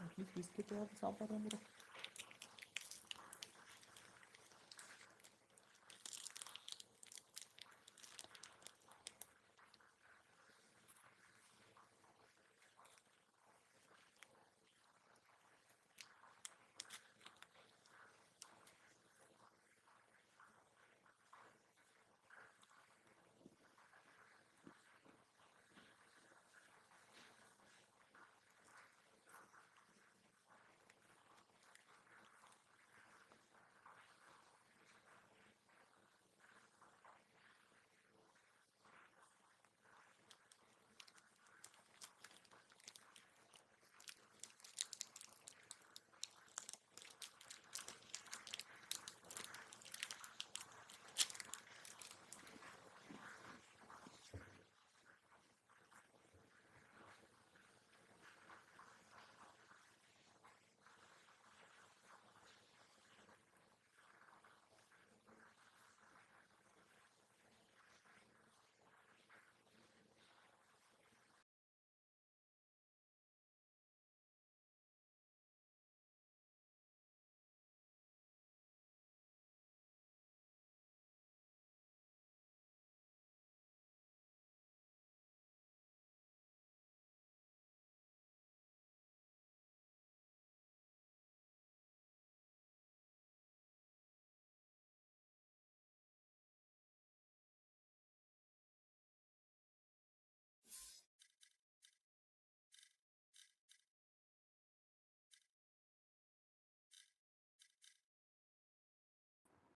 At least பிஸ்கெட்டாவது சாப்பாடு வந்துடும்.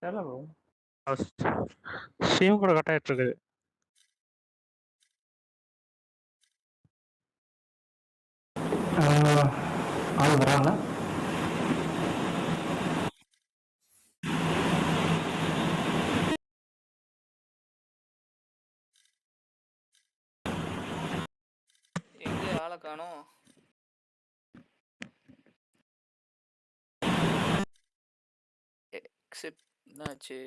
தெரியல ப்ரோ. ஸ்ட்ரீம் கூட கட் ஆயிட்டு இருக்குது. ஆள் வராங்களா? எங்கே ஆளை காணோம்? எக்ஸிட் என்னாச்சு?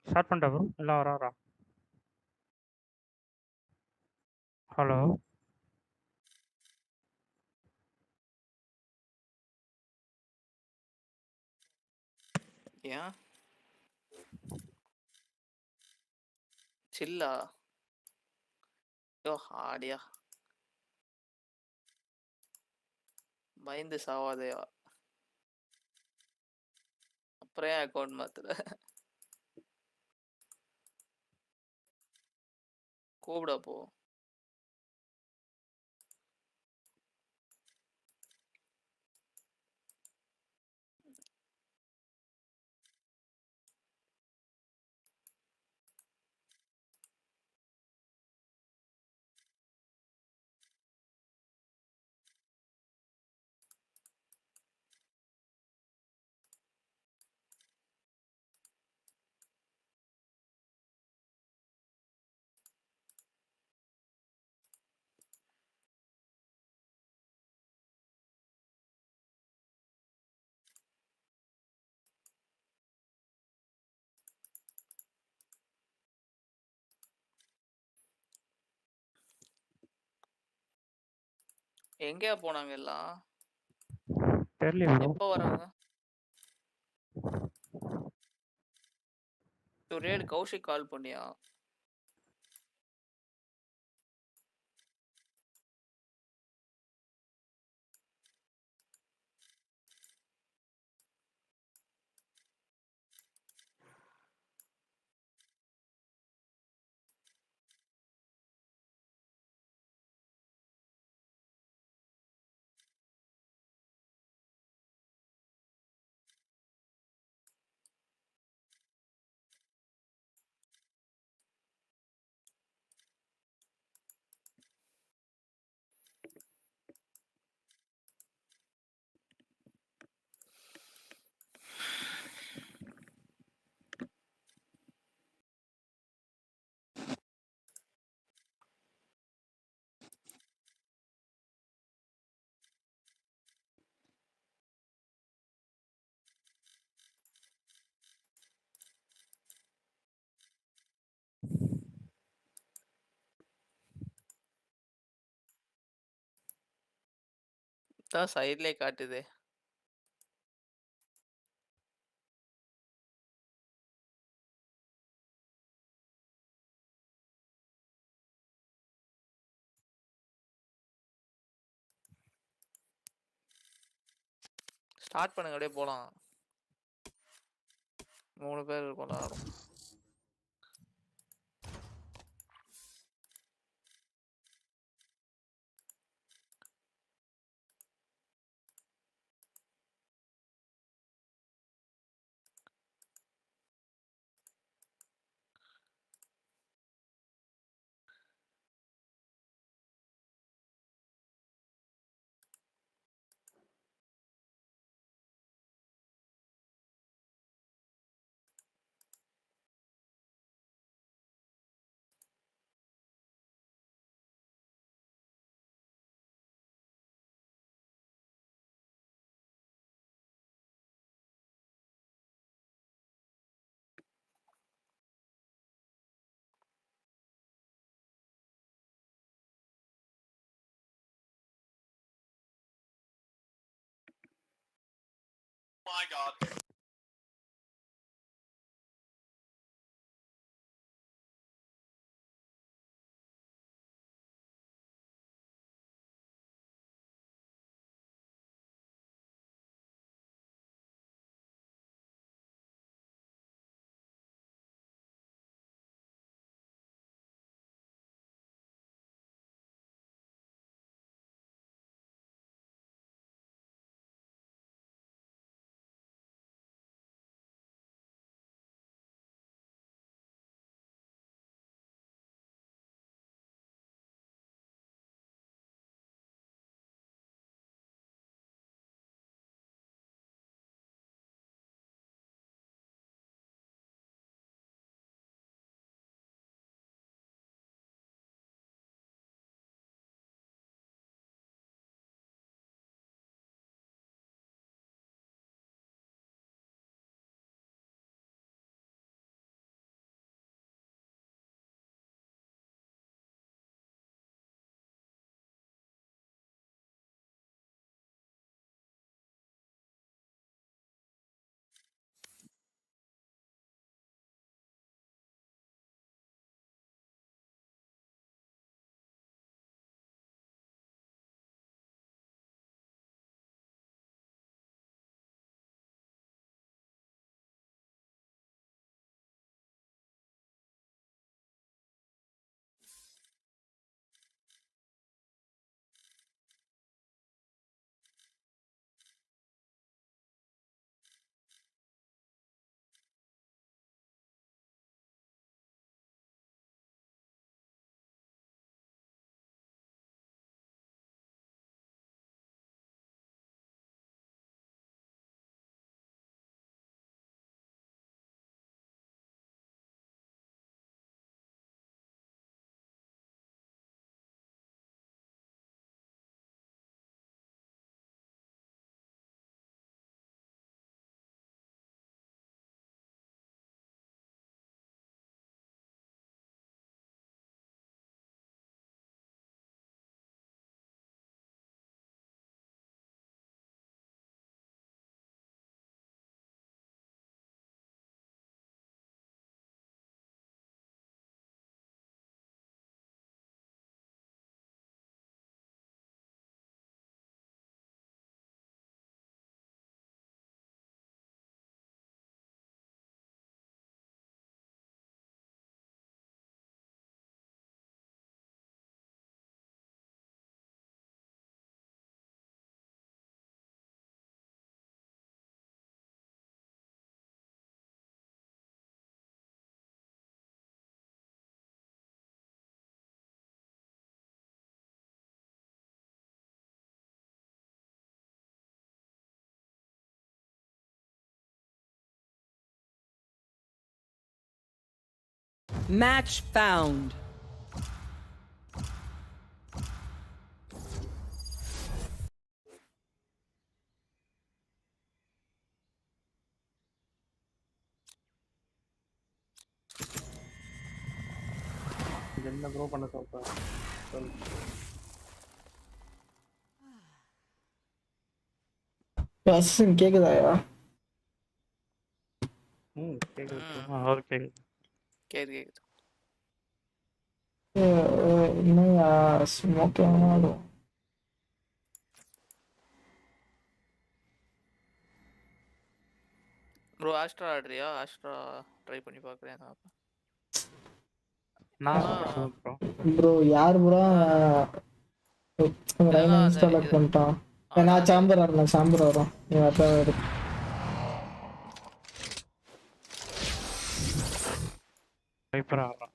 ஸ்டார்ட் பண்ணிட்டா ப்ரோ? எல்லாம் வரா? ஹலோ, ஏன் சில்லா? யோ ஆடியா, பயந்து சாவாதையா? அப்புறம் ஏன் அக்கௌண்ட் மாத்துற? கூப்பிட போ. எங்கேயா போனாங்க எல்லாம்? தெரியல ப்ரோ. எப்போ வராங்க? ரேடு கௌஷிக் கால் பண்ணியா? அதான் சைடுலயே காட்டுதே. ஸ்டார்ட் பண்ணுங்க, அப்படியே போலாம். 3 பேர் இருக்கோம்ல ஆடும். My God. Match found. என்ன ப்ரோ பண்ண சொல்ற? அசின் கேக்குதாயா? கேக்குது bro. ம். ஓகே. கேக்குது. என்னையா ஸ்மோக் ஆடும். ப்ரோ ஆஸ்ட்ரா ஆடுறியா? ஆஸ்ட்ரா ட்ரை பண்ணி பார்க்குறேன் நான். நான் ஆ. ப்ரோ. ப்ரோ யார் ப்ரோ ரைனா இல்லைன்னா அந்த இன்ஸ்டால் இது பண்ணிட்டான். நான் அதான் சாம்பர் வரல, சாம்பர் வரும். நீ அதான் எடு. வைப்பர் ஆடுறான்.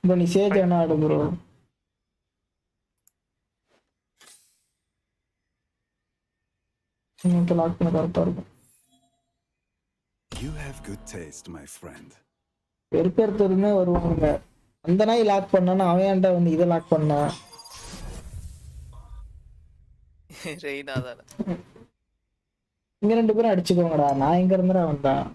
ப்ரோ நீ சேஜ் என்ன ஆடு ப்ரோ? எனக்கு லாக் பண்ண கரெக்டா இருக்கும். You have good taste, my friend. பெருப்பெருத்தருமே வருவாங்க. அந்த நாய் லாக் பண்ணானா அவன் ஏன்டா வந்து இதை லாக் பண்ணா? ரெய்னா தானே. இங்க 2 பேரும் அடிச்சுக்கோங்கடா. நான் எங்க இருந்துடா வந்தேன்?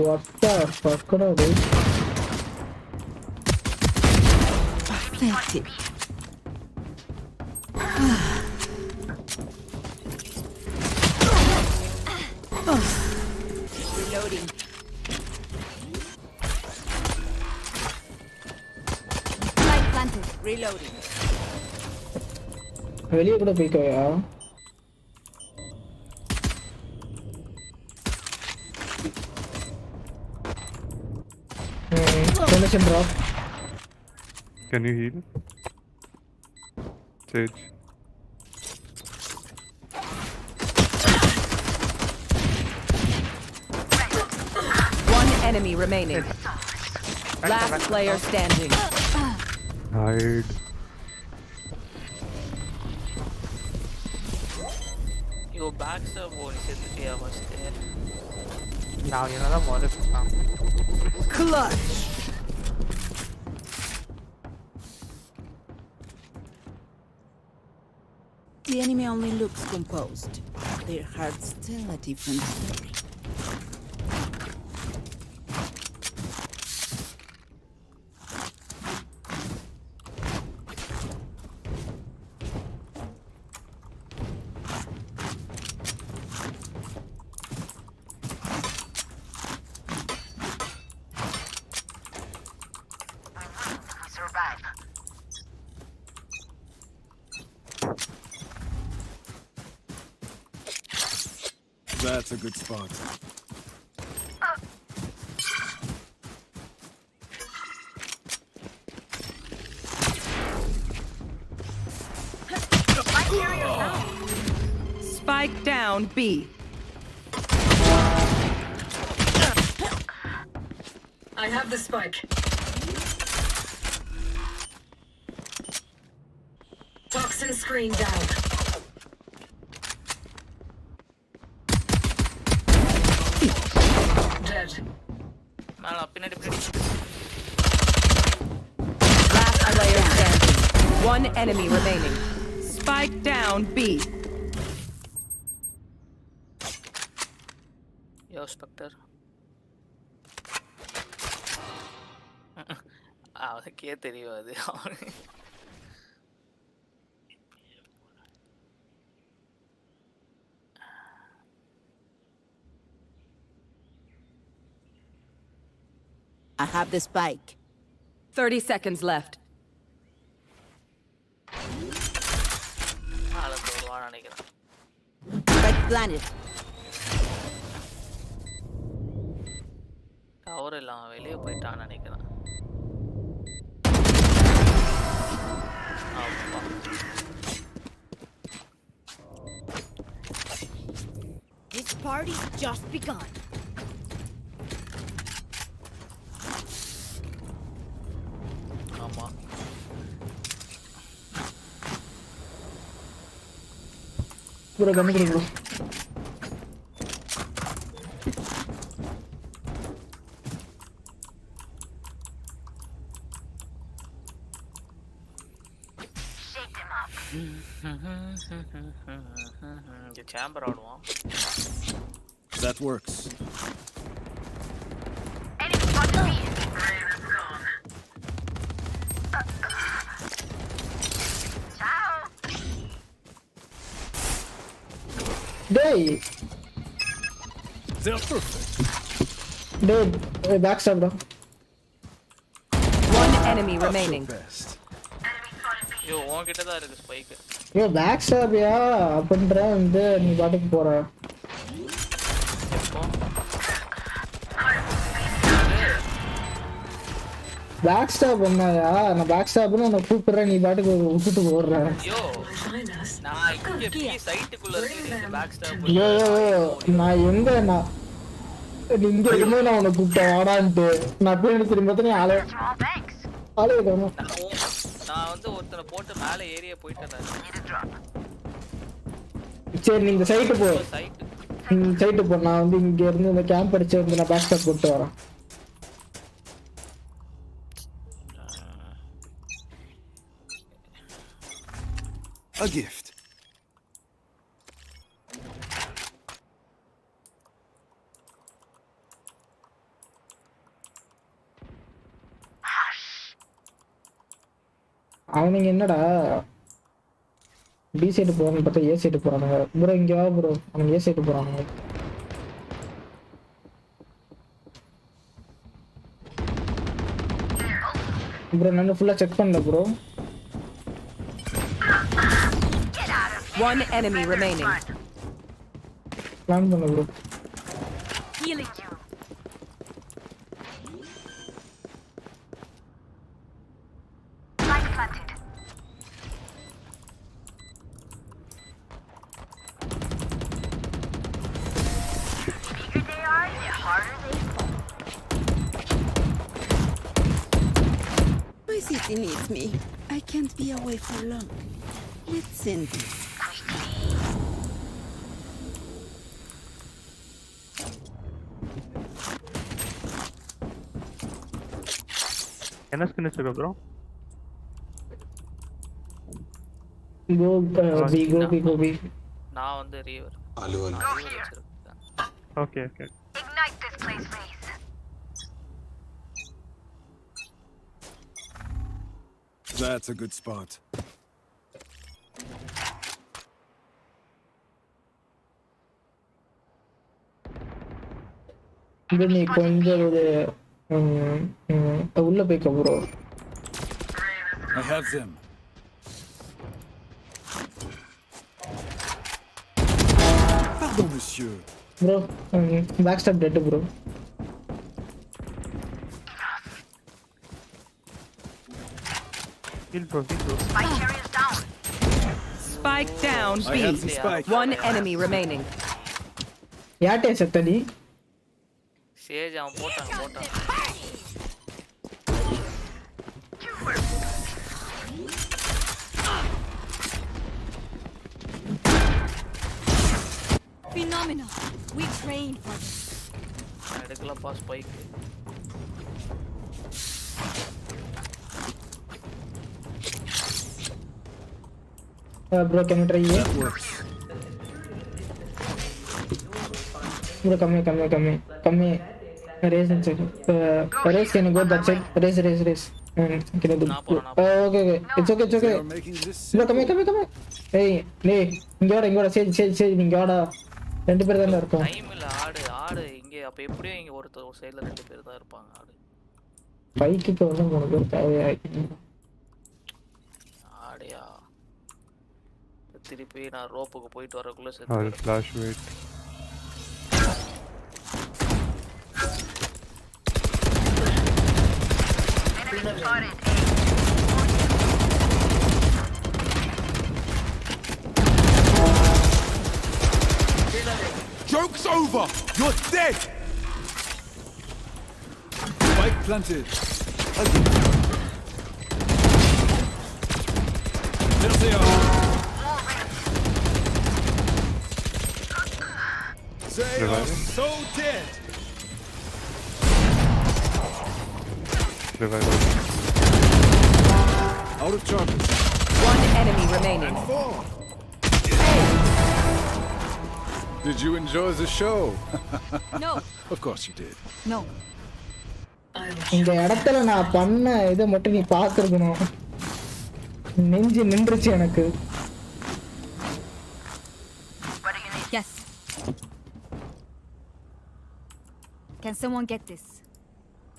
What the fuck, dude? Pathetic. Reloading. Light planted. Reloading. வெளியே கூட போய்க்கோயா? Donation drop. Can you heal? Sage. One enemy remaining. Last player standing. Hide. ஐயோ பேக் ஸ்டாப் போனி செத்துட்டியா ஃபஸ்ட்டு? நான் என்னதான் முதல்ல Clutch. The enemy only looks composed. Their hearts tell a different story. That's a good spot. Spike down B. I have the spike. Toxin screen down. Dead. மேலே பின்னாடி பின்னாடி. Last player standing. One enemy remaining. Spike down B. யோ Spectre. அவனுக்கே தெரியும் அது. I have the spike. 30 seconds left. planted. Tower இல்ல அவன் வெளியே போயிட்டான்னு நினைக்கிறேன். அப்பா. This party's just begun. ஆமா. bro கம்மி bro இங்க சேம்பர் ஆடுவான். That works. டேய் They're perfect. டேய் back stop bro One enemy remaining. Best. ஐயோ உன்கிட்ட தான் இருக்கு ஸ்பைக். ஏ பேக் ஸ்டாப்யா அப்படின்ற வந்து நீ பாட்டுக்கு போற எப்போ பேக் ஸ்டாப் பண்ணாயா நான் பேக் ஸ்டாப்னு உன்னை கூப்பிடுறேன் நீ பாட்டுக்கு விட்டுட்டு ஓடுற ஐயோ Find us. நான் இங்க பி சைட்டுக்குள்ள இருக்கு பேக் ஸ்டாப். ஐயோ நான் எங்க நான் நீ இங்க இருக்கும்போது நான் உன்னை கூப்பிட்டேன் வாடான்ட்டு நான் போய் திரும்ப நீ ஆளே காணும் நான் வந்து ஒருத்தனை போட்டு மேலே ஏரியா போயிட்டேன். சரி நீ இந்த சைட்டு போ சைட்டு இந்த சைட்டு போ நான் வந்து இங்க இருந்து இந்த கேம்ப் அடிச்சு வந்து நான் பேக் ஸ்டாப் போட்டு வரேன் A gift. அவனுங்க என்னடா பி சைடு போறான்னு பார்த்தா ஏ சைடு போறானுங்க ப்ரோ இங்க வா ப்ரோ அவனுங்க ஏ சைடு போறானுங்க ப்ரோ நான் ஃபுல்லா செக் பண்ணல bro One enemy remaining. Plan பண்ணல bro Healing you. My city needs me. I can't be away for long. Let's send this. என்ன ஸ்கின் வச்சிருக்க ப்ரோ? கோ பி நான் வந்து ரீவர். Okay okay. Ignite this place, please. That's a good spot. இது நீ கொஞ்சம் ஒரு உள்ள போய்க்க bro I have them. Pardon, monsieur. Bro back stop dead bro heal bro. Spike down I have B. the spike. One enemy remaining. யார்ட்டே செத்தடி Sage அவன் போட்டான். Phenomenal. We trained for this. எடுக்கலப்பா spike. Bro can you try That works. Bro கம்மி Raze and check Raze can go that check Raze can do okay it's okay They are making this bro simple. கம்மி ஏய் இங்கோட Sage இங்க வாடா ரெண்டு பேர் தான் இருக்கோம் டைம் இல்ல ஆடு இங்க அப்ப எப்படியும் இங்க ஒரு சைடுல ரெண்டு பேர் தான் இருப்பாங்க. ஆடு பைக்குக்கு வந்து 3 பேர் தேவையா ஆடியா திருப்பி நான் ரோப்புக்கு போயிட்டு வரக்குள்ள I செத்து will flash wait. Joke's over! You're dead! Spike planted. Again. There they are. They are so dead. Revival. Out of charges. One enemy remaining. Did you enjoy the show? No. Of course you did. No. இந்த இடத்துல நான் பண்ண இதை மட்டும் நீ பார்த்துருக்கணும். நெஞ்சு நின்றுச்சு எனக்கு. Yes. Can someone get this?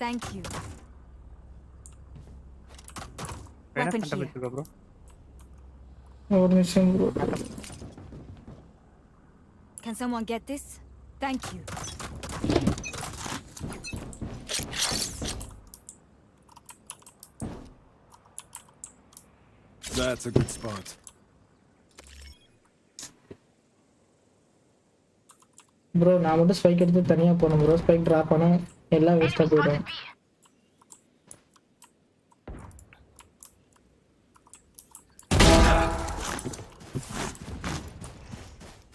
Thank you. என்ன Weapon கண்ட here. வச்சிருக்க bro? ஒரு நிமிஷம் bro. Can someone get this? Thank you. That's a good spot. Bro நான் மட்டும் ஸ்பைக் எடுத்து தனியா போகணும் ப்ரோ. ஸ்பைக் டிராப் பண்ணா எல்லாம் வேஸ்டா போயிடும்.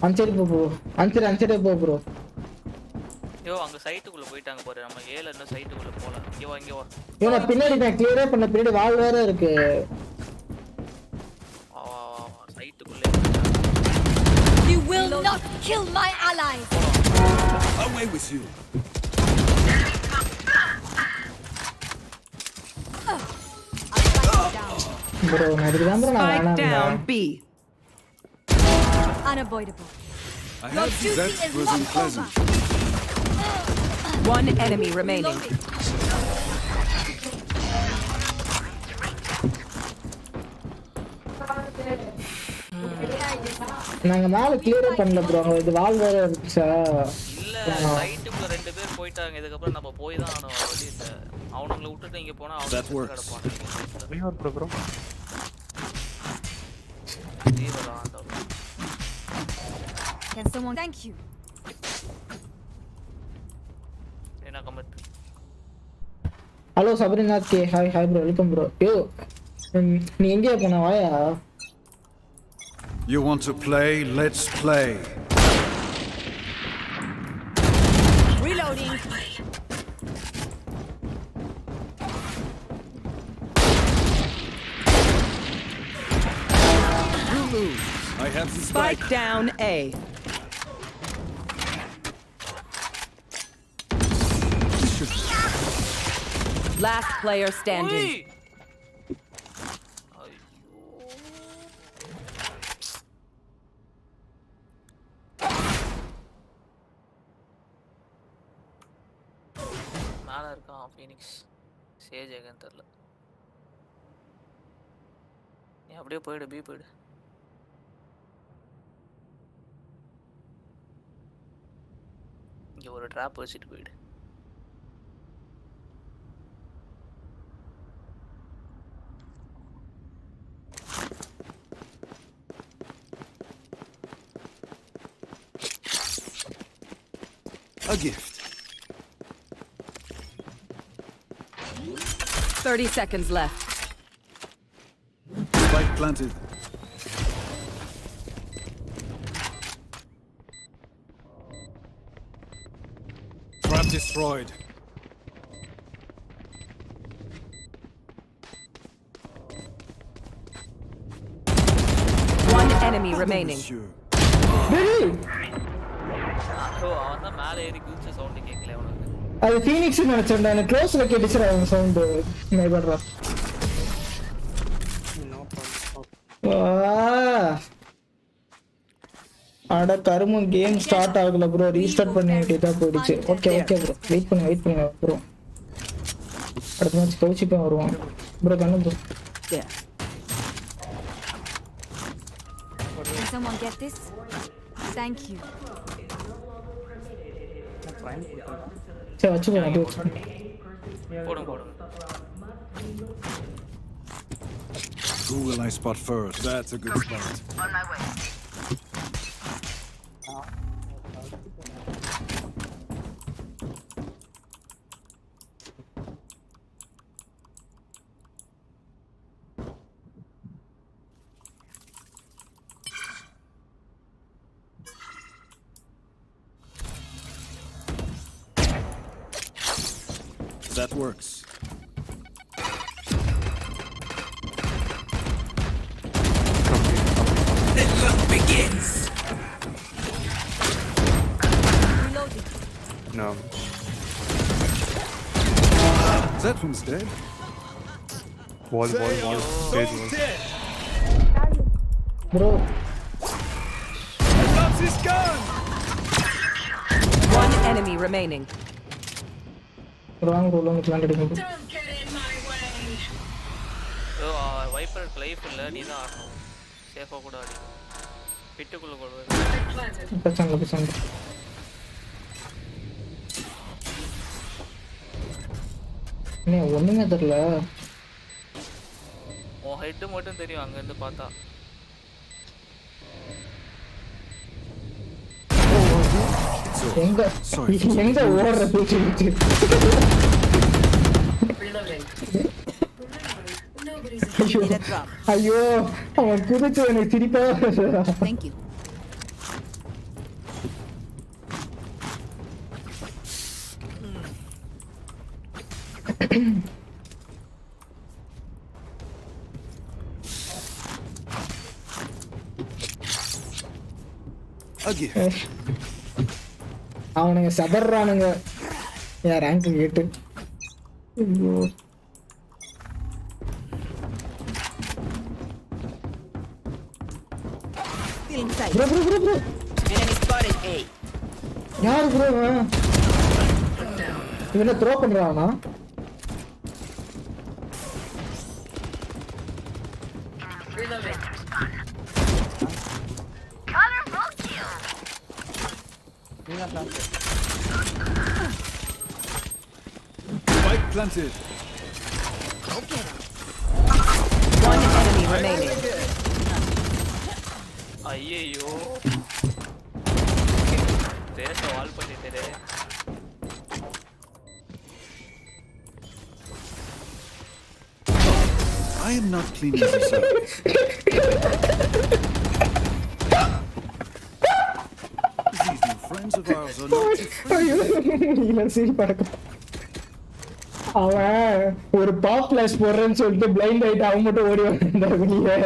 அன்சைடு போ ப்ரோ. அன்சைடு போ ப்ரோ. யோ அங்க சைட்டுக்குள்ள போயிட்டாங்க பாரு. நம்ம ஏல இன்னும் சைட்டுக்குள்ள போல. இங்க வா. இவன பின்னாடி நான் கிளியரா பண்ண பின்னாடி வால் வேற இருக்கு. சைட்டுக்குள்ள You will not kill my allies. Away with you. Bro நான் இதுக்கு தான் ப்ரோ நான் Spike வேணாம். down B. Unavoidable. I have that was unpleasant. One enemy remaining. நாங்க மேல கிளியரா பண்ணல ப்ரோ. அங்க இது வால் வேற இருந்துச்சா. இல்ல சைட்டுக்குள்ள ரெண்டு பேர் போயிட்டாங்க. இதுக்கு அப்புறம் நம்ம போய் தான் ஆனோம். வழி இல்ல. அவனுங்களை விட்டுட்டு இங்க போனா அவனுங்க That works. கிடப்பான். Revival bro. Can someone thank you? என்ன கமெண்ட்? ஹலோ சபரினா கே. Hi bro. Welcome bro. Yo நீ எங்க போன வாயா? You want to play? Let's play. Reloading. You lose. I have the Spike down A. Last player standing. மேல இருக்கான் Phoenix. Sage எங்கன்னு தெரியல. நீ அப்படியே போயிடு. பி போயிடு. இங்க ஒரு ட்ராப் வச்சுட்டு போயிடு. A gift. 30 seconds left. Spike planted. Trap destroyed. One enemy remaining. Monsieur. அவன் தான் மேலே ஏறி குதிச்ச சவுண்ட் கேட்கல அவனுக்கு. அது ஃபீனிக்ஸ் நினைச்சேன்டா. எனக்கு க்ளோஸ்ல கேட்டுச்சுடா அந்த சவுண்ட். நைபர்ரா. அட கருமம் கேம் ஸ்டார்ட் ஆகல ப்ரோ. ரீஸ்டார்ட் பண்ண வேண்டியதா போயிடுச்சு. Okay bro. வெயிட் பண்ணுங்க ப்ரோ. அடுத்த மேட்ச் கவுச்சிப்பா வருவான் ப்ரோ. கண்ணு bro. Yeah. someone get this? Thank you. Train கொடுத்தா சரி வச்சு போங்க அப்படியே வச்சு போடுங்க. Who will I spot first? That's a good spot. On my way. That works. Reloading. No. That one's dead. Wall. Stage wall. Bro Loves his gun. One enemy remaining. Wrong role வந்து plan எடுங்க வைப்பருக்கு life இல்லை, நீ தான் ஆடணும். சேஃபாக கூட ஆடி பிட்டுக்குள்ளே கொள்வது. பேசாங்க என்ன ஒண்ணுமே தெரியல. உன் ஹெட்டு மட்டும் தெரியும் அங்கேருந்து பார்த்தா. எங்க ஓடுறது ஐயோ அவன் குதிச்சு எனக்கு சிரிப்பா. Thank you. A gift. அவனுங்க சதறானுங்க என் ரேங்க் கேட்டு. ஐயோ ப்ரோ Enemy spotted A. யாரு ப்ரோ இவனை த்ரோ பண்றானா? Spike planted. One enemy remaining. ஐயோ தேச வால் பண்ணிட்டே. I am not cleaning this up. These new friends of ours are not too friendly. அவன் ஒரு பாப் ஃபிளாஷ் போடுறேன்னு சொல்லிட்டு பிளைண்ட் ஆயிட்டு அவன் மட்டும் ஓடி வந்தாரு வெளியே.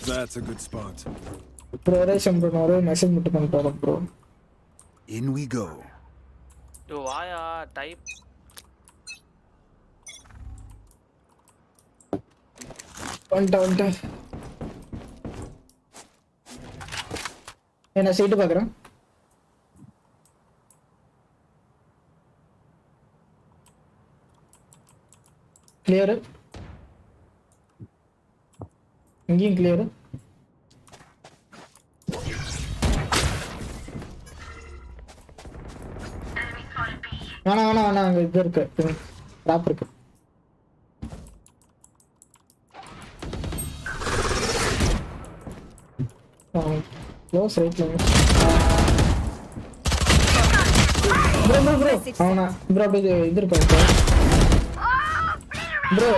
That's a good spot. Bro ration bro நான் ஒரு மெசேஜ் மட்டும் பண்ணிட்டு ப்ரோ. In we go. யோ வாயா டைப். வந்துட்டா என்ன சீட்டு பார்க்குறேன். கிளியரு இங்கேயும் கிளியரு. வேணாம் அங்கே இது இருக்கு ட்ராப் இருக்கு. க்ளோஸ் ரைட்ல ப்ரோ அவனா ப்ரோ அப்படியே இது இருப்பாங்க ப்ரோ.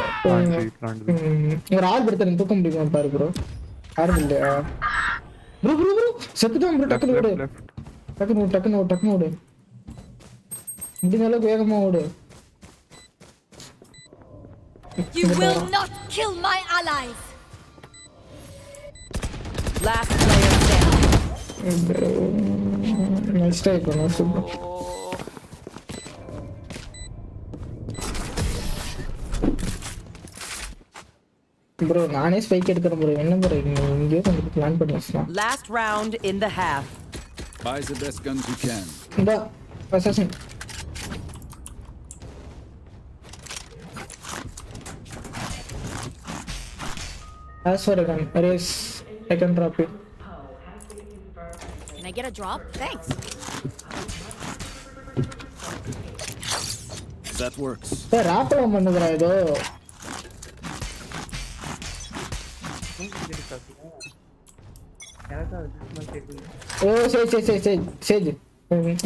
ஒரு ஆள் படுத்து தூக்க முடியுமா பாரு ப்ரோ. யாரும் இல்லையா ப்ரோ செத்துட்டான் ப்ரோ. டக்குன்னு ஓடு முடிஞ்ச அளவுக்கு வேகமா ஓடு. You will not kill my allies. Last player standing. Nice try பண்ணு சூப்பர். ப்ரோ நானே ஸ்பைக் எடுத்துறேன் ப்ரோ. என்ன ப்ரோ இங்கே கொஞ்சம் பிளான் பண்ணி வச்சலாம். Last round in the half. Buy the best guns you can. இந்த assassin As for a gun, race, I can drop it. Can I get a drop? Thanks. That works. Hey, ராப்பலாம் பண்ணுதுடா ஏதோ. எனக்கு அது சும்மா கேக்குது. ஓ சரி.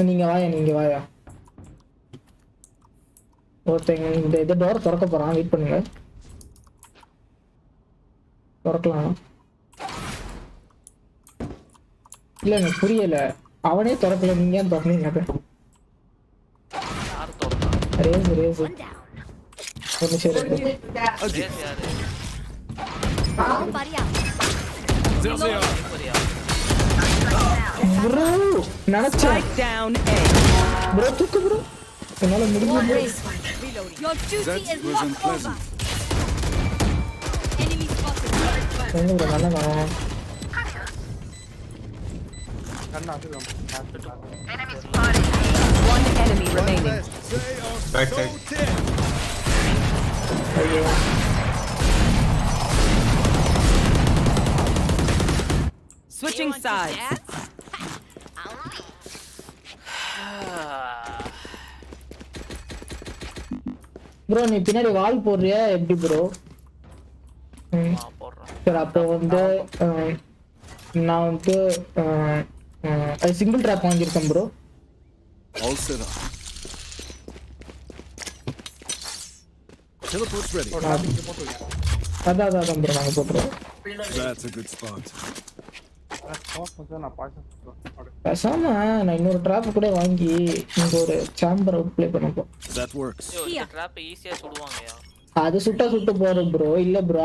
நீங்க வாயா. ஒருத்தங்க இந்த டோர் திறக்க போறான், வெயிட் பண்ணுங்க. திறக்கலாம். இல்ல எனக்கு புரியல, அவனே திறக்கல, நீங்க ஏன் திறக்கணும்? யார் தோறா? ரேஸ் ஒரு நிமிஷம் இரு. ரேஸ் யாரு? Buddy out. சரியா? Bro, நினைச்சேன். Spike down A. Bro, தூக்கு bro. என்னால முடியல. Your duty That is was not over. unpleasant. Enemy spotted. எங்க bro நல்லா காணோம். கண்ணா அதுதான். One enemy remaining. Back side. ஐயோ. Switching sides. ப்ரோ நீ பின்னாடி வால் போடுறியா எப்படி ப்ரோ? போடுறேன். சரி அப்போ வந்து நான் வந்து சிங்கிள் ட்ராப் வாங்கியிருக்கேன் bro. All set up. Teleport's ready. அதான் ப்ரோ நாங்கள் போட்டுருவோம். That's a good spot. நான் பாய்ச்சல் பேசாம நான் இன்னொரு ட்ராப் கூட வாங்கி இங்க ஒரு sambar out play பண்ணப்போம். That works. இந்த ட்ராப் ஈஸியா சுடுவாங்கயா. அது சுட்டு போறோம் ப்ரோ. இல்ல ப்ரோ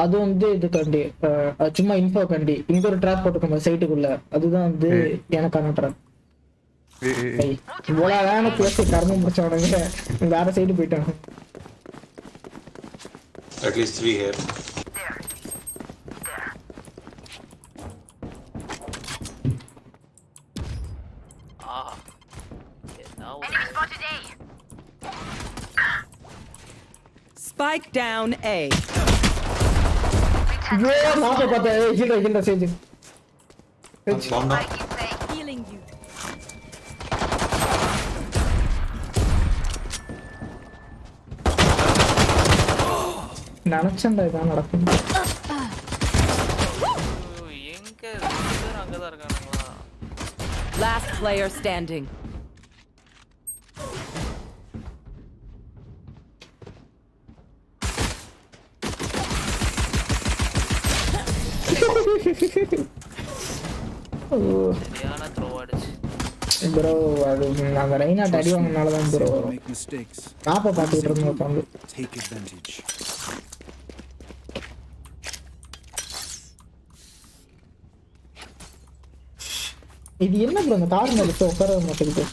அது வந்து இது கண்டி சும்மா இன்ஃபோ கண்டி இங்க ஒரு ட்ராப் போட்டுக்கோங்க சைட்டுக்குள்ள. அதுதான் வந்து எனக்கான ட்ராப். இவ்வளோ வேணா பேசி கர்மம் முடிச்சவனுங்க வேற சைடு போயிட்டாங்க. At least 3 here. Spike down A. ஐயோ நான் பார்த்தேன். ஹீல்டா Sage. Bomb down. Healing you. நினைச்சேன்டா இதான் நடக்கும். எங்க ரெண்டு பேர் அங்கதான் இருக்கானுங்களா? Last player standing. சரியான த்ரோ அடிச்சு. ப்ரோ அது நாங்கள் ரெய்னாட் அடி வாங்கினால தான் ப்ரோ Make mistakes. நாப்பை பார்த்துக்கிட்டு இருந்தோம் உட்காந்து. Take advantage. இது என்ன ப்ரோ இந்த கார் மேலே உட்கார மாட்டேங்குது.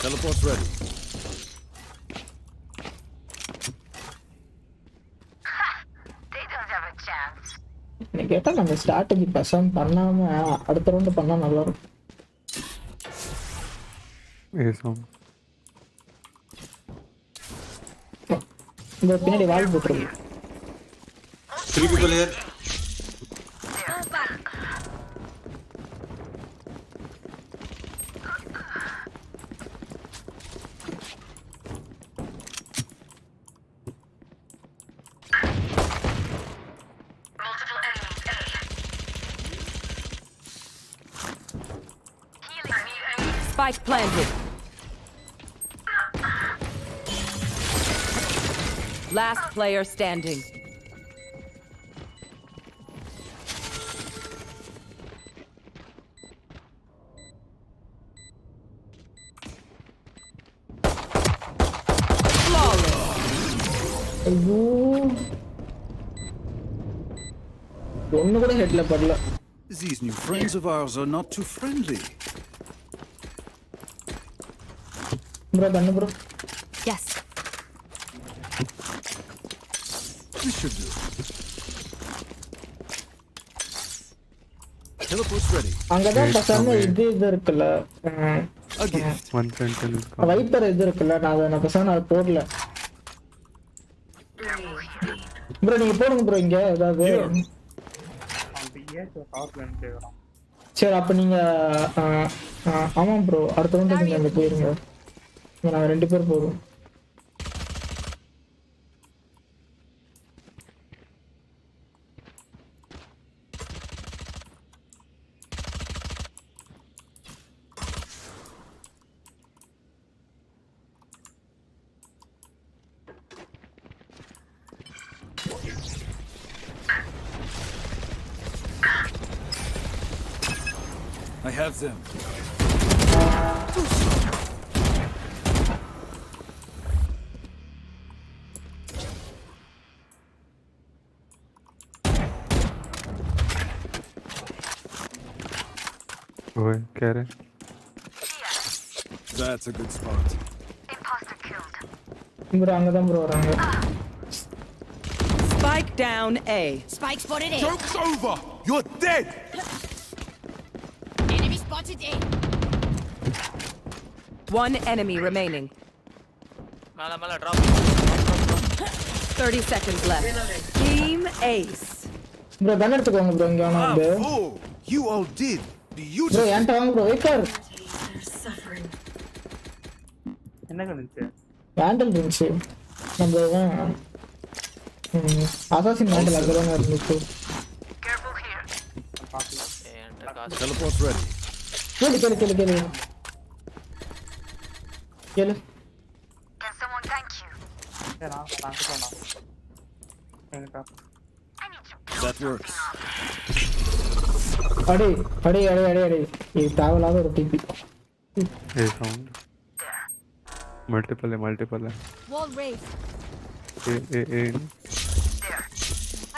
Teleport's ready. நீ கேட்டால் நம்ம ஸ்ட்ராட்டஜி பசங்க பண்ணாம அடுத்த ரவுண்டு பண்ணா நல்லா இருக்கும். இந்த பின்னாடி வால் போட்டுருங்க. 3 people here. Spike planted. Last player standing. ஐயோ ஒண்ணு கூட ஹெட்ல படல. These new friends of ours are not too friendly. Bro கண்ணு bro. Yes. This should do. Teleport's ready. அங்கதான் பசங்க இது இருக்குல்ல A gift. One sentinel is coming. Viper இது இருக்குல்ல நான் பசங்க அதை போடல. ப்ரோ நீங்க போடுங்க ப்ரோ இங்க ஏதாவது. அந்த ஏஸ் பவர் பிளான் கேக்குறான். சரி அப்ப நீங்க ஆமாம் ப்ரோ அடுத்த வந்து நீங்க அங்க போயிருங்க. நான் 2 பேர் போதும். I have them. ओए कह रहे That's a good spot. Imposter killed. Bro அங்க தான் ப்ரோ வராங்க. Spike down A. Spike spotted A. Joke's over. You're dead. Enemy spotted A. One enemy remaining. மேல drop. 30 seconds left. Team Ace. Bro gun எடுத்துக்கோங்க bro இங்க வேணா வந்து. Oh, you all did. Bro என்கிட்ட வாங்க ப்ரோ வெயிட்டர். என்ன கணிச்சு வேண்டல் இருந்துச்சு. நம்ம அசாசின் வேண்டல் அங்கதான் இருந்துச்சு. Careful here. என்கிட்ட காசு Teleport's ready. கேளு. Can someone thank you? ஏனா நான் சொன்னா என்கிட்ட I need you. That works. அடி இது தேவையில்லாத ஒரு டிபி. ए साउंड मल्टीपल है Wall raised. A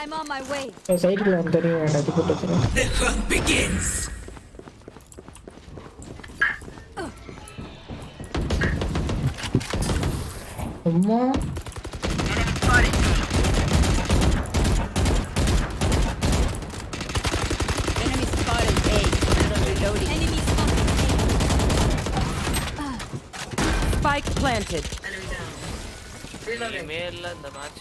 I'm on my way. சைடுல வந்து தெரியும் அது போட்டு வச்சிருக்கேன். The hunt begins. அம்மா Enemy spotted A. Reloading. Enemy spotted Spike planted. மேல இந்த match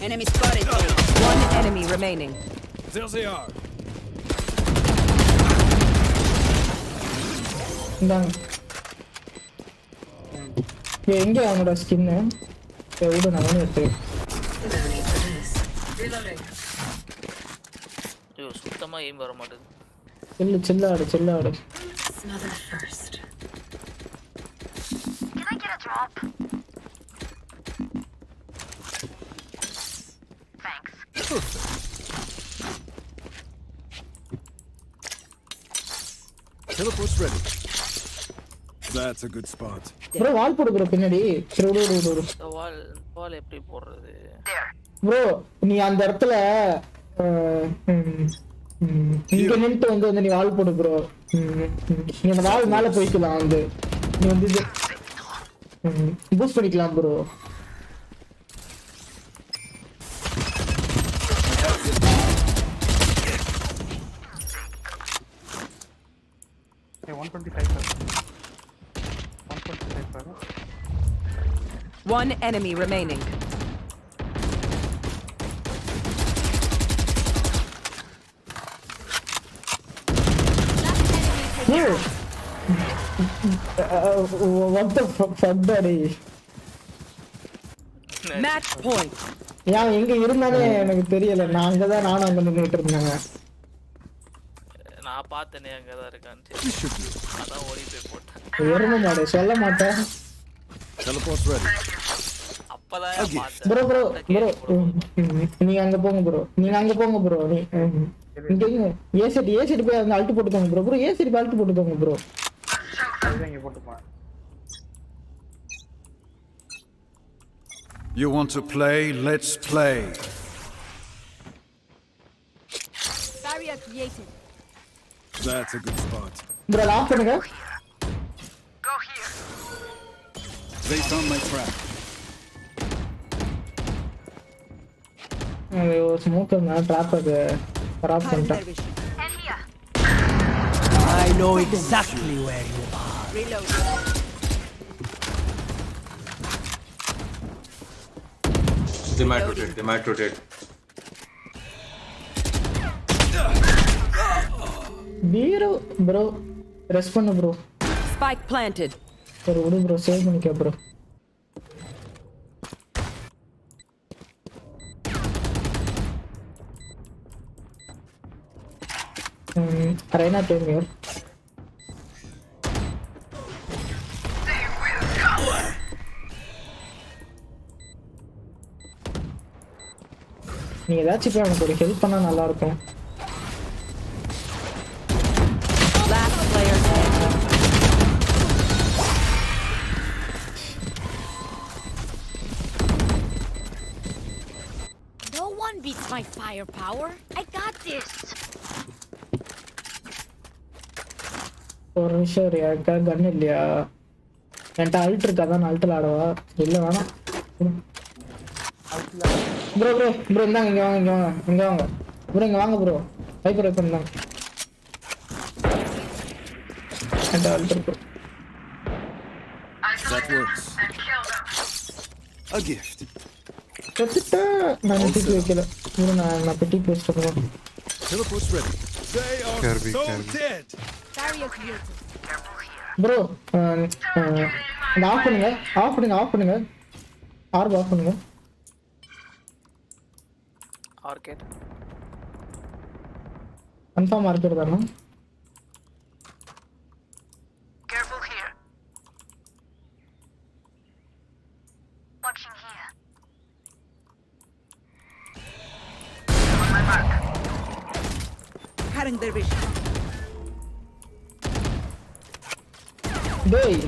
Enemy spotted A. One enemy remaining. There they are. இந்தாங்க. எங்க அவனோட ஸ்கின்? விடு நான் எடுத்து. ஐயோ சுத்தமா ஏம் வர மாட்டேங்குது. சில்லாடு. Smother first. Can I get a drop? Thanks. Teleport's ready. That's a good spot. Bro wall போடு ப்ரோ பின்னாடி. சரி விடு. இந்த வால் எப்படி போடுறது? There. ப்ரோ நீ அந்த இடத்துல இங்க நின்று வந்து நீ வால் போடு ப்ரோ. நீ அந்த வால் மேல போய்க்கலாம் வந்து. நீ வந்து பூஸ்ட் பண்ணிக்கலாம் bro. A 125 One enemy remaining. What the fuck buddy? Match point. ஏன் எங்க இருந்தானே எனக்கு தெரியல. நானும் அங்க நின்னுட்டு இருந்தாங்க. நான் பார்த்தனே அங்க தான் இருக்கான்னு. அதான் ஓடி போய் போட்டேன். எருமை மாடு சொல்ல மாட்டேன். Teleport's ready. அப்பதான் பார்த்தேன். ப்ரோ நீங்க அங்க போங்க ப்ரோ. நீ இங்க ஏசிடி போய் அந்த அல்ட் போட்டுக்கோங்க ப்ரோ. ஏசிடி போய் அல்ட் போட்டுக்கோங்க ப்ரோ. அதுதான் இங்க போட்டுப்பா. You want to play? Let's play. barrier created. That's a good spot. Bro lock பண்ணுங்க. Go here. They found my trap. ஒரு ஸ்மோக்கர் நான் ட்ராப் அது கராப் பண்ணிட்டேன். And here. I know exactly where you are. Reload. They might rotate. They might rotate. bro rest பண்ணு bro. Spike planted. ஒரு விடு bro save பண்ணிக்க bro. Arena team here. நீ ஏதாச்சும் போய் எனக்கு ஒரு ஹெல்ப் பண்ணா நல்லா இருக்கும். Last player standing. No one beats my firepower. I got this. ஒரு நிமிஷம் இருக்கா கன் இல்லையா என்கிட்ட அல்ட் இருக்கா தான் அல்ட்டில் ஆடவா இல்லை வேணாம் ப்ரோ ப்ரோ ப்ரோ இந்தாங்க இங்கே வாங்க இங்கே வாங்க ப்ரோ இங்கே வாங்க ப்ரோ வைப்பர் இருந்தாங்க என்கிட்ட அல்ட் இருக்கு. That works. A gift. நான் பெட்டிக்கு வைக்கல ப்ரோ நான் பெட்டிக்கு வச்சுட்டு Teleport's ready. They are Kirby, so Kirby. dead. Barrier created. Bro இந்த ஆஃப் பண்ணுங்க ஆர்ப் ஆஃப் பண்ணுங்க. ஆர்கேட் கன்ஃபார்ம் ஆர்கேட் தானே? Careful here. Watching here. On my mark. Cutting their vision. டேய்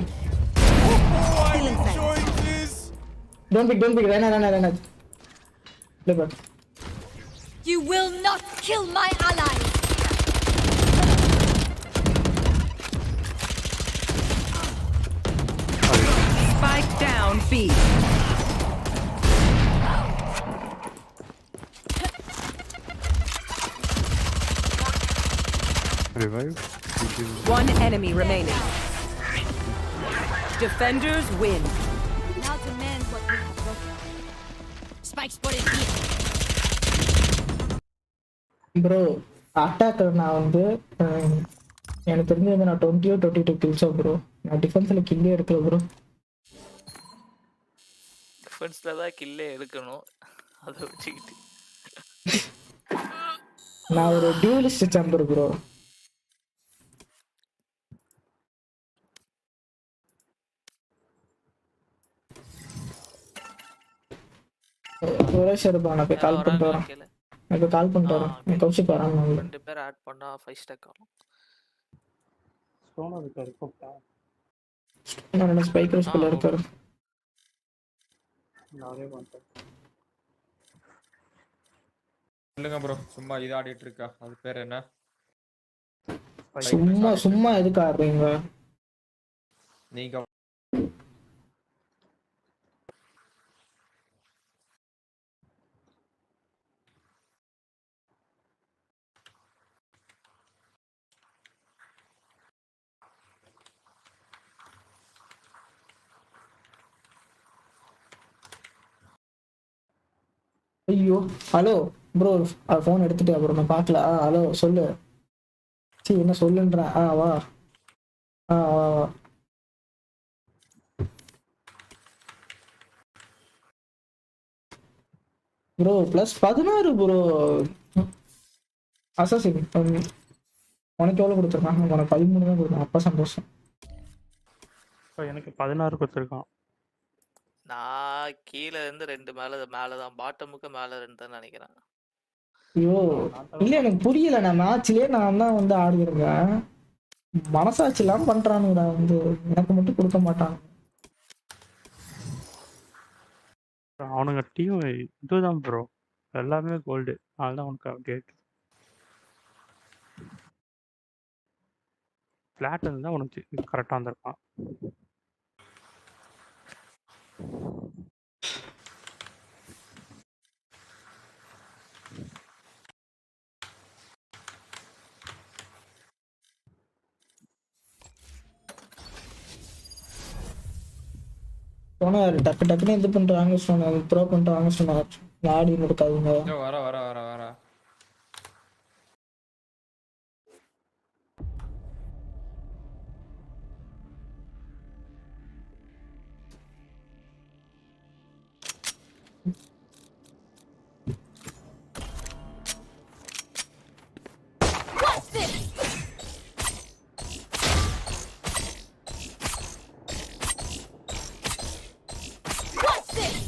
Stealing sight. Enjoying this. don't pick Rena Liver. You will not kill my ally. Spike down B. Revive. One enemy remaining. Defenders win. Now demand what we have broken. Spike spotted here. Bro attacker நான் வந்து எனக்கு தெரிஞ்சது நான் 22 கில்ஸோ bro. நான் டிஃபென்ஸில் கில்லே எடுக்கல bro. டிஃபென்ஸில் தான் கில்லே எடுக்கணும் அதை வச்சுக்கிட்டு. நான் ஒரு டியூலிஸ்ட் சாம்பர் ப்ரோ. ஒரே ஷேர் நான் போய் கால் பண்ணிட்டு வரேன். எனக்கு கால் பண்ணிட்டு வரேன். கௌஷிக் வரான். 2 பேர் ஆட் பண்ணா 5 ஸ்டாக் ஆகும். ஸ்டோன் இருக்காரு கூப்பிட்டா நான் ஸ்பைக்கர் ஸ்கூல்ல இருக்காரு. நானே வந்துட்டேன். சொல்லுங்க ப்ரோ சும்மா இது ஆடிட்டு இருக்கா அது பேர் என்ன? சும்மா எதுக்கு ஆடுறீங்க நீங்க? ஐயோ ஹலோ ப்ரோ ஃபோன் எடுத்துட்டு அப்புறம் நான் பார்க்கல. ஹலோ சொல்லு. சரி என்ன சொல்லுன்றேன். வா வா ப்ரோ +16 ப்ரோ. அசாசின் உனக்கு எவ்வளோ கொடுத்துருக்கான்? உனக்கு 13 தான் கொடுத்தான். அப்போ சந்தோஷம். எனக்கு 16 கொடுத்துருக்கான். நான் கீழே இருந்து 2 மேலதான் பாட்டமுக்கு மேல 2 தான் நினைக்கிறேன். ஐயோ இல்ல எனக்கு புரியல. நான் மேட்ச்லயே நான் தான் வந்து ஆடுகிறேன். மனசாட்சி இல்லாம பண்றானுங்கடா. வந்து எனக்கு மட்டும் கொடுக்க மாட்டாங்க. அவனுங்க டீம் இதுதான் ப்ரோ எல்லாமே கோல்டு. அதனால உனக்கு அப்டேட் ஃபிளாட் இருந்தால் உனக்கு கரெக்டாக வந்திருக்கான். சொன்னாரு டக்கு டக்குன்னு இது பண்றாங்க சொன்னாங்க ப்ரோ பண்றாங்க சொன்னாங்க ஆடி நடக்காதுங்க இதோ வர What's this? What's this?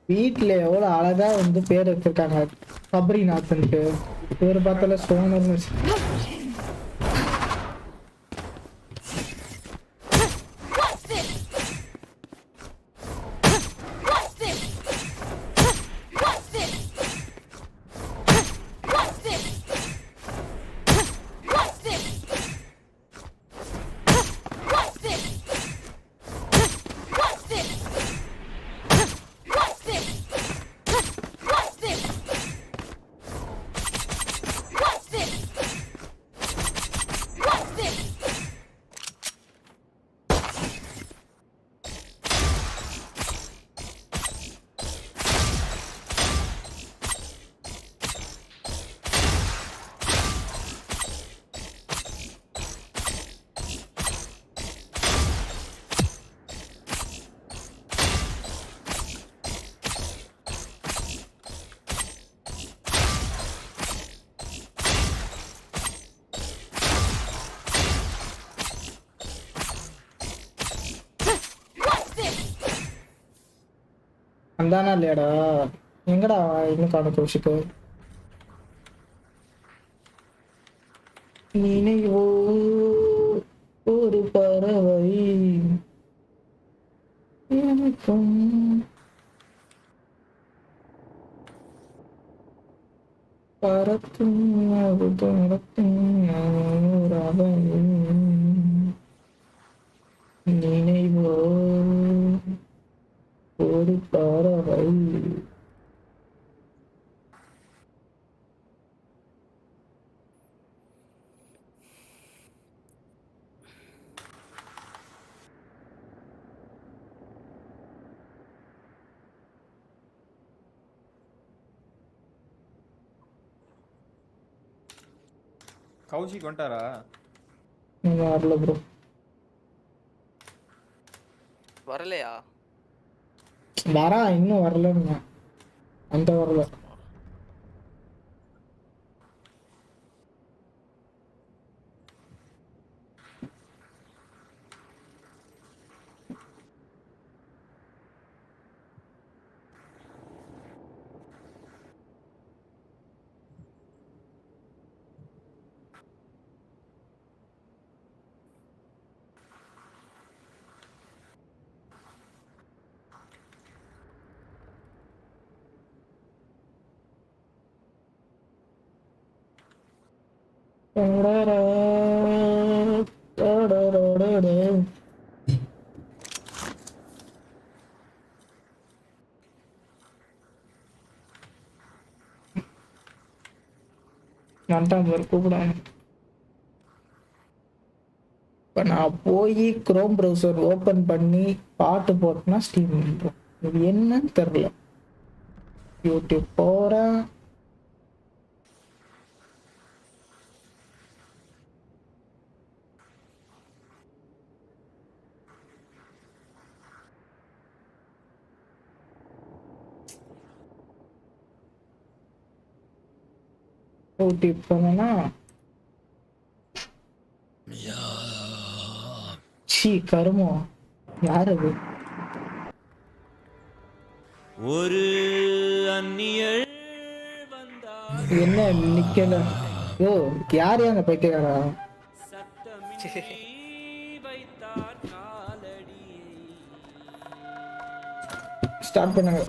வீட்டுல எவ்வளவு அழகா வந்து பேர் வச்சிருக்காங்க சபரிநாத்ன்ட்டு பேர் பார்த்தால சோனர்னு What's this? What's this? What's this? What's this? What's this? What's this? What's this? What's this? What's this? What's this? What's this? What's this? அந்தானா இல்லையாடா எங்கடா இன்னும் காண கௌஷிக்கு நினைவோ ஒரு பறவை எனக்கும் பறக்கும் அது பறக்கும் நினைவோ ஒரு பறவை கௌஷிக் வந்துட்டாரா? நீங்க வரல ப்ரோ வரலையா? வரா இன்னும் வரலன்னு அந்த வரல வந்துட்டான் பாரு கூப்பிடாம இப்போ நான் போய் குரோம் ப்ரௌசர் ஓப்பன் பண்ணி பாட்டு போட்டேன்னா ஸ்டீம் பண்ணுறோம் இது என்னன்னு தெரில யூடியூப் போகிறேன் யூடியூப் போனேன்னா சீ கருமோ யார் அது ஒரு அந்நியள் என்ன நிக்கல ஓ யார் அந்த பைத்தியக்காரா ஸ்டார்ட் பண்ணுங்க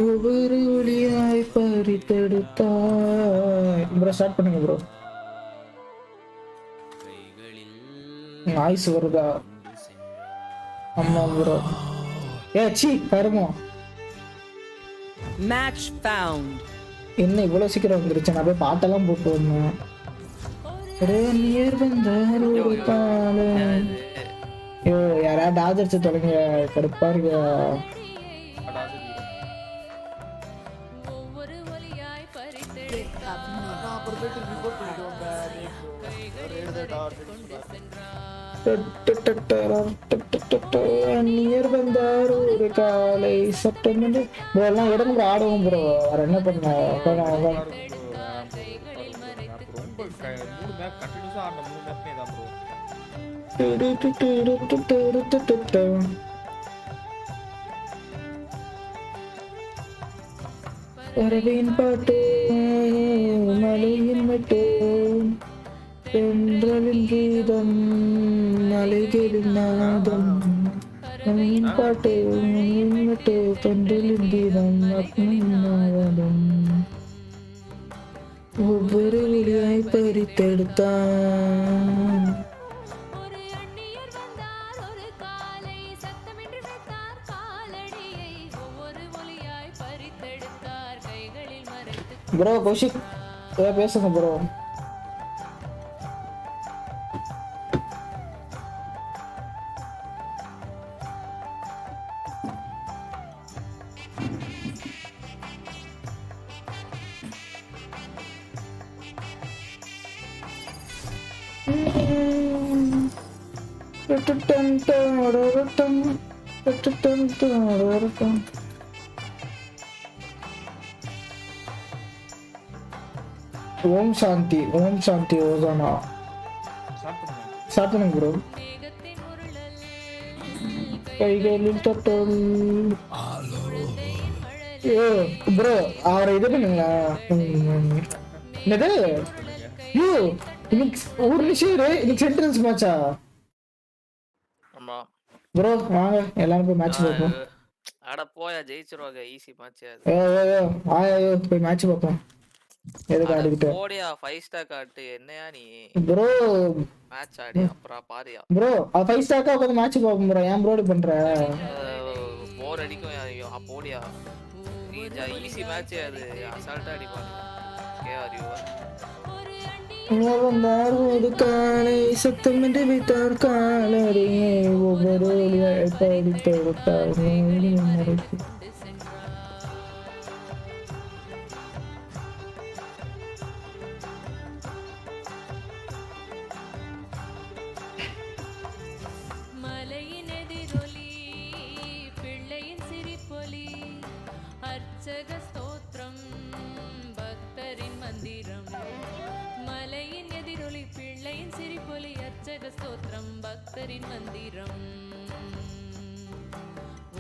ஒவ்வொரு ஒளியாய் பறித்தெடுத்தாய். ப்ரோ ஸ்டார்ட் பண்ணுங்க ப்ரோ. நாய்ஸ் வருதா? ஆமா ப்ரோ. சி கருமோ. Match found. என்ன இவ்வளவு சீக்கிரம் வந்துருச்சு? நான் போய் பாட்டெல்லாம் போட்டு வந்தேன். ஒரு காலம். ஐயோ யாராவது டாஜர்ஸ் தொடங்க கடுப்பா இருக்கு. அந்நியர் வந்தார் ஒரு காலை சட்டம் எல்லாம் இடம்பு ஆடுவோம் ப்ரோ. வேற என்ன பண்ண? வரவின் பாட்டு மலையின் மட்டும் தென்றலின் கீதம் மலைகளின் நாதம் மலையின் பாட்டு மட்டு தென்றலின் கீதம் நாதம் ஒவ்வொரு ஒளியாய் பறித்தெடுத்தான். ப்ரோ கௌஷிக் பேசுங்க ப்ரோ. ஓம் சாந்தி ஓம் சாந்தி ஓசானா சாப்பிடுங்க ப்ரோ. கைகளில் தொட்டல் ப்ரோ அவரை இது பண்ணுங்களா? என்னது ஒரு நிமிஷம் இன்னைக்கு சென்ட்ரன்ஸ் மேட்சா ப்ரோ? வாங்க எல்லாரும் போய் மேட்ச் பார்ப்போம். அட போயா ஜெயிச்சிருவாங்க. ஈஸி மேட்ச் அது. ஆயோ போய் மேட்ச் பார்ப்போம். எதுக்கு ஆடிக்கிட்டு போடியா 5 ஸ்டார் காட்டு. என்னையா நீ ப்ரோ மேட்ச் ஆடி அப்புறம் பாரியா ப்ரோ? 5 ஸ்டார்க்கா உட்காந்து மேட்ச் பார்ப்போம் ப்ரோ. ஏன் ப்ரோ பண்ற? போர் அடிக்கும். போடியா நீ ஈஸி மேட்ச் அது. அசால்ட்டா அடிப்பாங்க. கேஆர் யூ வந்தார் ஒரு காலை சத்தமின்றி வைத்தார் காலடி ஒவ்வொரு படித்தெடுத்தார். மலையின் எதிரொலி பிள்ளையின் சிரிப்பொலி அர்ச்சக ஸ்தோத்திரம் பக்தரின் மந்திரம். மலையின் எதிரொலி பிள்ளையின் சிரிப்பொலி அர்ச்சக ஸ்தோத்திரம் பக்தரின் மந்திரம்.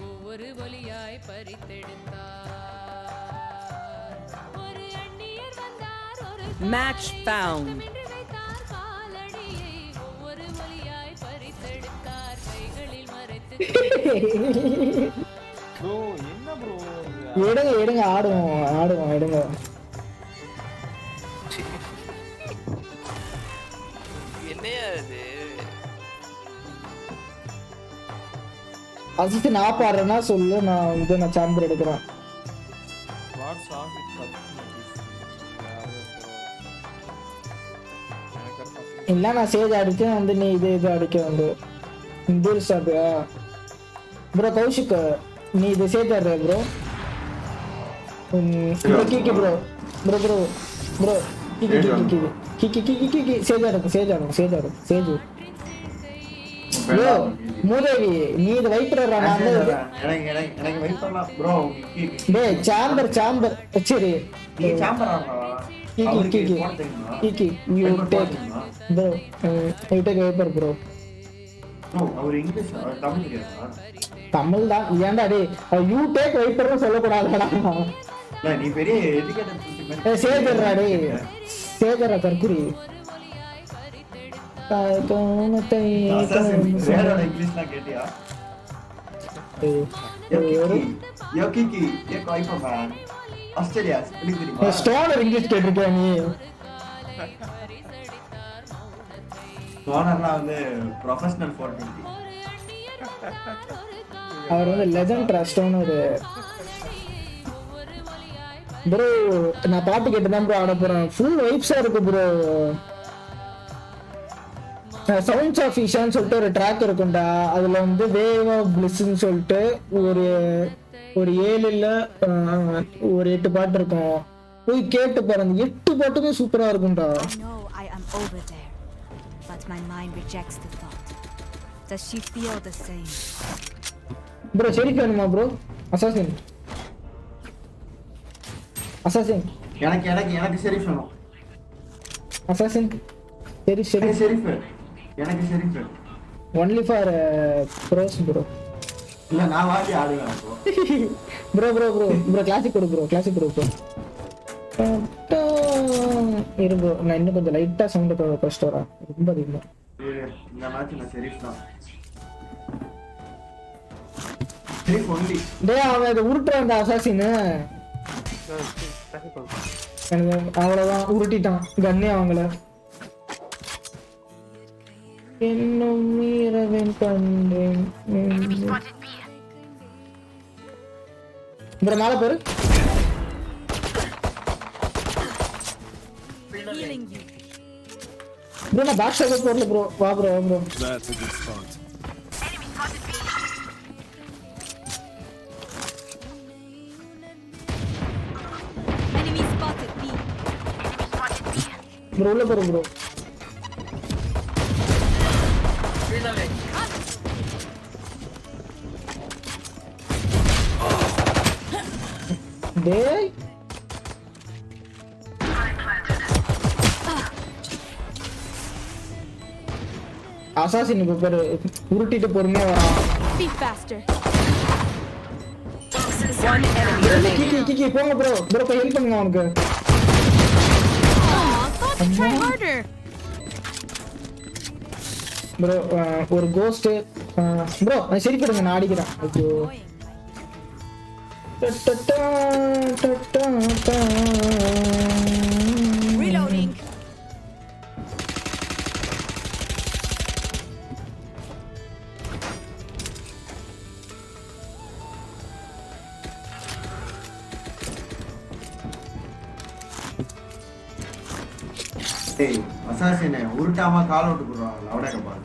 ஒவ்வொரு ஒலியாய் பறித்தெடுத்தார். ஒரு அந்நியர் வந்தார் ஒரு Match found. வைத்தார் காலடியை ஒவ்வொரு ஒலியாய் பறித்தெடுத்தார். கைகளில் மறைத்து ப்ரோ என்ன ப்ரோ? எடுங்க ஆடுவோம் எடுங்க. என்னையா இது? அசிஸ்ட் நான் பாடுறேன்னா சொல்லு. நான் சாம்பர் எடுக்கிறேன். இல்ல நான் சேஜ் அடிச்சேன் வந்து நீ இது அடிக்க வந்து ப்ரோ. கௌஷிக் நீ இது சேஜ் ஆடுற ப்ரோ. கிக்கி ப்ரோ ப்ரோ ப்ரோ ப்ரோ கிக்கி சேஜ் ஆடும். ப்ரோ மூதேவி நீ இது வைப்பறடா. நான் எனக்கு வைப்பறலாம் ப்ரோ. டேய் சாம்பர் சரி நீ சாம்பர் ஆடுறா. கிக்கி you take bro. You take Viper bro. அவர் இங்கிலீஷ் தமிழ் கேக்குறா? தமிழ் தான். ஏன்டா டேய் யூ டேக் வைப்பர்னு சொல்ல கூடாதுடா. நீ பெரிய எஜுகேட்டட் சேஜர்ரா டேய். சேஜர்ரா கர்குரி. இங்கிலீஷ்லாம் கேட்டியா? Yo Kiki, ye koi pa man. Australia, spelling தெரியுமா? ஸ்டோனர் இங்கிலீஷ் கேட்டிருக்கியா நீ? ஸ்டோனர்லாம் வந்து ப்ரொஃபஷனல் 420. அவர் வந்து லெஜண்ட் ஸ்டோனர். ப்ரோ நான் பாட்டு கேட்டு தான் ப்ரோ ஆட போறேன். ஃபுல் வைப்ஸா இருக்கு ப்ரோ. சவுண்ட்ஸ் ஆஃப் ஈஷான்னு சொல்லிட்டு ஒரு ட்ராக் இருக்கும்டா. அதுல வந்து வேவ் ஆஃப் பிளிஸ்ன்னு சொல்லிட்டு ஒரு 7 இல்ல ஒரு 8 பாட்டு இருக்கும். போய் கேட்டு பாருங்க. 8 பாட்டுமே சூப்பரா இருக்கும்டா. I am over there, but my mind rejects the thought. Does she feel the same? Bro sheriff வேணுமா ப்ரோ? அசாசின் எனக்கு ஷெரீஃப் வேணும். அசாசின் ஷெரீஃப் எனக்கு sheriff only for bros bro. இல்ல நான் வாடி ஆடுவேன் ப்ரோ கிளாசிக் கொடு ப்ரோ. இரு ப்ரோ நான் இன்னும் கொஞ்சம் லைட்டா சவுண்ட் ஃபர்ஸ்ட் வரா. ரொம்ப அதிகமா இந்த மேட்ச் நான் ஷெரீஃப் தான். ஷெரீஃப் ஒன்லி. டேய் அவன் இத உருட்டுறான் அந்த அசாசின். எனக்கு அவ்வளவுதான் உருட்டிட்டான் கண்ணே அவங்கள. என்னும் மீறவேன் கண்டேன். ப்ரோ மேல போரு. ப்ரோ நான் பேக் ஷாட் போறல ப்ரோ. வா bro. That's a good spot. Enemy spotted B. Bro உள்ள போரு ப்ரோ. டேய் அசாசின் இப்ப பேரு உருட்டிட்டு பொறுமையா வரான். Be faster. One enemy remaining. கிக்கி போங்க ப்ரோ போய் ஹெல்ப் பண்ணுங்க அவனுக்கு. Thought to try harder. Bro ஒரு கோஸ்ட் ப்ரோ நான் சரி பண்ணுங்க நான் அடிக்கிறேன். ஐயோ Reloading. டேய் அசாசினே உருட்டாம கால் அவுட் குடுறான். லவுடா பாரு.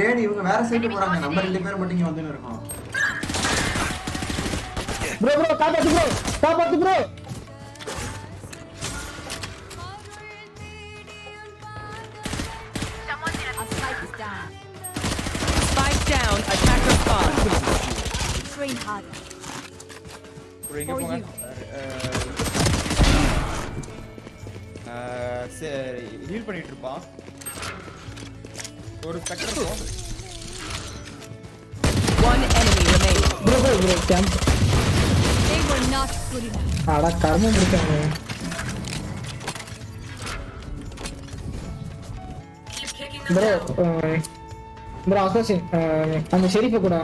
ரேடி இவங்க வேற சைடு போறாங்க. நம்ம 2 பேர் மட்டும் இங்க வந்துன்னு இருக்கோம். ப்ரோ காப்பாத்து bro. Spike down. Attacker spawn. Train harder. எங்க போங்க. ஹீல் பண்ணிட்டு இருப்பான். ஒரு ஸ்பெக்டர் போ. One enemy remaining. Bro camp. They were not good enough. அட கர்மம் பிடிச்சாங்க. ப்ரோ அசாசின் அந்த ஷெரீஃபை கூட.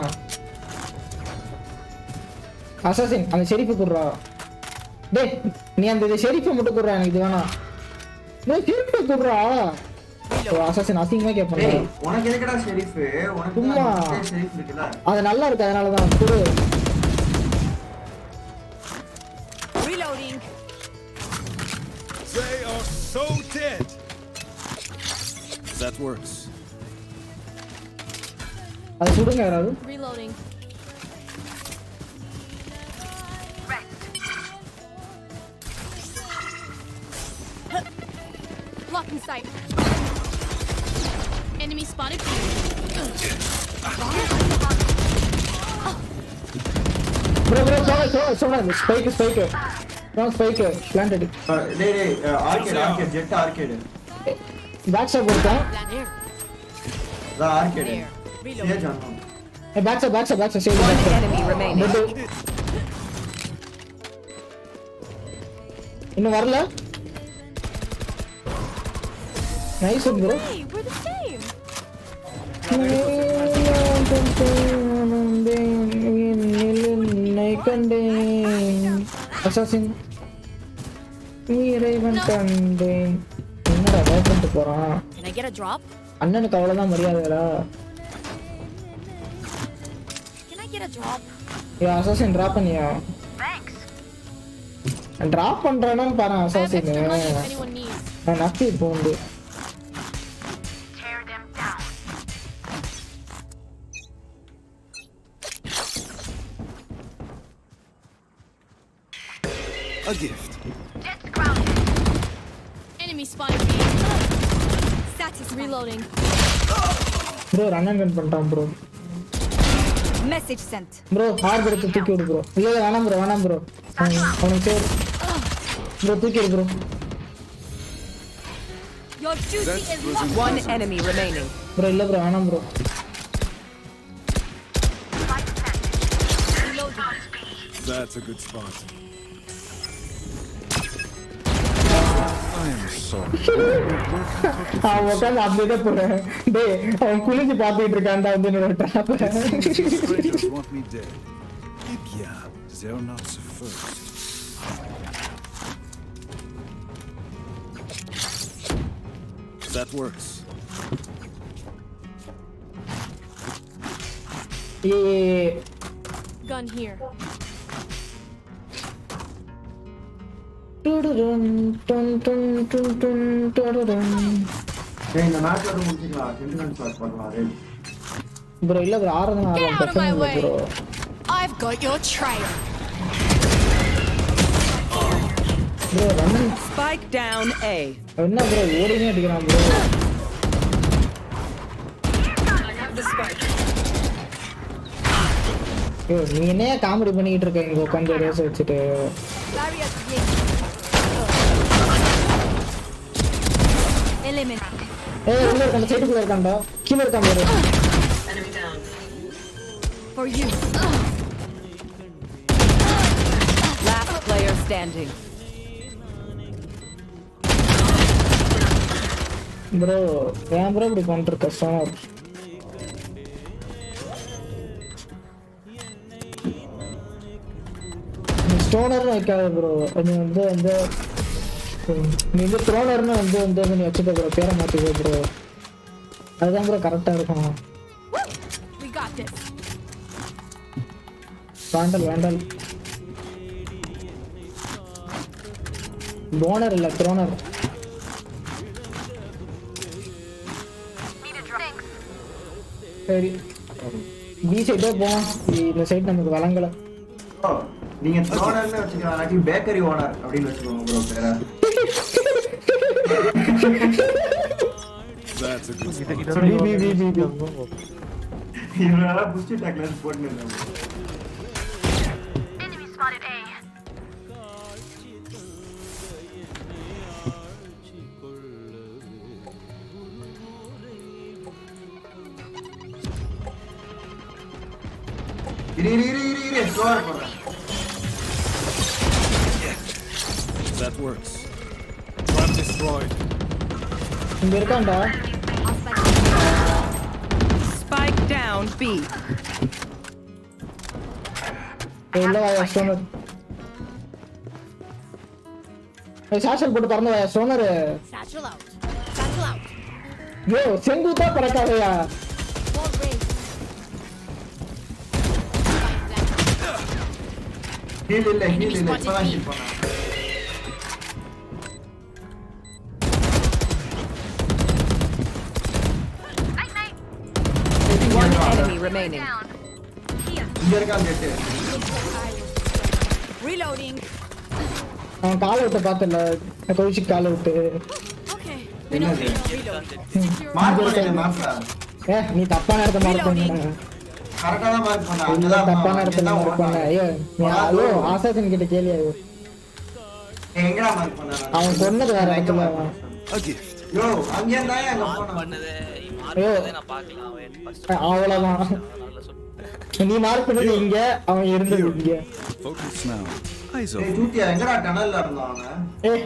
அசாசின் அந்த ஷெரீஃபை குடுறா. டேய் நீ அந்த ஷெரீஃபை மட்டும் குடுறா. எனக்கு இது வேணாம். டேய் ஷெரீஃபை குடுறா. அசாசின் அசிங்கமா கேட்பாங்க. டேய் உனக்கு எதுக்குடா ஷெரீஃப்? உனக்கு தான் ஷெரீஃப் இருக்குல. அது நல்லா இருக்கு அதனால தான் குடு. Reloading. They are so dead. That works. அது சுடுங்க யாராவது. Reloading. Blocking sight. Enemy spotted. Bro சொல்றேன் ஸ்பைக் பிளான்டட். டேய் arcade Jett arcade. Back shot போடுறேன். Da arcade. Siege anno. Hey, back side, save One back enemy remaining. இன்னும் வரல. Nice bro. We're the same. Assassin இறைவன் கண்டேன். என்னடா வேப்பன்ட்டு போறான்? Can I get a drop? அண்ணனுக்கு அவ்வளவுதான் மரியாதைடா. Can I get a drop? A assassin drop பண்ணியா? Drop பண்றானு பாரு அசாசின். நான் நப்பி போண்டு. A gift. Enemy spotted me. Status reloading. Bro run and gun பண்ணிட்டான் bro. Message sent. Bro heart எடுத்து தூக்கி விடு bro. இல்ல வேணாம் bro. அவனுக்கு சேர். Bro தூக்கி விடு bro. Your duty is locked. One enemy remaining. Bro இல்ல bro வேணாம் bro. That's a good spot. I am sorry. அவன் உட்காந்து அப்படியே போறேன். டேய் அவன் குளிச்சு பார்த்துட்டு இருக்கான்டா வந்து என்னோட drop. Strangers want me dead. Yeah, they're not the first. That works. Yeah. Gun here. இந்த மேட்ச் வந்து முடிச்சிக்கலாம். சென்டிமெண்ட் ஷாட் பார்க்கலாம். bro இல்ல bro ஆறதுனா ஆறலாம் பிரச்சனை இல்ல bro. I've got your trail. bro running Spike down A. என்ன bro ஓடினே அடிக்கிறான் bro. யோ நீ என்ன காமெடி பண்ணிட்டு இருக்க இங்க உட்கார்ந்து ரேஸ் வச்சிட்டு. Barrier eliminate. ஏய் உள்ள இருக்க சைடுக்குள்ள இருக்கான்டா. கீழ இருக்கான் bro. For you. Last player standing. bro ஏன் bro இப்படி பண்ணிட்டு இருக்க சார்? ஸ்டோனர் வைக்காத bro. நீ வந்து நீ த்ரோனர்னு வந்து நீ வச்சுக்க bro. பேரை மாத்திக்கோ bro. அதுதான் bro கரெக்டா இருக்கும். We got this. வேண்டல் போனர் இல்ல த்ரோனர். சரி பி சைடே போவோம். இந்த சைடு நமக்கு வழங்கல. நீங்க த்ரோனர்னு வச்சுக்கலாம். இல்லாட்டி பேக்கரி ஓனர் அப்படின்னு வச்சுக்கோங்க ப்ரோ பேரை. That's a good spot. இவனால புஷ் டேக்லஸ் போட்டுனேன். Enemy spotted A. இரு ஸ்லோவா போறேன். That works. Trap destroyed. இங்க இருக்கான்டா. Spike down B. இல்ல வாயா ஸ்டோனர். ஏய் சாஷல் போட்டு பறந்து வாயா Stoner. Satchel out. Satchel out. யோ செங்குத்தா பறக்காதயா. Wall raised. ஹீல் இல்ல இப்பதான் ஹீல் பண்ணேன். One enemy remaining. இங்க இருக்கான் கேட்டு. Reloading. அவன் கால் விட்டு பார்த்தல. கோவிச்சு கால் விட்டு. Okay. என்னது? Reload. மார்க் பண்ணல மேப்ல. நீ தப்பான இடத்த மார்க் பண்ண. கரெக்ட்டா தான் மார்க் பண்ணா. இல்ல தப்பான இடத்துல மார்க் பண்ண. ஐயோ நீ ஆசாசன் கிட்ட கேளியா? எங்கடா மார்க் பண்ணா? அவன் சொன்னது வேற இடத்துல. யோ அங்க இருந்தா அங்க மார்க் போனா. பண்ணதே மார்க் நான் பார்க்கலாம். அவன் ஃபர்ஸ்ட் அவ்வளவுதான். நீ மார்க் பண்ணது இங்க, அவன் இருந்தது இங்க. Focus now. Eyes ஏய் open. ஜூட்டியா எங்கடா டனல்ல இருந்தான் அவன்?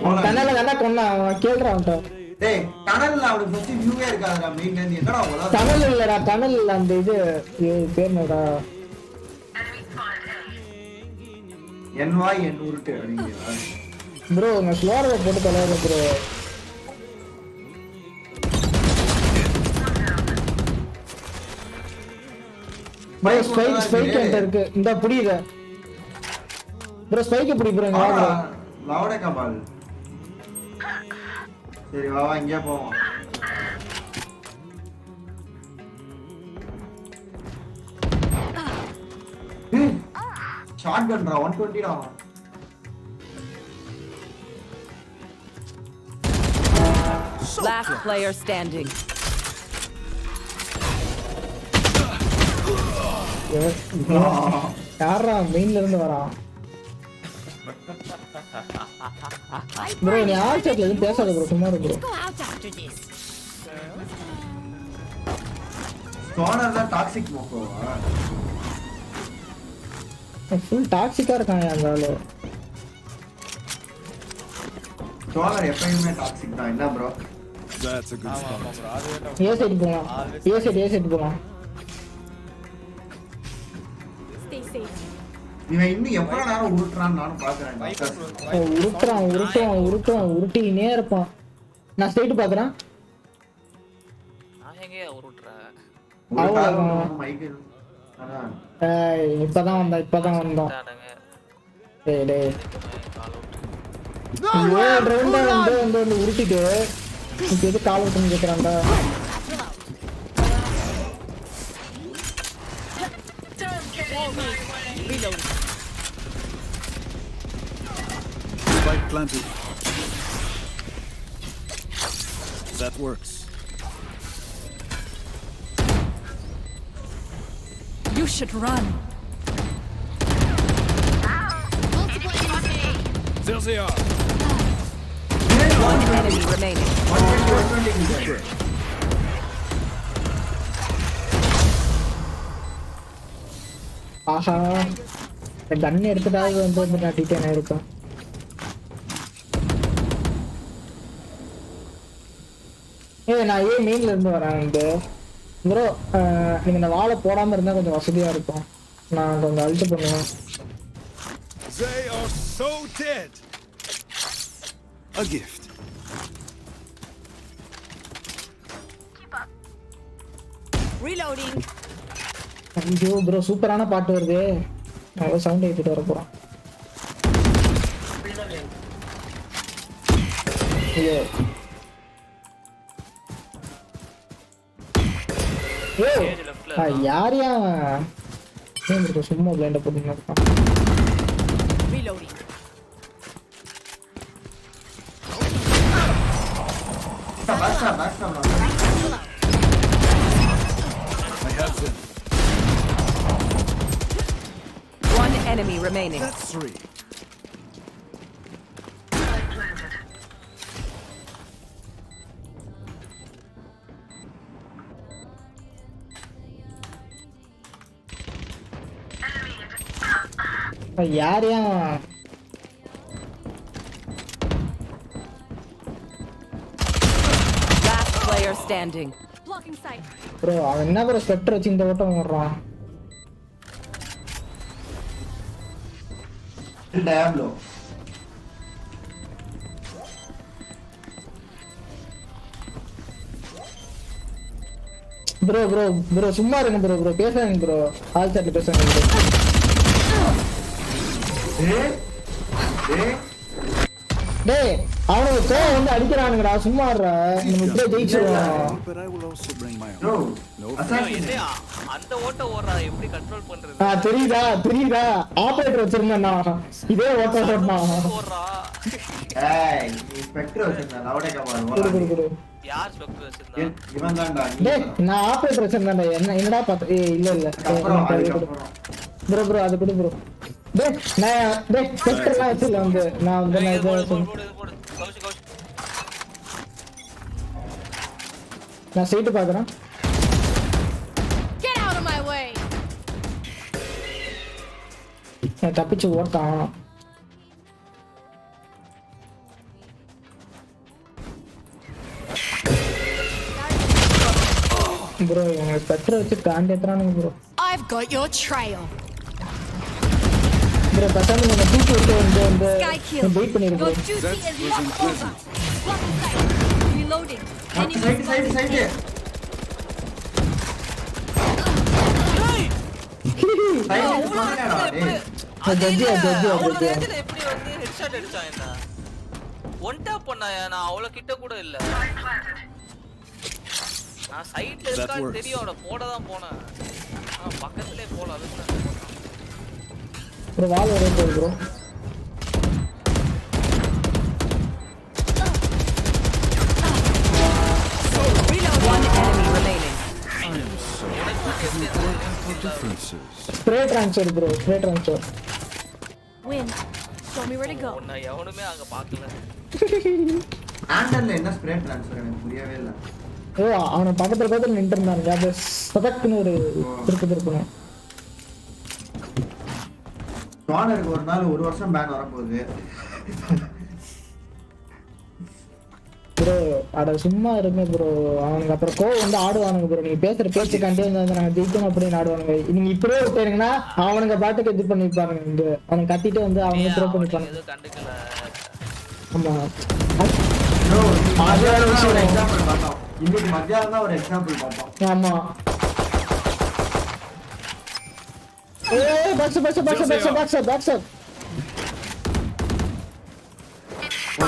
அவன் டனல்ல தான கொன்னா. அவன் கேளுடா அவன்ட்ட. டேய் டனல்ல அவனுக்கு ஃபர்ஸ்ட் வியூவே இருக்காதுடா மெயின்ல இருந்து என்னடா உலகம் டனல் இல்லடா டனல் இல்ல அந்த இது பேர் என்னடா NY N உருட்டு அப்படிங்கறா ப்ரோ நான் ஸ்லோரா போட்டு தலைவர ப்ரோ ப்ரோ ஸ்பைக் என்கிட்ட இருக்கு இந்த புடியுது ப்ரோ ஸ்பைக் புடி ப்ரோ இங்க வா லவுடே கபால் சரி வா வா இங்க போவோம் ஷாட்கன் ரா 120 டா Last player standing. யாரா மெயின்ல இருந்து வரான் ப்ரோ நீ ஆல் சாட்ல எதுவும் பேசாத ப்ரோ சும்மா இரு ப்ரோ ஸ்டோனர் தான் டாக்ஸிக் மோக்கோவா ஃபுல் டாக்ஸிக்கா இருக்காங்க அந்த ஆளு ஸ்டோனர் எப்பயுமே டாக்ஸிக் தான் என்ன bro That's a good start. A side போலாம் ஏ சைடு போலாம் இவன் இன்னும் எவ்வளவு நேரம் உருட்டுறான்னு நானும் பாக்குறேன் உருட்டினே இருப்பான் நான் ஸ்ட்ரைட் பாக்குறேன் நான் எங்கேயா உருட்டுறேன் இப்பதான் வந்தோம் டேய் டேய் ரவுண்டா வந்து உருட்டிட்டு இப்போ எது கால் விட்டுன்னு கேக்குறான்டா Spike planted. That works. You should run. There they are. One enemy remaining. ஆஹா கன் எடுத்துட்டாவது வந்து காட்டிட்டேன் இருக்கும் நான் ஏன் மெயின்ல இருந்து வரேன் ப்ரோ நீங்க இந்த வாழை போடாம இருந்தா கொஞ்சம் வசதியா இருக்கும் நான் கொஞ்சம் அழுத்து பண்ணுவேன் They are so dead. A gift. Reloading. ஐயோ ப்ரோ சூப்பரான பாட்டு வருது நான் சவுண்ட் ஏத்திட்டு வர போறேன் யாரையா சும்மா பிளைண்ட போட்டு இருக்கான் Reloading. I have them. One enemy remaining. That's 3. யாரையா Last player standing. Blocking sight. Bro அவன் என்ன ப்ரோ ஸ்பெக்டர் வச்சு இந்த ஓட்டம் ஓடுறான் டேப்லோ ப்ரோ சும்மா இருங்க ப்ரோ பேசாதீங்க ப்ரோ ஆல் சாட்ல பேசாதீங்க டேய் அவனுக்கு கோவம் வந்து அடிக்கிறானுங்கடா சும்மா இருடா நம்ம இப்படியே ஜெயிச்சிருவோம் But I will also bring my No. own. No. என்னையா அந்த ஓட்ட ஓடுறா எப்படி கண்ட்ரோல் பண்றது தெரியுதா ஆபரேட்டர் வச்சிருந்தேன்னா இதே ஓட்ட ஓடணும் ஓடுறா ஏய் நீ ஸ்பெக்டர் வச்சிருந்த லவுடே கபால் குடு யார் ஸ்பெக்டர் வச்சிருந்தா இவன் தான்டா டேய் நான் ஆபரேட்டர் வச்சிருந்தேன்டா என்னடா பாத்து இல்ல ப்ரோ அது குடு ப்ரோ டேய் நான் ஸ்பெக்டர்லாம் வச்சிரல வந்து நான் வந்து நான் இத நான் சைடு பாக்குறேன் Get out of my way. நான் தப்பிச்சு ஓட்டான் ப்ரோ இவங்க பெட்ரோல் வச்சு காண்டேத்துறானுங்க bro. I've got your trail. Bro பசங்க நம்ம தூக்கி விட்டு வந்து வெயிட் பண்ணிருக்கோம். Your duty is not over. Reloading. Side எப்படி வந்து ஹெட்ஷாட் அடிச்சான் என்ன ஒன் டாப் பண்ணாயா நான் அவ்வளவு கிட்ட கூட இல்ல நான் சைடுல இருக்கா தெரியும் அவட போட தான் போனேன் பக்கத்துலயே போல அதுக்கு ப்ரோ வால் வரே போகுது bro. One enemy remaining. Spray transfer bro, spray transfer. Win. Show me where to go. நான் எவனுமே அங்க பார்க்கல. ஆண்டர்ல என்ன ஸ்ப்ரே ட்ரான்ஸ்ஃபர் எனக்கு புரியவே இல்ல. ஓ அவன பக்கத்துல நின்னு இருந்தாங்க. அது சதக்னு ஒரு திருப்பணும். ஸ்வானருக்கு ஒரு நாள் ஒரு வருஷம் பேன் வர போகுது. ப்ரோ அட சும்மா இருங்க ப்ரோ. அவனுக்கு அப்புறம் கோவம் வந்து ஆடுவானுங்க ப்ரோ. நீங்க பேசுற பேச்சு கண்டே வந்து நாங்க ஜெயிக்கணும் அப்படின்னு ஆடுவானுங்க. நீங்க இப்படியே விட்டீங்கன்னா அவனுங்க பாட்டுக்கு இது பண்ணிப்பானுங்க. இந்த அவன் கத்திட்டு வந்து அவங்க த்ரோ பண்ணிப்பானுங்க. ஆமா ப்ரோ மத்தியானம் ஒரு எக்ஸாம்பிள் பார்த்தோம். இன்னைக்கு மத்தியானம் தான் ஒரு எக்ஸாம்பிள் பார்த்தோம். ஆமா ஏய் பாக்ஸ்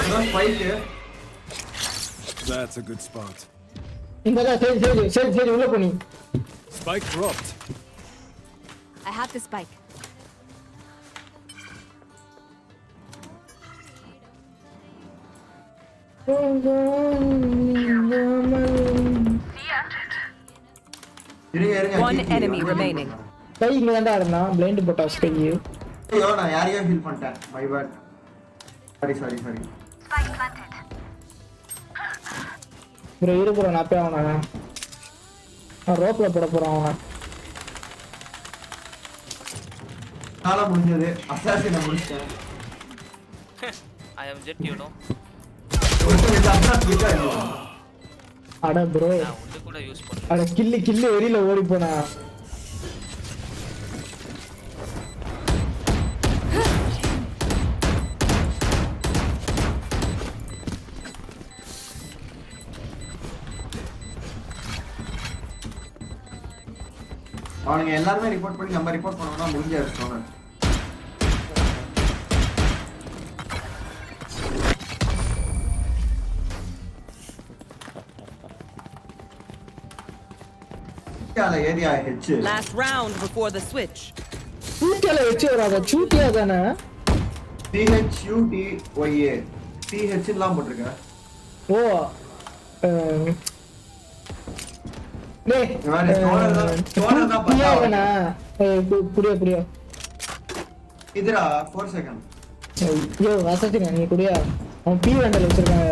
ஒரு fight. That's a good spot. இங்கதான் சரி உள்ள Fani. Spike dropped. I have the spike. One enemy remaining. கை இங்க தான்டா இருந்தா பிளைண்ட் போட்டா கை. ஐயோ நான் யாரையோ ஹீல் பண்ணிட்டேன். My bad. Sorry. Spike planted. Bro இரு ப்ரோ நான் போய் அவனை ரோப்ல போட போறான் அவனை. நாளா முடிஞ்சது அசாசினை முடிச்சேன். I am jet you know. அட ப்ரோ நான் உள்ள கூட யூஸ் பண்ணேன். அட கில்லு வெறியில ஓடி போனா. அவனுங்க எல்லாரும் ரிப்போர்ட் பண்ணி நம்ம ரிப்போர்ட் பண்ணோம்னா முடிஞ்சாச்சு சோனன். Area H. Last round before the switch. சூட்டியால வெச்சு வராத சூட்டியா தானே. CHUTYA CH எல்லாம் போட்டுருக்க. ஓ டேய் சோனன் தான் பியாவனா புரிய இதுடா 4 செகண்ட். ஐயோ வாசத்திங்க நீ குடியா. அவன் பி வேண்டல வச்சிருக்காங்க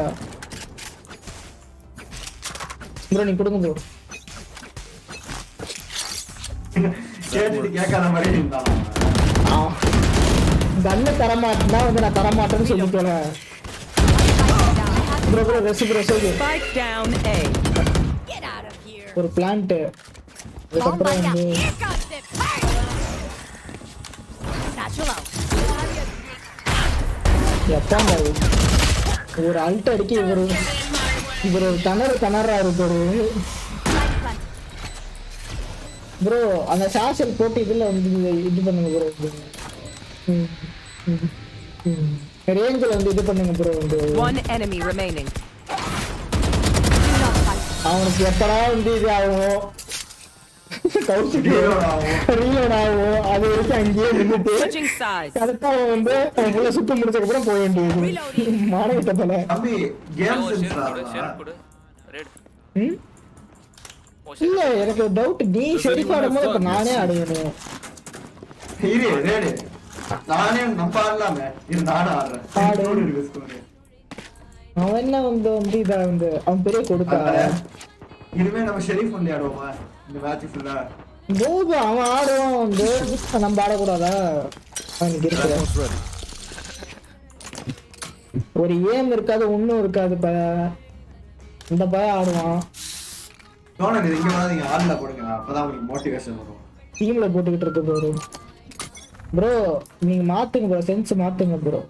ப்ரோ. நீ கொடுங்க ப்ரோ. கேட்டுட்டு கேட்காத மாதிரி இருந்தான். கண்ணு தரமாட்டா வந்து நான் தரமாட்டேன்னு சொல்லி போனேன் ப்ரோ. ரெசி Spike down A. Get out of here. ஒரு பிளான்ட் அதுக்கப்புறம் வந்து Natural. எப்பாங்க ஒரு அல்ட் அடிக்க இவர் ஒரு திணறாரு ப்ரோ. அந்த சாசல் போட்டு இதுல வந்து இது பண்ணுங்க ப்ரோ. ரேஞ்சில் வந்து இது பண்ணுங்க ப்ரோ. One enemy remaining. அவனுக்கு எப்படா வந்து இது ஆகும் ரீலோட் ஆகும். அது வரைக்கும் அங்கேயே நின்றுட்டு கரெக்டா வந்து அவன் சுத்த முடிச்சதுக்கு அப்புறம் போக வேண்டியது மாணவத்தல. இல்ல எனக்கு டவுட் நீ ஷெரீஃப் ஆடும்போது இப்ப நானே ஆடுவேன். நானே நம்ப ஆடலாமே இது நானே ஆடுறேன். அவன் என்ன வந்து இதா வந்து அவன் பெரிய கொடுத்தா இனிமே நம்ம ஷெரீஃப் ஒன்லி ஆடுவோமா இந்த மேட்ச் ஃபுல்லா. போது அவன் ஆடுவான் வந்து நம்ம ஆடக்கூடாதா. அவனுக்கு இருக்கிற ஒரு ஏம் இருக்காது ஒன்னும் இருக்காது. இந்த பய ஆடுவான். தோணு இது இங்க வந்து நீங்க ஆள்ல போடுங்க அப்பதான் உங்களுக்கு மோட்டிவேஷன் வரும். டீம்ல போட்டுக்கிட்டு இருக்கு ப்ரோ. ப்ரோ நீங்க மாத்துங்க ப்ரோ, சென்ஸ் மாத்துங்க ப்ரோ.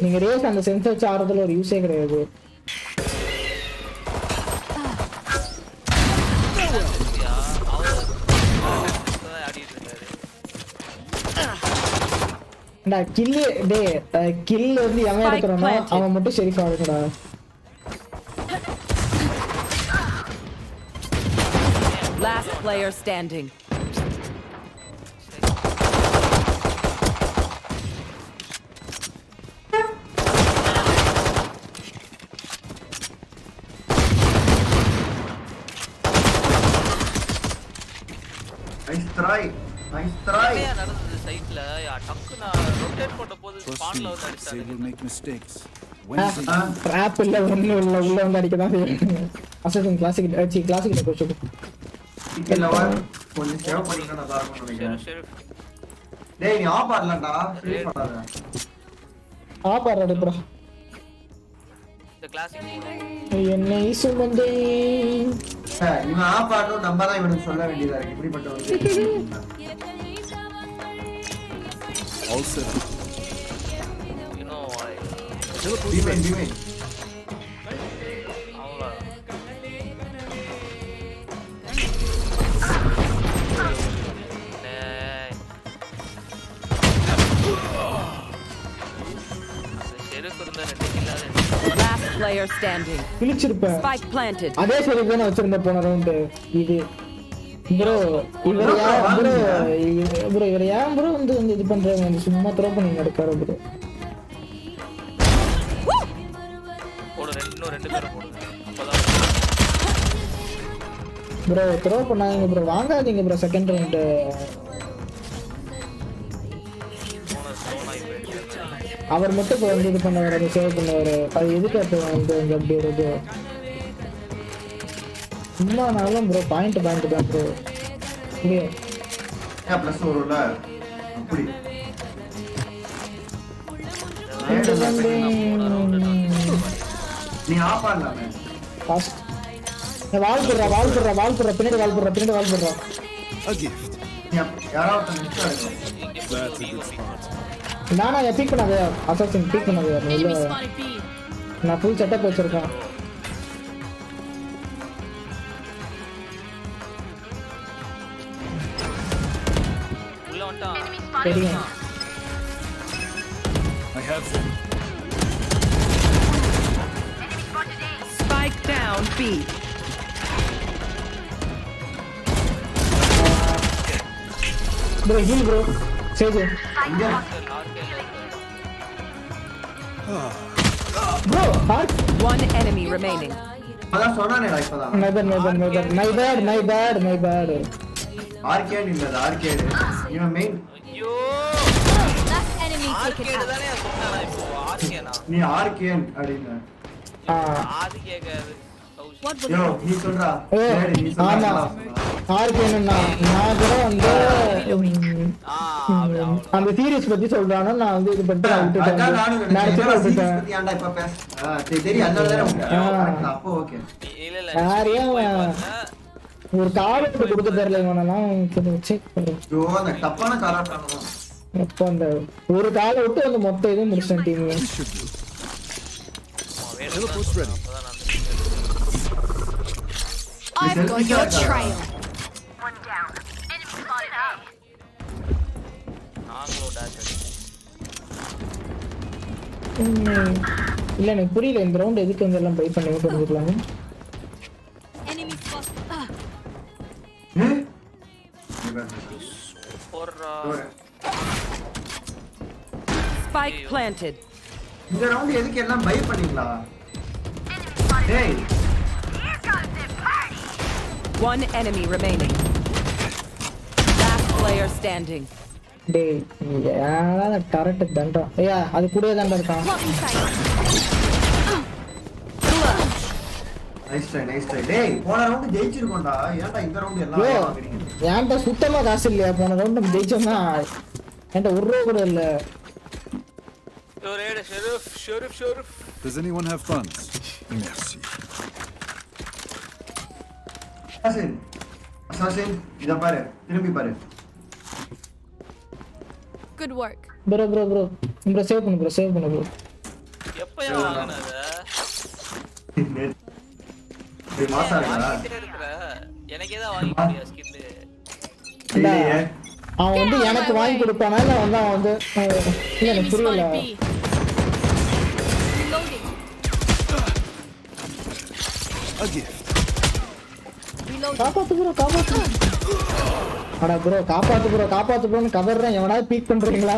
நீங்க ரேஸ் அந்த சென்ஸ் வச்சு ஆடுறதுல ஒரு யூஸே கிடையாது. டா கில் டே கில் வந்து எவன் எடுக்கறானோ அவன் மட்டும் Sharif ஆடுடா. Last player standing. Nice try. Nice try. என்ன நடந்தது சைட்ல டக்கு நான் ரொட்டேட் பண்ண போது ஸ்பான்ல வந்து They அடிச்சாங்க. will make mistakes. ட்ராப் இல்ல ஒண்ணு இல்ல உள்ள வந்து அடிக்க தான் செய்யும். அசன் கிளாசிக் கிளாசிக் கோச்சு. டிக்கெட் லவர் கொஞ்சம் சேவ் பண்ணிட்டா நல்லா இருக்கும்னு நினைக்கிறேன். ஷெரீஃப் டேய் நீ ஆஃப் ஆடலடா. சேவ் பண்ணாத. ஆப் ஆடுறா ப்ரோ. இந்த கிளாசிக் என்னை சுமந்தே இவன் ஆஃப் ஆடணும் நம்ம தான் இவனுக்கு சொல்ல வேண்டியதா இருக்கு. இப்படிப்பட்ட ஒரு All set. you know D Imman Last player standing. கிழிச்சிருப்பேன். Spike planted. அதே சரி தான வச்சிருந்த போன ரவுண்ட் இது ப்ரோ. இவர் யார் ப்ரோ இவர் யார் ப்ரோ வந்து இது பண்றாங்க சும்மா த்ரோ பண்ணி நடக்காரு ப்ரோ. போடு ரெண்டு பேரும் போடுங்க அப்பதான் ப்ரோ த்ரோ பண்ணாதீங்க ப்ரோ, வாங்காதீங்க ப்ரோ செகண்ட் ரவுண்ட். அவர் மட்டும் இப்போ வந்து இது பண்ணவர் அதை சேவ் பண்ணவர் அது எதுக்கு அப்போ வந்து அப்படி வருது சும்மா நாளும் ப்ரோ பாயிண்ட் தான் ப்ரோ. இல்லையா ப்ளஸ் வரும்ல அப்படி நீ ஆஃப் ஆடலாமே ஃபாஸ்ட் வால் போடுறா பின்னாடி வால் போடுறா. A gift. யாராவது மிஸ் ஆகும். That's a good spot. நானா பீக் பண்ணாத அசாசின் பீக் பண்ணாத இல்ல நான் ஃபுல் செட்டப் வச்சிருக்கேன். உள்ள வந்துட்டான். தெரியும். I have them. Spike down B. Bro heal bro save bro heart. One enemy remaining. அதான் சொன்னானேடா இப்பதான். My bad. ஆர்கேட் இல்ல அது ஆர்கேட். இவன் மெயின். ஐயோ ஆர்கேட் தானே சொன்னானா இப்போ ஆர்கேனா நீ ஆர்கேன் அப்படினா. ஆதி கேக்காது. யோ நீ சொல்றா. ஏய் நீ சொல்றா. ஆமா ஆர்கேன்னா நான் கூட வந்து அந்த சீரிஸ் பத்தி சொல்றானோ நான் வந்து இது பண்ணிட்டு நான் விட்டுட்டேன். நான் விட்டுட்டேன். ஏன்டா இப்ப பேச தெரியும் அதனால தானே உங்க அப்போ ஓகே. இல்ல யாரையா ஒரு கார்டு கொடுத்து தரல இவனெல்லாம் செக் பண்ணு. யோ அந்த தப்பான கார்டு ஆனதான். அப்ப அந்த ஒரு காலை விட்டு அந்த மொத்த இதுவும் முடிச்சிட்டேன் team. Teleport's ready. I've got your trail. One down. Enemy spotted A. நாங்களோ டாஷ் இல்ல எனக்கு புரியல இந்த ரவுண்ட் எதுக்கு வந்து எல்லாம் பை பண்ணி பண்ணிருக்காங்க. Enemy spot. Spike planted. இந்த ரவுண்ட் எதுக்கு எல்லாம் பை பண்ணீங்களா? டேய் One enemy remaining. Last player standing. டேய் யாரா கரெக்ட் தண்டா. ஐயா அது கூடவே தான் இருக்கான். Nice try. டேய் போன ரவுண்ட் ஜெயிச்சிருக்கோம்டா. ஏன்டா இந்த ரவுண்ட் எல்லாம் வாங்குறீங்க? ஏன்டா சுத்தமா காசு இல்லையா? போன ரவுண்ட் நம்ம ஜெயிச்சோம்னா என்கிட்ட ஒரு ரூபா கூட இல்ல. Sheriff. Does anyone have funds? Merci. Assassin இத பாரு திரும்பி பாரு. Good work. bro சேவ் பண்ணு bro. எப்பயா வாங்குனத? இது மாசா இருக்கா? எனக்கே தான் வாங்கி முடியா ஸ்கின். இல்லையே. அவன் வந்து எனக்கு வாங்கி கொடுப்பானா இல்ல அவன் வந்து இல்ல எனக்கு புரியல. A gift. காப்பாத்து அட bro காப்பாத்து ப்ரோன்னு கவர்றேன். எவனாவது பீக் பண்றீங்களா?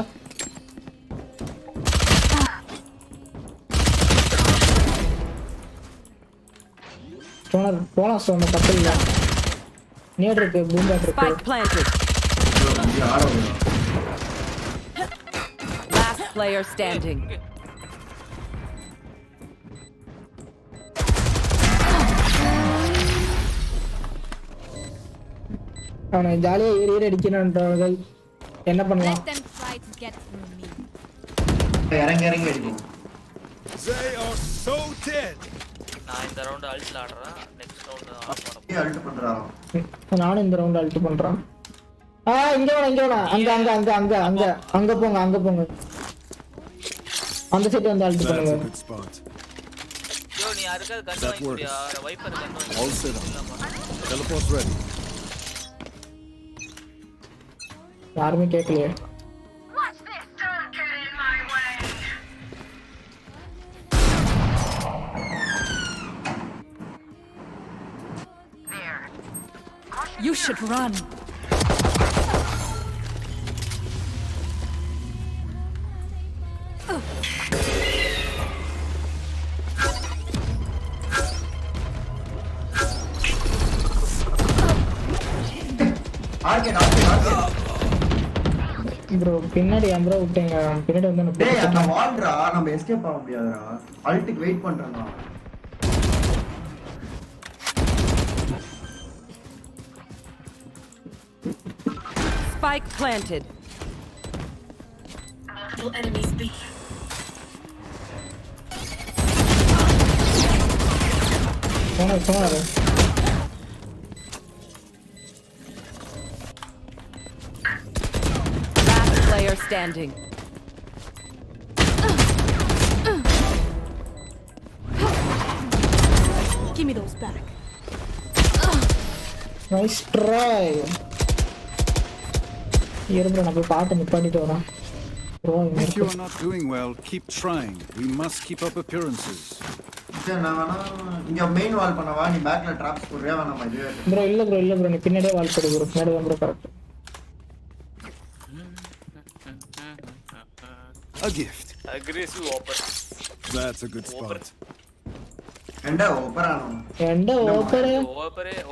போலாம் சொன்ன தப்பு இல்ல. நேட் இருக்கு பூம் பேட் இருக்கு. Spike planted. Last player standing. அவனை ஜாலியா ஏறி அடிக்கணும்ன்றவங்க என்ன பண்ணலாம்? Let them try to get through me. இறங்கி அடிக்கும். They are so dead. நான் இந்த ரவுண்ட் அல்ட் ஆடுறேன். நெக்ஸ்ட் ரவுண்ட் அல்ட் பண்றான். நானும் இந்த ரவுண்ட் அல்ட் பண்றான். இங்க வேணா அங்க போங்க அந்த சைடு வந்து அல்ட் பண்ணுங்க. யோ நீ யாருக்கு கன் வாங்கிட்டியா? வைப்பர் கன் வாங்கி. All set up. Teleport ready. யாருமே கேட்கலையே. Watch this, don't get in my way. There. You should run. bro பின்னாடி அம்ரா விட்டேங்க. பின்னாடி வந்து டேய் அந்த வால்டா நம்ம எஸ்கேப் ஆக முடியாதுடா. அல்ட்க்கு wait பண்றேனா. Spike planted. Multiple enemies B. போனாரு. Last player standing. Give me those back. Nice try. bro நான் போய் பாட்டு நிப்பாட்டிட்டு வரேன். If you are not doing well, keep trying. We must keep up appearances. நான் இங்க மெயின் வால் பண்ணவா? நீ பேக்ல ட்ராப்ஸ் போடுறியா வேணாமா இது? bro இல்ல bro நீ பின்னாடியே வால் போடு bro. பின்னாடி தான் bro correct. A gift. Aggressive open. That's a good spot. எண்டா ஓப்பரானோ?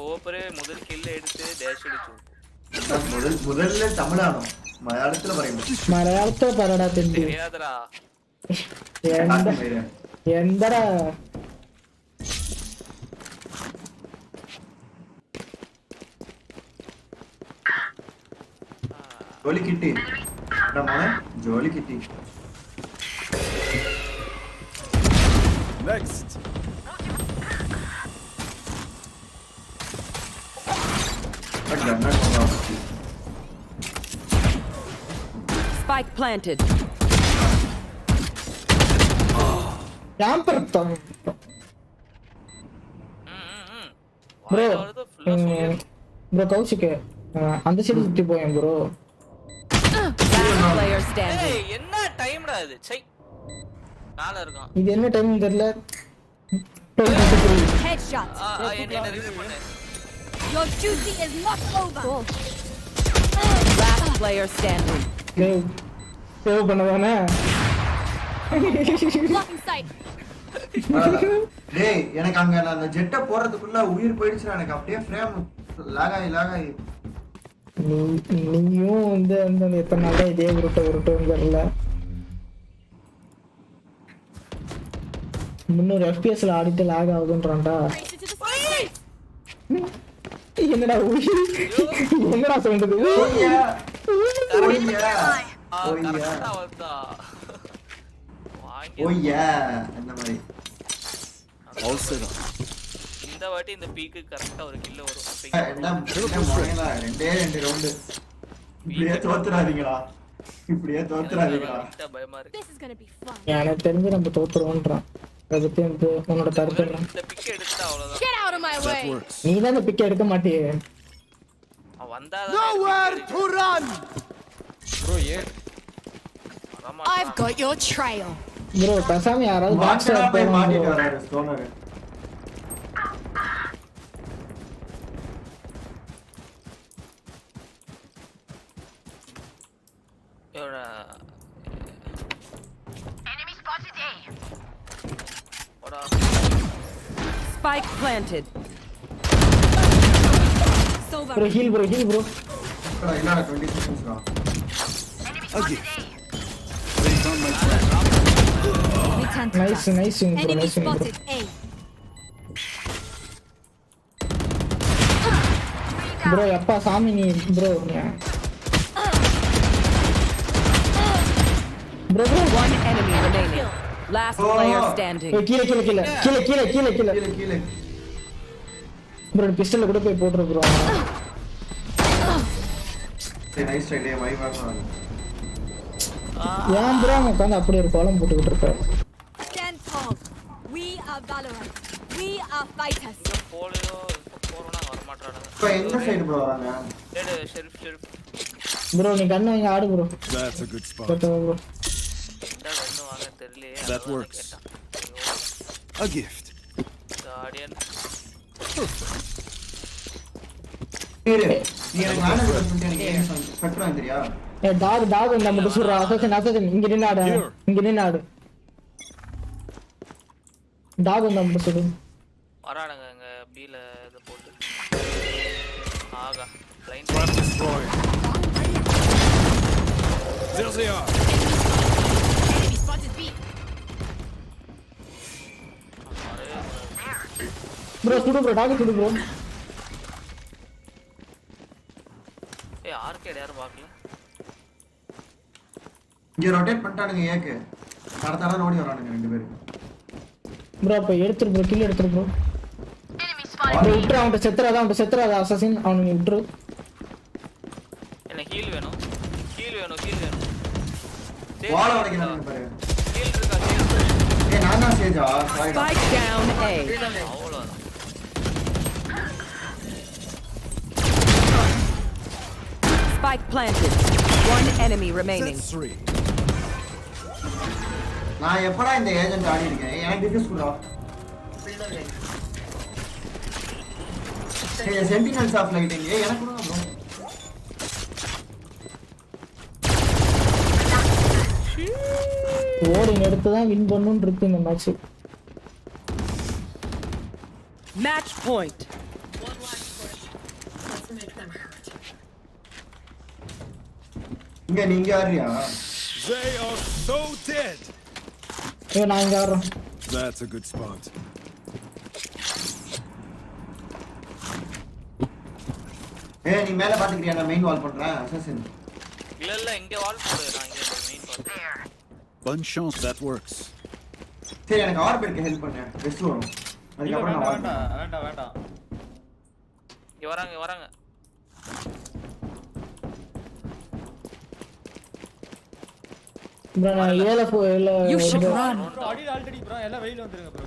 ஓப்பரே முதல் கில் எடுத்து டேஷ் அடிச்சு. முதல்ல தமிழானோ? மலையாளத்துல பரடா தம்பி. தெரியாதடா. எந்தடா ஜோலி கிட்டி. நம்மளே ஜோலி கிட்டி. Next. Spike planted. Camper bro Kaushik அந்த சைடு சுத்தி போயேன் bro. Last player standing. என்ன டைம்டா இது? சை நாள இருக்கான். இது என்ன டைம் தெரியல. Headshot. என்ன ரிவ்யூ பண்ணு. Your duty is not over. Last player standing. Save பண்ணதானே? Blocking sight. டேய் எனக்கு அங்க அந்த ஜெட்ட போறதுக்குள்ள உயிர் போயிடுச்சு. எனக்கு அப்படியே ஃப்ரேம் லாகாய். நீயும் வந்து அந்த எத்தனை நாளா இதே உருட்டுன்னு தெரியல. 300 FPS ல ஆடிட்டு லாக் ஆகுதுன்றான்டா. என்னடா என்னடா சொல்றது? ஓய்யா அந்த மாதிரி All set up. இந்த வாட்டி இந்த பீக்கு கரெக்டா ஒரு கில் வரும். ரெண்டு ரவுண்ட் இப்படியே தோத்துறாதீங்களா? இப்படியே தோத்துறாதீங்களா? பயமா இருக்கு. எனக்கு தெரிஞ்சு நம்ம தோத்துறோம்ன்றான். அது வந்து உன்னோட கருத்து என்ன? இந்த பிக் எடுத்தா அவ்வளவுதான். Get out of my way. நீ தான் இந்த பிக் எடுக்க மாட்டியே. Nowhere to run. Bro, yeah. I've got your trail. Bro, பேசாம யாராவது பாக்ஸ் போய் மாட்டிட்டு வராரு Stoner. Enemy spotted A. Spike planted. Bro, heal bro. Bro, இல்ல 20 seconds ரா. Okay. Nice bro, nice bro. Bro, yappa சாமி நீ bro. Bro, One enemy remaining. Last player standing. கீழ. Bro, pistol கூட போய் போட்ற bro. சரி நைஸ் ட்ரை டே வை வாங்க. ஏன் bro உட்கார்ந்து அப்படியே ஒரு கோலம் போட்டுக்கிட்டு இருக்க? Stand tall. We are VALORANT. We are fighters. போறோம்னா வர மாட்டறாங்க. இப்போ எந்த சைடு bro வராங்க? டேய் ஷெரிஃப். Bro, நீ கண்ணு வாங்க ஆடு bro. That's a good spot. bro. கண்ணு வாங்க தெரியலையே. That works. A gift. Guardian. நீ எனக்கு நானே சொல்லிட்டு எனக்கு கட்றா தெரியா? ஏ டாக் நம்ம சொல்ற அசசன் இங்க நின்னாடு. டாக் நம்ம சொல்லு. வரானுங்க அங்க பீல இத போட்டு. ஆகா line destroyed. There they are. Enemy spotted B. Bro, சுடு டாக் சுடு bro. ஏய் ஆர்கேட் யாரும் பார்க்கல. இங்க ரொட்டேட் பண்ணிட்டானுங்க ஏக்கு. தடதட ஓடி வரானுங்க ரெண்டு பேரும். bro அப்ப எடுத்துரு bro, கில் எடுத்துரு bro. Enemy spotted. bro விட்ற அவன் செத்துறாத அசசின் அவனை நீ விட்ரு. என்ன ஹீல் வேணும். வாள வரைக்கும் பாரு. ஹீல் இருக்கா? ஏய் நானா சேஜா. Spike down A. அவ்வளவுதான். Spike planted. One enemy remaining. That's 3. நான் எப்படா இந்த ஏஜென்ட் ஆடி இருக்கேன்? எனக்கு டிஃபிஸ் குடா. ஏய் சென்டினல்ஸ் ஆஃப் லைட்டிங் எனக்கு கூட bro. ஓடிங் எடுத்து தான் வின் பண்ணனும்னு இருக்கு இந்த மேட்ச். Match point. இங்க நீங்க ஆறியா? They are so dead. ஏய் நான் இங்க வரேன். That's a good spot. ஏய் நீ மேல பாத்துக்கிறியா? நான் மெயின் வால் பண்றேன் அசசின். இல்ல இங்க வால் போடு. நான் இங்க மெயின் பாத்து. Bonne chance, that works. சரி எனக்கு ஆர்பிட்க்கு ஹெல்ப் பண்ணு. ரெஸ்ட் வரும். அதுக்கு அப்புறம் நான் வால் வேண்டாம். இங்க வராங்க. bro நான் ஏல போயல. You should run. அடி ஆல்ரெடி bro எல்லாம் வெளியில வந்துருங்க bro.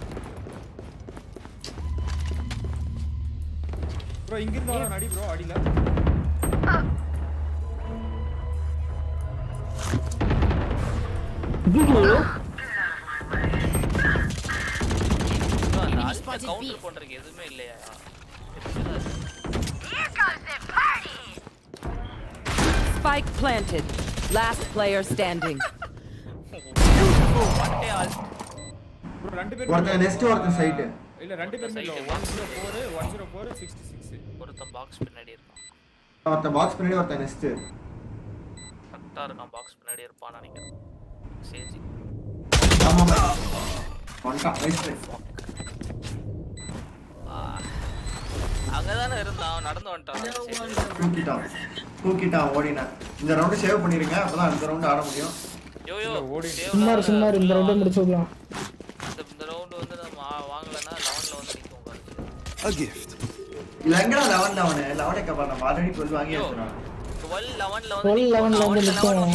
bro இங்க இருந்து வர அடி bro அடில. கவுண்டர் பண்றதுக்கு எதுவுமே இல்லையா? Here goes the party. Spike planted. Last player standing. bro ரெண்டு பேர் ஒருத்தன் நெக்ஸ்ட் ஒருத்தன் சைடு. இல்ல ரெண்டு பேர் இல்ல 104 66. ஒருத்தன் பாக்ஸ் பின்னாடி இருப்பான். ஒருத்தன் பாக்ஸ் பின்னாடி ஒருத்தன் நெக்ஸ்ட். கரெக்டா இருக்கான் பாக்ஸ் பின்னாடி இருப்பான்னு நினைக்கிறேன். சேஜி. ஆமா. ஒன்டா நைஸ் ட்ரை. அங்கதானே இருந்தான் நடந்து வந்துட்டான். தூக்கிட்டான் ஓடினா. இந்த ரவுண்ட் சேவ் பண்ணிருங்க அப்பதான் அடுத்த ரவுண்ட் ஆட முடியும். சும்மா இந்த ரவுண்ட் முடிச்சுடலாம். இந்த ரவுண்ட் வந்து நம்ம வாங்கலனா 11ல வந்து நிக்கும் பாருங்க. A gift. இல்லங்கடா 11 11 கப்பா நம்ம ஆல்ரெடி 12 வாங்கி வச்சிரோம். 12 11 12 11 வந்து நிக்கும்.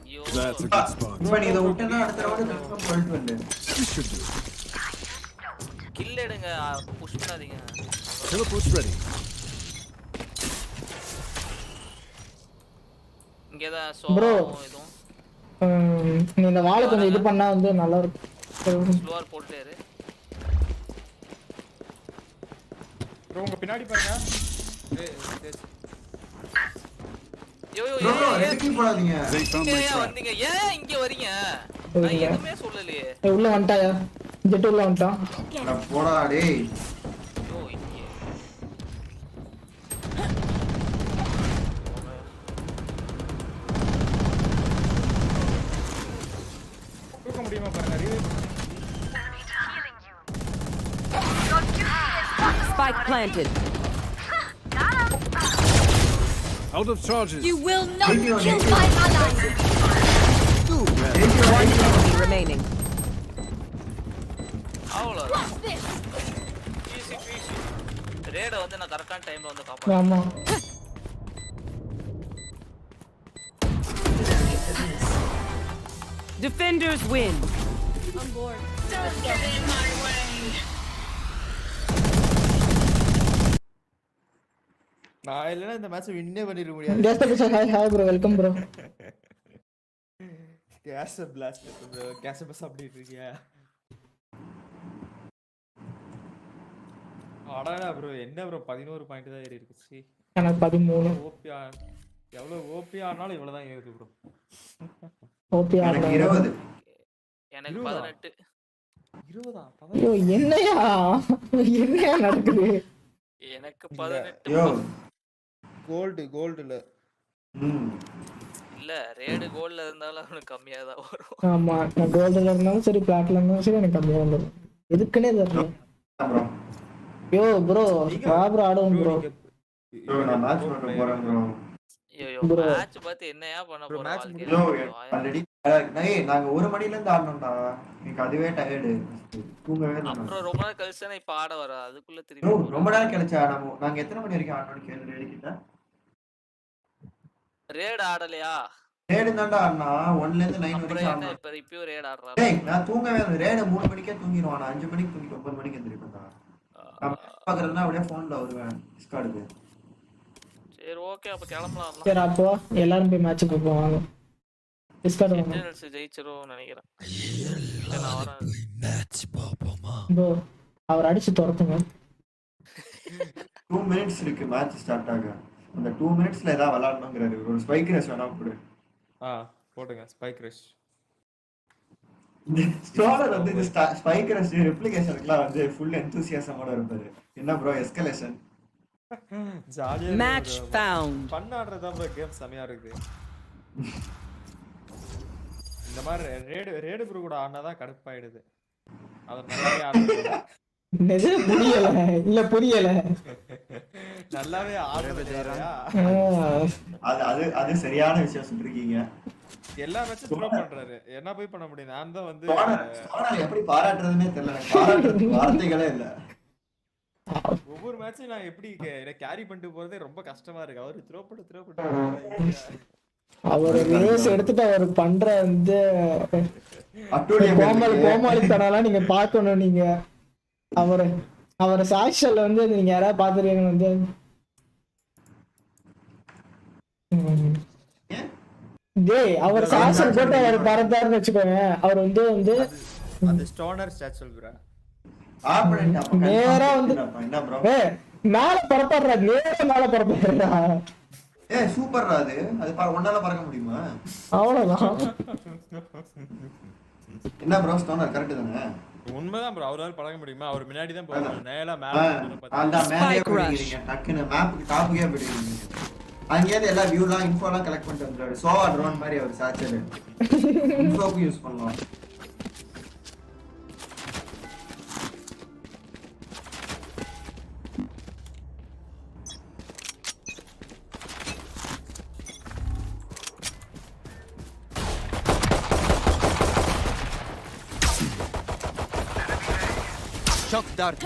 ஐயோ That's a good spot. இப்போ நீ இத விட்டனா அடுத்த round confirm 12 This should do. Kill எடுங்க புஷ் பண்ணாதீங்க. Teleport's ready. இங்க தான் Bro. இதுவும் நீ இந்த வாளை கொஞ்சம் இது பண்ணா வந்து நல்லா இருக்கும். ஸ்லோவர் போட்டுட்டே இரு. ப்ரோ உங்க பின்னாடி பாருங்க. யோ ப்ரோ எதுக்கு போடாதீங்க? They found my trap. வந்தீங்க ஏன் இங்க வரீங்க? நான் எதுமே சொல்லலையே. உள்ள வந்துட்டாயா? ஜெட் உள்ள வந்துட்டான். நான் போடா டேய். யோ இங்க தூக்க முடியுமா பாருங்க. Spike planted. Out of charges. You will not kill my allies. One enemy remaining. அவ்வளவுதான். ரேட வந்து நான் கரெக்டான டைம்ல வந்து காப்பாத்துறேன். ஆமா. Defenders win. On board. Don't get in my way. நான் இல்லனா இந்த மேட்ச் வின்னே பண்ணிர முடியாது. Just a hi bro, welcome bro. Gas blast bro. Gas bus update இருக்கியா? அடடா ப்ரோ என்ன ப்ரோ 11 பாயிண்ட் தான் ஏறி இருக்கு. சீ. எனக்கு 13. ஓபியா எவ்வளவு ஓபியா ஆனாலும் இவ்வளவு தான் ஏறுது ப்ரோ. ஓபியா எனக்கு 20. எனக்கு 18. 20ஆ? ஐயோ என்னையா நடக்குது? எனக்கு 18. யோ கோல்டுல இல்ல ரேட் கோல்ட்ல இருந்தாலும் அவனுக்கு கம்மியா தான் வரும். ஆமா நான் கோல்டுல இருந்தாலும் சரி பிளாட்டில இருந்தாலும் சரி எனக்கு கம்மியா வந்துடும். எதுக்குன்னே தெரியல. ப்ரோ யோ ப்ரோ வா ப்ரோ ஆடுவோம் ப்ரோ. ப்ரோ நான் மேட்ச் பண்ண போறேன் ப்ரோ. ஐயோ மேட்ச் பார்த்து என்னையா பண்ண போறோம்? யோ ஆல்ரெடி நாங்க 1 மணில இருந்து ஆடணும்டா. எனக்கு அதுவே டயர்டு. தூங்கவே இல்ல. அப்புறம் ரொம்ப நாள் கழிச்சு தான் இப்ப ஆட வர. அதுக்குள்ள ப்ரோ திருப்பி ரொம்ப நேரம் கழிச்சா நாங்க எத்தனை மணி வரைக்கும் ஆடணும்னு கேளு ரெடிக்கிட்ட. ரேட் ஆடலையா? ரேட் தான்டா ஆடனா 1 ல இருந்து 9 அப்புறம் வரைக்கும் என்ன ஆடணும். இப்ப இப்பயும் ரேட் ஆடுறா? டேய் நான் தூங்கவே இல்ல. ரேட் 3 மணிக்கே தூங்கிடுவான். 5 மணிக்கு தூங்கிட்டு 9 மணிக்கு எந்திரிப்பேன்டா. நான் பாக்குறேன்னா அப்படியே போன்ல வருவேன் டிஸ்கார்டுக்கு. சரி ஓகே அப்ப கிளம்பலாம். சரி அப்போ எல்லாரும் போய் மேட்ச் போவோம் வாங்க. டிஸ்கார்ட் வாங்க. சென்டினல்ஸ் ஜெயிச்சிரோன்னு நினைக்கிறேன். நான் வரேன். மேட்ச் பாப்போமா? ப்ரோ அவர் அடிச்சு துரத்துங்க. 2 மினிட்ஸ் இருக்கு மேட்ச் ஸ்டார்ட் ஆக. அந்த 2 மினிட்ஸ்ல ஏதாவது விளையாடணும்ங்கறாரு. ஒரு ஸ்பைக் ரஷ் வேணா போடு. போடுங்க ஸ்பைக் ரஷ். ஸ்டாலர் வந்து இந்த ஸ்பைக் ரஷ் ரெப்ளிகேஷனுக்குலாம் வந்து ஃபுல் எந்தூசியாசமோட இருப்பாரு. என்ன ப்ரோ எஸ்கலேஷன். ஜாலியா Match found. ஃபன் ஆடுறதா ப்ரோ கேம் செமையா இருக்கு. இந்த மாதிரி ரேடு ப்ரோ கூட ஆடுனா தான் கடுப்பாயிடுது. அத நல்லாவே ஆடுறது. நெஜ புரியல. நல்லாவே ஆடுறதுயா. அது சரியான விஷயம் சொல்றீங்க. எல்லா மேட்சும் த்ரோ பண்றாரு. என்ன போய் பண்ண முடியும்? நான் தான் வந்து சோனா எப்படி பாராட்டுறதுனே தெரியல. எனக்கு பாராட்டுறதுக்கு வார்த்தைகளே இல்ல. ஒவ்வொரு மேட்சும் நான் எப்படி கேரி பண்ணிட்டு போறதே ரொம்ப கஷ்டமா இருக்கு. அவரு த்ரோ பண்ணி அவர் ரேஸ் எடுத்துட்டு அவர் பண்ற வந்து கோமாளித்தனம்லாம் நீங்க பார்க்கணும். நீங்க அவரை சாக்ஷியல்ல வந்து நீங்க யாராவது பாத்துருக்கீங்க வந்து டேய் அவர் சாக்ஷியல் போட்டு அவர் பறந்தாருன்னு வச்சுக்கோங்க. அவர் வந்து அந்த ஸ்டோனர் ஸ்டாட் சொல்றா. நேரா வந்து மேல பறப்பாடுறா. நேரா மேல பறப்பாடுறா. சூப்பர்ரா அது. அது ஒன்னால பறக்க முடியுமா? அவ்வளவுதான். என்ன ப்ரோ ஸ்டோனர் கரெக்ட் தானே? உண்மைதான் ப்ரோ. அவரால பறக்க முடியுமா? அவர் முன்னாடி தான் போறாரு. நேரா மேல அந்த மேலே போறீங்க. டக்குன்னு மேப்புக்கு டாப்புக்கே போறீங்க. அங்கேயிருந்து எல்லா வியூலாம் இன்ஃபோலாம் கலெக்ட் பண்ணிட்டு வந்துறாரு. சோவா ட்ரோன் மாதிரி அவர் சாச்சல் இன்ஃபோக்கு யூஸ் பண்ணலாம். Shock dart.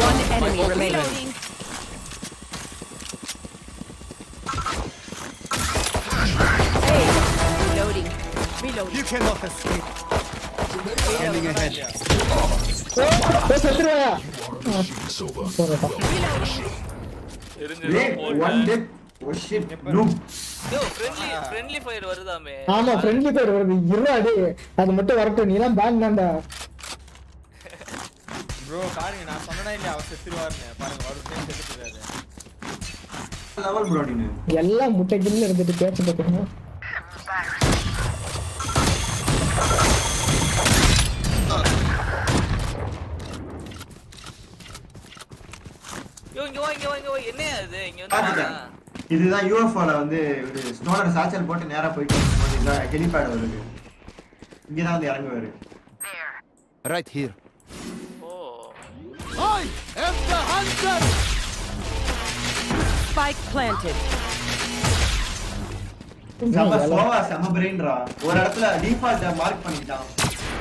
One enemy remaining. Reloading. Reloading. You cannot escape. Scanning ahead. செத்துருவாயா One dead. Oh shit. Noob. Yo friendly fire வருதாமே. ஆமா ஃப்ரெண்ட்லி ஃபயர் வருது இருடாடி அது மட்டும் வரட்டும் நீ தான் பேன் தான்டா ப்ரோ பாருங்க நான் சொன்னேனா இல்ல அவர் செத்துருவாருன்னு பாருங்க அவர் செத்துறாரு லெவல் ப்ரோ நீ எல்லாம் முட்டை கில்ல இருந்துட்டு பேசிட்டு இருக்கணும் யோ இங்க வா என்ன அது இங்க வந்து இதுதான் யூஎஃப்ஓல வந்து ஒரு ஸ்னோலர் சாச்சல் போட்டு நேரா போயிட்டு இருக்கும்போது இந்த ஹெலிபேட் வருது இங்க தான் வந்து இறங்குவாரு Right here. O I am the hunter. Spike planted. செம பிரெயின்ரா ஒரு இடத்துல டிஃபால்ட் மார்க் பண்ணிட்டான்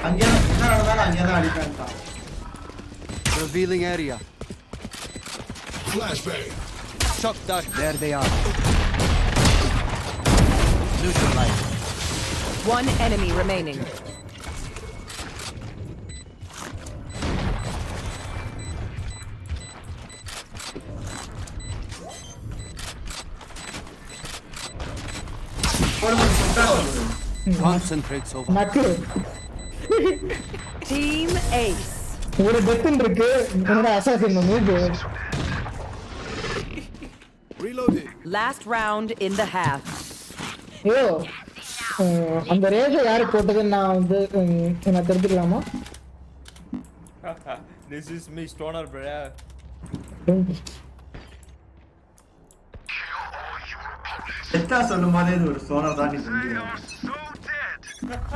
அங்கே என்ன நடந்தாலும் அங்கே தான் அடிப்பான்ட்டான் Revealing area. Flashbang. Shock dart. There they are. Neutralized. One enemy remaining. Concentrates over. நக்கு Team Ace. ஒரு பெத்தன் இருக்கு என்னோட assassin move Reloading. Last round in the half. ஐயோ அந்த ரேஜ யாரு போட்டதுன்னு நான் வந்து நான் தெரிஞ்சுக்கலாமா This is me stoner bro எத்தா சொல்லும்போதே இது ஒரு சோனர் தான் நீ சொல்லுங்க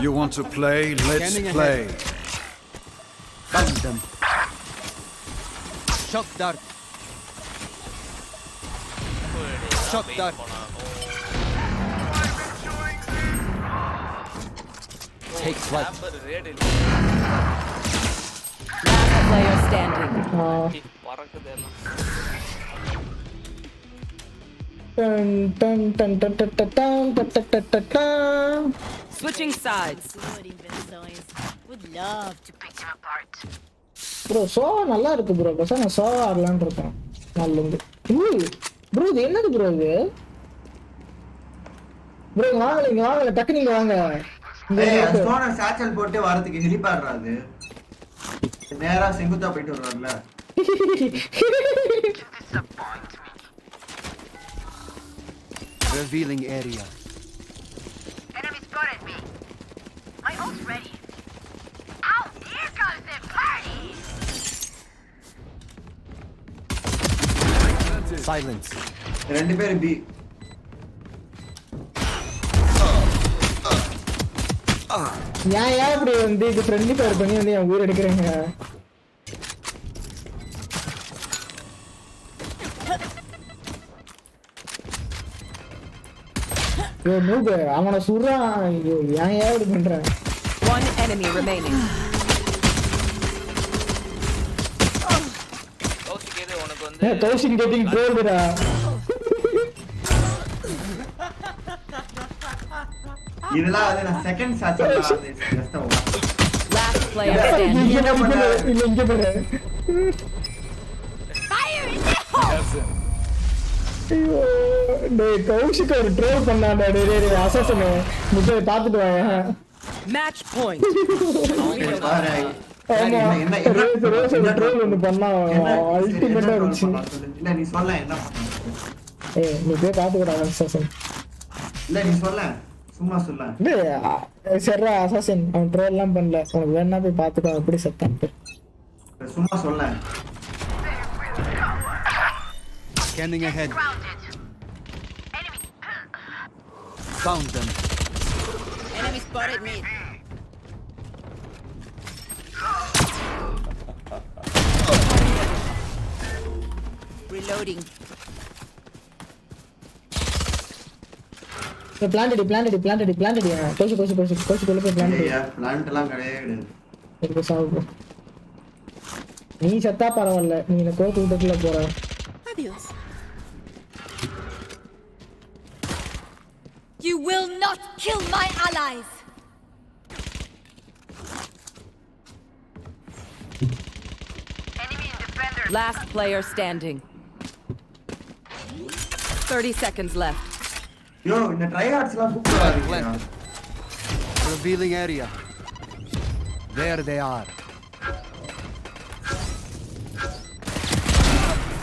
You want to play? Let's play. Found them. Shock dart. Shock dart. Take flight. Last player standing. பறக்குது எல்லாம் Switching sides. Would love to pick them apart. Bro Sova நல்லா இருக்கு ப்ரோ பஸ் நான் சோவா ஆடலான்னு இருக்கேன் நல்லது ப்ரோ இது என்னது ப்ரோ இது ப்ரோ இங்க வாங்கல டக்கு நீங்க வாங்க ஸ்டோனர் சாச்சல் போட்டு வரதுக்கு ஹெலிபேட் ராது நேரா செங்குத்தா போயிட்டு வருவார்ல Revealing area. Enemy spotted me. My ult's ready. Ow! Here comes the party! Silence. ரெண்டு பேர் பி ஏன் இப்படி வந்து இது ஃப்ரெண்ட்லி ஃபயர் பண்ணி வந்து என் உயிர் எடுக்கிறீங்க யோ நூப அவனை சுடுறான் ஐயோ ஏன் இப்படி பண்ற One enemy remaining. கௌசிக் உனக்கு வந்து கௌசிக் கெட்டிங் ட்ரோல்டுடா இதெல்லாம் வந்து நான் செகண்ட் சாச்சல் ஜஸ்ட் Last player standing. இங்க பாரு Fire in the hole! ஐயோ டேய் கௌசிக் ஒரு ட்ரோல் பண்ணானே டேய் அசசனே நீ போய் பாத்துட்டு வாங்க Match point. ஆமா ரோஸ் ட்ரோல் ஒன்னு பண்ணா அல்டிமேட்டா இருந்துச்சு இல்ல நீ சொல்ல என்ன பண்ண ஏய் நீ போய் பாத்துக்கடா அசசன் இல்ல நீ சொல்ல சும்மா சொல்ல டேய் சர்ரா அசசன் அவன் ட்ரோல் எல்லாம் பண்ணல உனக்கு வேணா போய் பாத்துக்கோ எப்படி செத்தான்ட்டு சும்மா சொல்ல Scanning ahead. Found them. Enemy spotted me. Reloading. Plant Kosi கொள்ள போய் பிளான்ட் பிளான்ட் எல்லாம் கிடையாது. இருக்கு சாவு. நீ செத்தா பரவாயில்ல, நீ இந்த கோத்து விட்டுல போற. Adios. You will not kill my allies. Enemy and defender. Last player standing. 30 seconds left. Yo, இந்த ட்ரைஹார்ட்ஸ்லாம் சூப்பரா இருக்கு. Revealing area. There they are.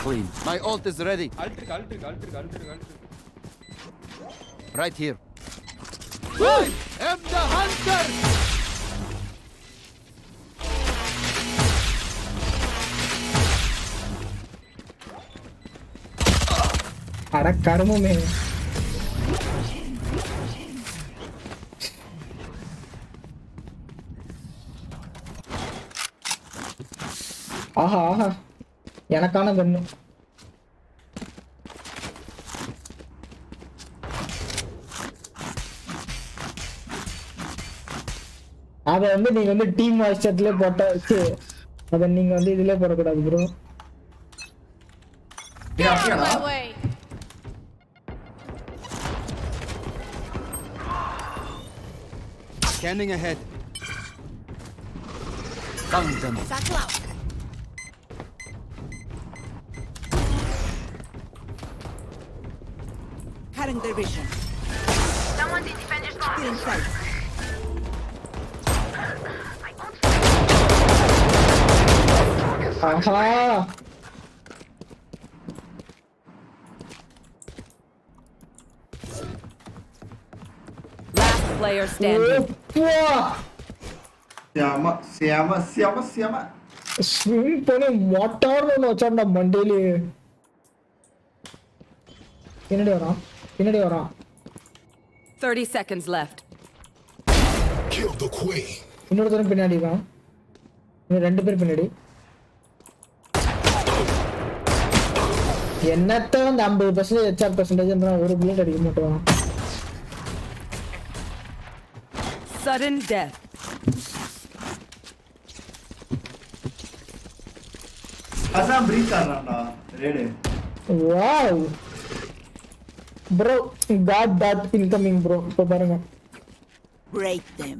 Clean. My ult is ready. Alter. Right here. I am the hunter. அட கருமமே. ஆஹா எனக்கான கண்ணு. அத நீங்க team வாட்ஸ்அப்ல போட்டா அத நீங்க இதுல போடக்கூடாது bro. Scanning ahead. Found them. Satchel out. Cutting their vision. Someone's in defender's box. Still inside. Aha Last player standing. சியாம swim பண்ணி மோட்டார்னு வச்சாண்டா மண்டேலி. பின்னாடி வரான். 30 seconds left. Kill the queen. இன்னொருத்தரும் பின்னாடி தான். இன்னும் 2 பேர் பின்னாடி. என்னத்த 50% HR percentage ஒரு புல்லட் அடிக்க மாட்டோம். Sudden death. அதான் பிரீச் ஆறான்டா ready. Wow. Bro, got that incoming bro. இப்போ பாருங்க. Break them.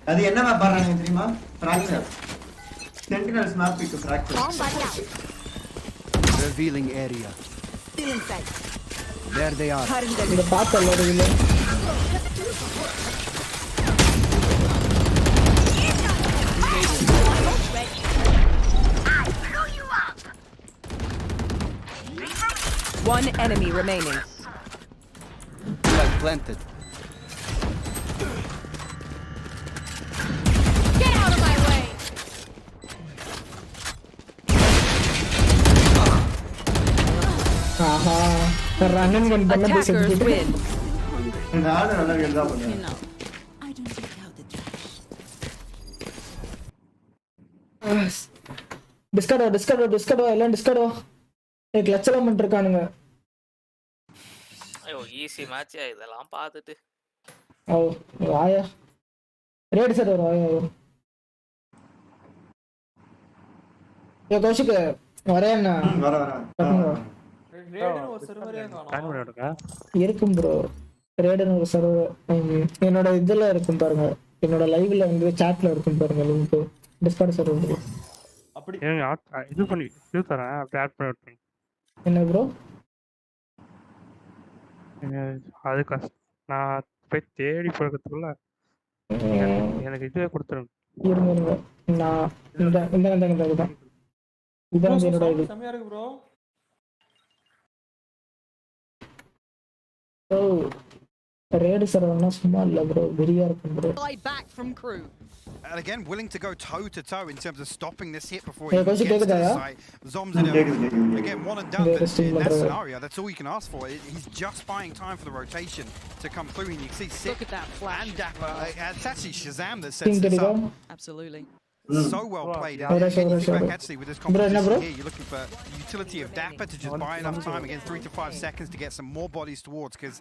அது என்ன மேப் பாறாங்க தெரியுமா? ஃபிராக்சர். சென்டினல்ஸ் மேப் இக்கு fracture. Revealing area. Still inside. There they are. இத பார்த்தல இதுல. One enemy remaining. Flag planted. Get out of my way. ஆஹா ரன் அண்ட் கன் பண்ண போய் Attackers செஞ்சுட்டு. win. நான் நல்லா எழுதா பண்ணேன். I don't take out the trash. டிஸ்கார்டோ எல்லாம் டிஸ்கார்டோ. கிளட்ச் எல்லாம் பண்ணிருக்கானுங்க. ஐயோ ஈஸி மேட்ச் இதெல்லாம் பார்த்துட்டு. ஓ வாயா. ரேட் சார் வாயா. கௌஷிக் வரேன்னா வர ரேடுன்னு ஒரு சர்வரே காணோம். இருக்கும் ப்ரோ. ரேடுன்னு ஒரு சர்வர் என்னோட இதுல இருக்கும் பாருங்க. என்னோட லைவ்ல சாட்ல இருக்கும் பாருங்க லிங்க். Discord server. அப்படி இது பண்ணி இது தரேன் அப்படியே ஆட் பண்ணி விட்டுறேன். என்ன ப்ரோ? அது கஷ்டம். நான் போய் தேடி போகிறதுக்குள்ள எனக்கு இதுவே கொடுத்துருங்க. இருங்க நான் இந்த இதான் என்னோட இது. செமையா இருக்கு ப்ரோ. ஓ ரேடு சர்வர்னா சும்மா இல்ல ப்ரோ. வெரியா இருக்கும் bro. Back from crew. And again, willing to go toe to toe in terms of stopping this hit before Hey, he gets to the yeah? site. Zom's in again, one and done. But in that scenario, that's all you can ask for. He's just buying time for the rotation to come through, and you can see Sick Look at that flash. and Dapper. It's actually Shazam that sets this up. Absolutely. So well played. Sure. Again, you think back actually with this Bro, competition here, you're looking for utility of Dapper to just buy enough time, again 3 to 5 seconds to get some more bodies towards, because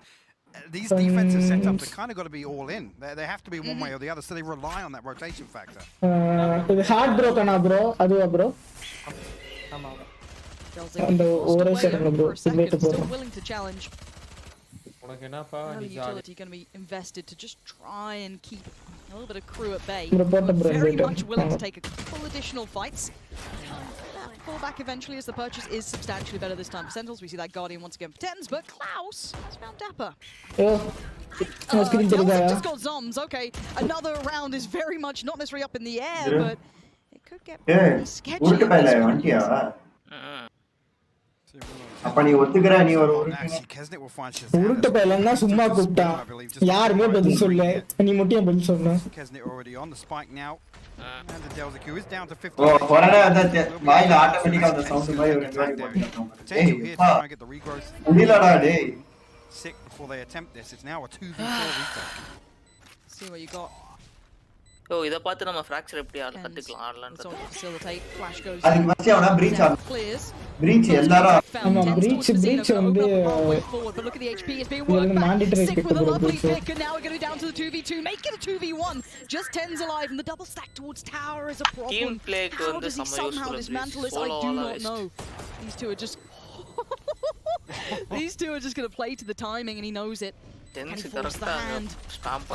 these defenses set up, they kind of got to be all in. They have to be one way or the other, so they rely on that rotation factor. இது heart ப்ரோக்கனா bro அதுவா bro அந்த ஒரே second bro chelate போறோம் உனக்கு என்னப்பா நீ utility going to be invested to just try and keep a little bit of crew at bay. Very much willing to take a couple additional fights. That fallback eventually as the purchase is substantially better this time for Sentinels. We see that Guardian once again for Tens, but Klaus has found Dapper. Just got Zoms. Okay, another round is very much not necessarily up in the air, but it could get pretty sketchy. அப்ப நீ ஒத்துக்கற நீ ஒரு உருட்டு பையலன்னா சும்மா கூப்பிட்டா யாருமே பதில் சொல்ல நீ மட்டும் பதில் சொன்ன ஓ போறடா அந்த வாயில ஆட்டோமேட்டிக்கா அந்த சவுண்ட் மாதிரி ஒரு ஏய் முடியலடா டேய் sick before they attempt this. It's now a 2v4 retake. See what you got. ஓ இத பார்த்து நம்ம ஃபிராக்சர் எப்படி கத்துக்கலாம் ஆடலாம்னு facilitate flash goes அதுக்கு மச்சி அவனா பிரீச் ஆன பிரீச் எல்லாரும் ஆமா பிரீச் வந்து but look at the HP is being worked back sick with a lovely pick and now we're going to be down to the 2v2 make it a 2v1 just Tens alive and the double stack towards tower is a problem team play how does he somehow dismantle this I do not know these two are just going to play to the timing and he knows it. Can he force the hand?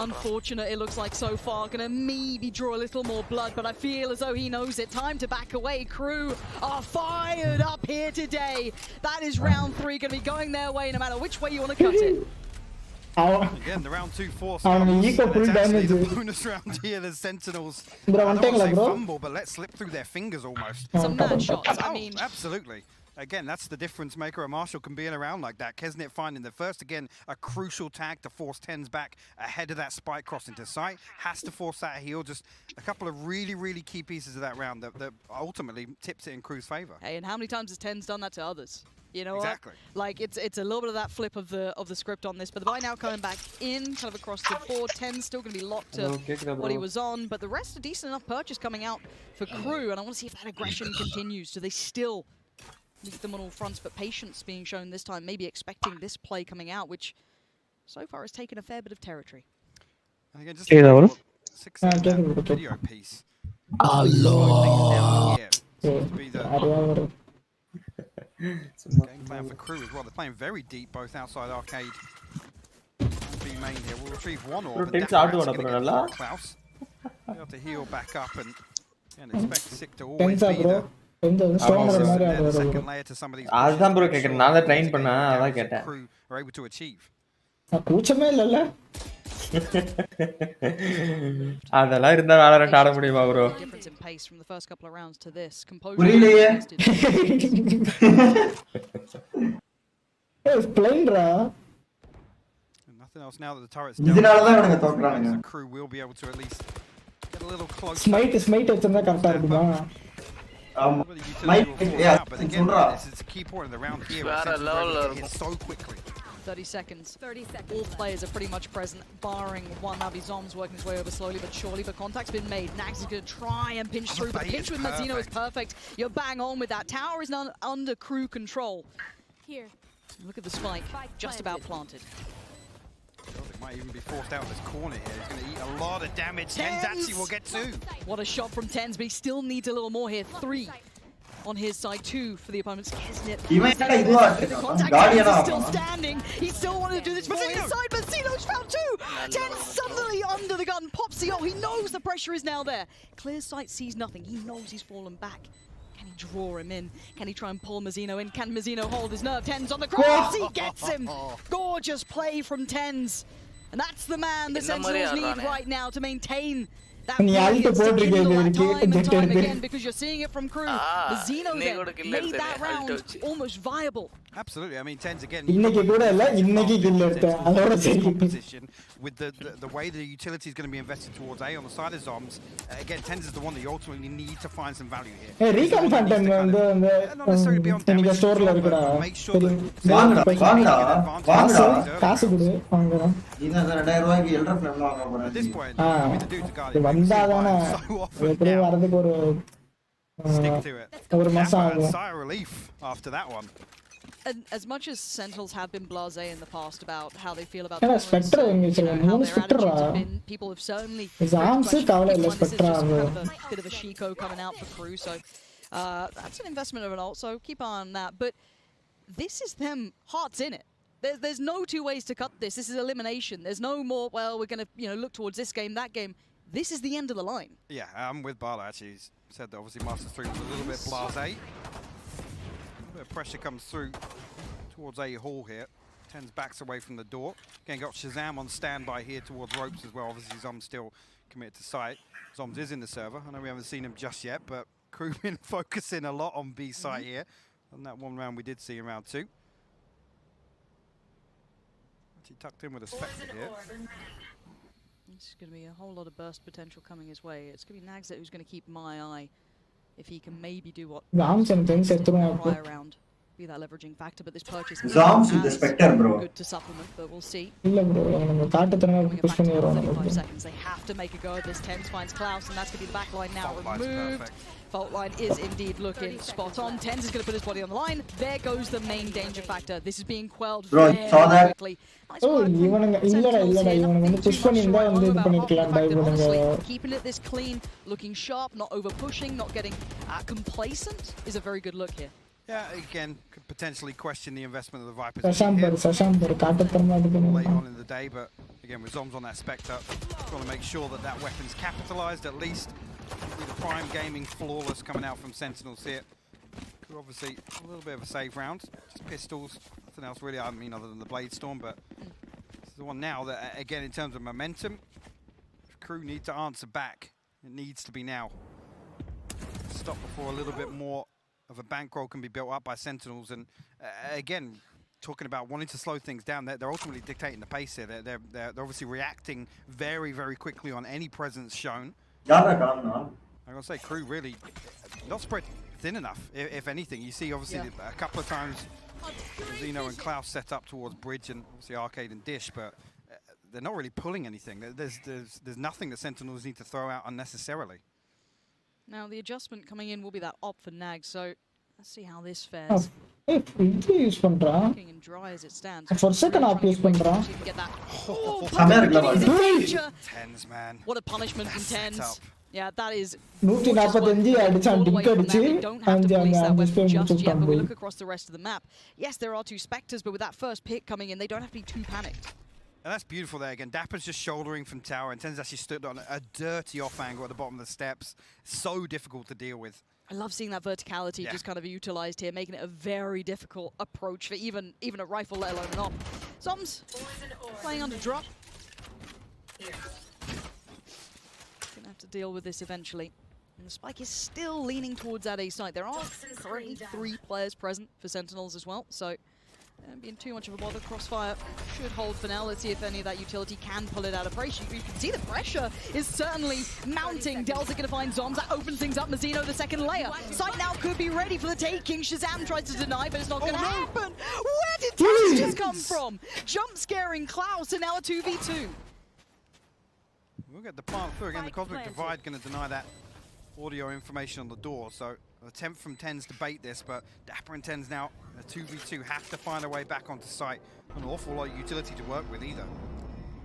Unfortunate it looks like so far. Gonna maybe draw a little more blood, but I feel as though he knows it. Time to back away. Crew are fired up here today. That is round 3. Gonna be going their way no matter which way you want to cut it. Again, the round 2-4 starts. The bonus round here, the Sentinels. I don't want to say fumble, but let slip through their fingers almost. Some mad shots. I mean, absolutely. Again, that's the difference maker. A Marshall can be in around like that. Kesnet finding the first, again, a crucial tag to force Tens back ahead of that spike cross into sight. Has to force that heal. Just a couple of really, really key pieces of that round that ultimately tips it in Crew's favor. Hey, and how many times has Tens done that to others? You know exactly. What? Like it's a little bit of that flip of the script on this, but the buy now coming back in, kind of across the board. Tens still going to be locked to what he was on, but the rest a decent enough purchase coming out for Crew, and I want to see if that aggression continues. Do they still leave them on all fronts, but patience being shown this time, maybe expecting this play coming out, which so far has taken a fair bit of territory. And again, just a video piece. Game plan for Crew as well. They're playing very deep, both outside arcade. B main here. We'll retrieve one orb. Klaus. They have to heal back up and expect Sick to always be the second layer to some of these. அதுதான் bro கேக்குறேன் நான் தான் train பண்ணேன் அதான் கேட்டேன் are able to achieve. கூச்சமே இல்லல அதெல்லாம் இருந்தா VALORANT ஆட முடியுமா bro Difference in pace from the first couple of rounds to this. புரியலையே ஏய் ஸ்ப்ளைண்டரா Nothing else now that the turret's down. இதனால தான் இவங்க தோக்குறாங்க. Crew will be able to at least get a little closer. Smite வச்சா கரெக்ட்டா இருக்குமா But again, this is a key point of the round here. So quickly. 30 seconds. All players are pretty much present, barring one. Navi Zom's working his way over slowly but surely, but contact's been made. Nags is going to try and pinch through, but the pinch with Mazzino is perfect. You're bang on with that. Tower is under Crew control. Here. Look at the spike, just about planted. It might even be forced out of this corner here. He's going to eat a lot of damage. Tens actually will get 2. What a shot from Tens, but he still needs a little more here. 3 on his side, 2 for the opponent's Kesnet. The contact is still standing. He still wanted to do this from his side, but Zeno's found 2. Tens suddenly under the gun, pops the ult. He knows the pressure is now there. Clear sight, sees nothing. He knows he's fallen back. Can he draw him in? Can he try and pull Mazzino in? Can Mazzino hold his nerve? Tens on the cross, he gets him! Gorgeous play from Tens. And that's the man the Sentinels need right now to maintain that time again, because you're seeing it from Crew. Mazzino then made that round almost viable. Absolutely. I mean, Tens again. Position with the way the utility is going to be invested towards A on the side of Zoms. Again, Tens is the one that you ultimately need to find some value here. Hey, recon content not necessarily be on damage control, but make sure that at this point, the dude's a guardian. Stick to it. Sigh of relief after that one. And as much as Sentinels have been blasé in the past about how they feel about Yeah, tournaments, Spectre and, you know, how is their Spectre. attitudes have been, people have certainly Zams questioned kavla this illa one. This is just Spectre. kind of a bit of a Chico coming out for crew, so that's an investment of an ult, so keep eye on that. But this is them hearts in it. There's no two ways to cut this. This is elimination. There's no more, well, we're going to look towards this game, that game. This is the end of the line. Yeah, I'm with Barlow actually. He's said that obviously Masters 3 was a little bit blasé. A bit of pressure comes through towards A Hall here. Tens backs away from the door. Again, got Shazam on standby here towards ropes as well. Obviously, Zom's still committed to site. Zoms is in the server. I know we haven't seen him just yet, but crew been focusing a lot on B site here. On that one round we did see in round 2. Actually tucked in with a Spectre here. It's going to be a whole lot of burst potential coming his way. It's going to be Nagzet who's going to keep my eye if he can maybe do what prior round. Be that leveraging factor, but this purchase Zoms with the Spectre, bro. Good to supplement, but we'll see. Illa bro, kaatu tharanga push panni varum. 35 seconds. They have to make a go of this. Tens finds Klaus, and that's going to be the back line now removed. Fault line is indeed looking spot on. Tens is going to put his body on the line. There goes the main danger factor. This is being quelled very quickly. Oh, ivananga illada ivananga push pannirundha vandu idu pannirkalam dive பண்ணுங்க. Keeping it this clean, looking sharp, not over pushing, not getting complacent is a very good look here. Yeah, again, could potentially question the investment of the Vipers. Sashambar, late on in the day, but again, with Zoms on that Spectre, got to make sure that that weapon's capitalized at least. With Prime Gaming flawless coming out from Sentinels here. Could obviously a little bit of a save round, just pistols, nothing else really. I mean, other than the Blade Storm, but this is the one now that, again, in terms of momentum, crew need to answer back. It needs to be now. Stop before a little bit more of a bankroll can be built up by Sentinels, and again, talking about wanting to slow things down, they're ultimately dictating the pace here. They're obviously reacting very, very quickly on any presence shown. I'm gonna say crew really not spread thin enough. If anything, you see obviously a couple of times Zeno and Klaus set up towards bridge and obviously arcade and dish, but they're not really pulling anything. There's nothing that Sentinels need to throw out unnecessarily. Now the adjustment coming in will be that op for Nag, so let's see how this fares. இது use பண்றான். Looking and dry as it stands. For second op use பண்றான். Tens, man. What a punishment from Tens. Yeah, that is 145 அடிச்சான் tick அடிச்சு அந்த அந்த spam just yet, but we முடிச்சிட்டான். look across the rest of the map. Yes, there are two Spectres, but with that first pick coming in, they don't have to be too panicked. And that's beautiful there again. Dapper's just shouldering from tower, and Tens actually stood on a dirty off angle at the bottom of the steps. So difficult to deal with. I love seeing that verticality just kind of utilized here, making it a very difficult approach for even a rifle, let alone an op. Zoms playing under drop. Gonna have to deal with this eventually. And the spike is still leaning towards that A site. There are currently 3 players present for Sentinels as well, so being too much of a bother. Crossfire should hold for now. Let's see if any of that utility can pull it out of pressure. You can see the pressure is certainly mounting. Dells are going to find Zoms. That opens things up. Mazzino, the second layer. Sight now could be ready for the taking. Shazam tries to deny, but it's not going to happen. Where did Tens just come from? Jump scaring Klaus, and now a 2v2. We'll get the plant through again. The Cosmic Divide going to deny that audio information on the door. So an attempt from Tens to bait this, but Dapper and Tens now, a 2v2, have to find a way back onto site. An awful lot of utility to work with either.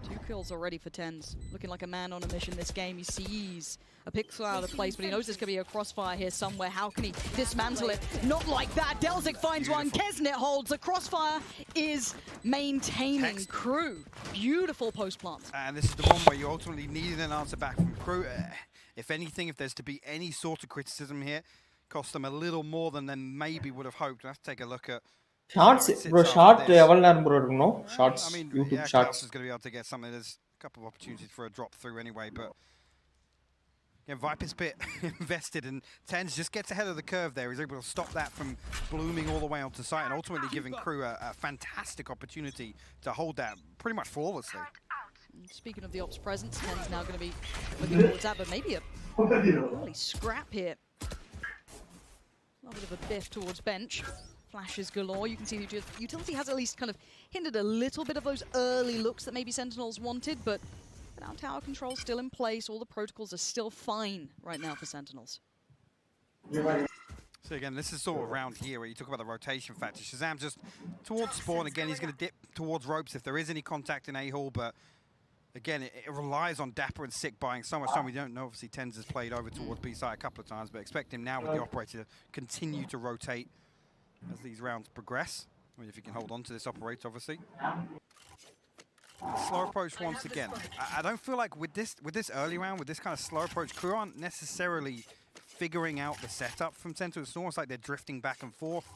2 kills already for Tens. Looking like a man on a mission this game. He sees a pixel out of place, but he knows there's going to be a crossfire here somewhere. How can he dismantle it? Not like that. Delzik finds one. Kesnet holds. The crossfire is maintaining crew. Beautiful post plant. And this is the one where you ultimately needed an answer back from crew. If anything, if there's to be any sort of criticism here, cost them a little more than they maybe would have hoped. Let's take a look at shots, bro. Shot eval nan bro no shots. I mean, YouTube yeah, shots Klaus is going to be able to get something. There's a couple of opportunities for a drop through anyway, but again, Viper's bit invested, and Tens just gets ahead of the curve there. He's able to stop that from blooming all the way onto site, and ultimately giving crew a fantastic opportunity to hold that pretty much flawlessly. Speaking of the ops presence, Tens now going to be looking towards that, but maybe a early scrap here. A little bit of a biff towards bench. Flashes galore. You can see the utility has at least kind of hindered a little bit of those early looks that maybe Sentinels wanted, but now tower control still in place. All the protocols are still fine right now for Sentinels. So again, this is sort of around here where you talk about the rotation factor. Shazam just towards spawn. Again, he's going to dip towards ropes if there is any contact in A-hall, but again, it relies on Dapper and Sick buying so much time. We don't know, obviously, Tens has played over towards B-side a couple of times, but expect him now with the operator to continue to rotate as these rounds progress. I mean, if he can hold on to this operator, obviously. Slow approach once again. I don't feel like with this early round, with this kind of slow approach, crew aren't necessarily figuring out the setup from Sentinel. It's almost like they're drifting back and forth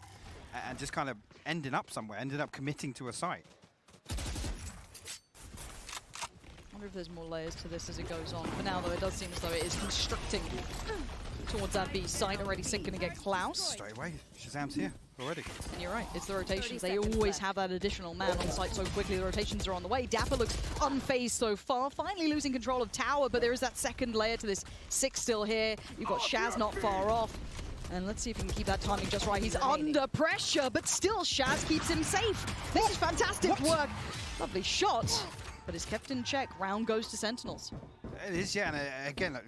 and just kind of ending up somewhere, ending up committing to a site. I wonder if there's more layers to this as it goes on. For now, though, it does seem as though it is constricting towards that B side. Already Sick going to get Klaus. Straight away, Shazam's here already. And you're right, it's the rotations. They always have that additional man on site so quickly. The rotations are on the way. Dapper looks unfazed so far, finally losing control of tower, but there is that second layer to this. Sick still here. You've got Shaz not far off. And let's see if he can keep that timing just right. He's under pressure, but still Shaz keeps him safe. This is fantastic work. Lovely shot, but it's kept in check. Round goes to Sentinels. It is, yeah, and again,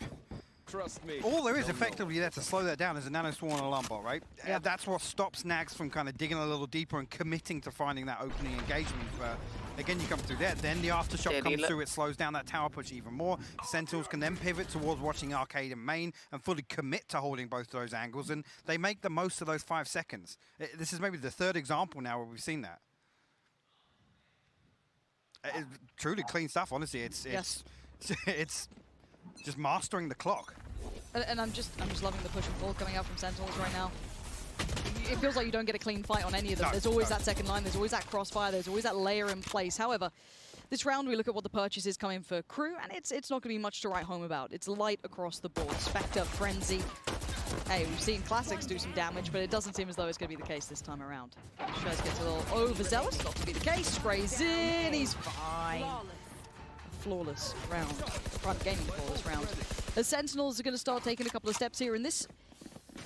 trust me. All there is effectively there to slow that down is a nano swarm and alarm bot, right? Yeah. That's what stops Nags from kind of digging a little deeper and committing to finding that opening engagement. But again, you come through there, then the aftershock comes through, it slows down that tower push even more. Sentinels can then pivot towards watching Arcade and Main and fully commit to holding both those angles, and they make the most of those 5 seconds. This is maybe the third example now where we've seen that. Truly clean stuff, honestly. It's just mastering the clock. And I'm just loving the push and pull coming out from Sentinels right now. It feels like you don't get a clean fight on any of them. There's always that second line, there's always that crossfire, there's always that layer in place. However, this round we look at what the purchase is coming for Crew, and it's not going to be much to write home about. It's light across the board. Spectre, Frenzy. Hey, we've seen Classics do some damage, but it doesn't seem as though it's going to be the case this time around. Shaz gets a little overzealous, not to be the case. Sprays in, he's fine. Flawless round. Private Gaming flawless round. The Sentinels are going to start taking a couple of steps here in this.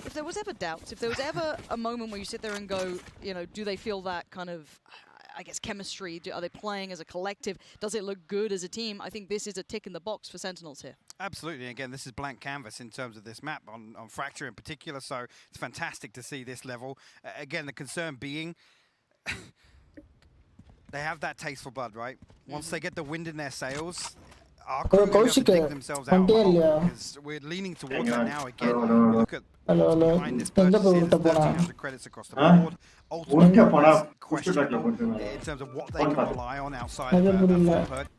If there was ever doubts, if there was ever a moment where you sit there and go, you know, do they feel that kind of, I guess, chemistry? Are they playing as a collective? Does it look good as a team? I think this is a tick in the box for Sentinels here. Absolutely. Again, this is blank canvas in terms of this map on Fracture in particular, so it's fantastic to see this level. Again, the concern being they have that taste for blood, right? Once they get the wind in their sails, our crew are going to dig themselves out. Because we're leaning towards that now again. You look at behind this purchase, 1,300 credits across the board. Ultimately, question in terms of what they can rely on outside of a full purchase.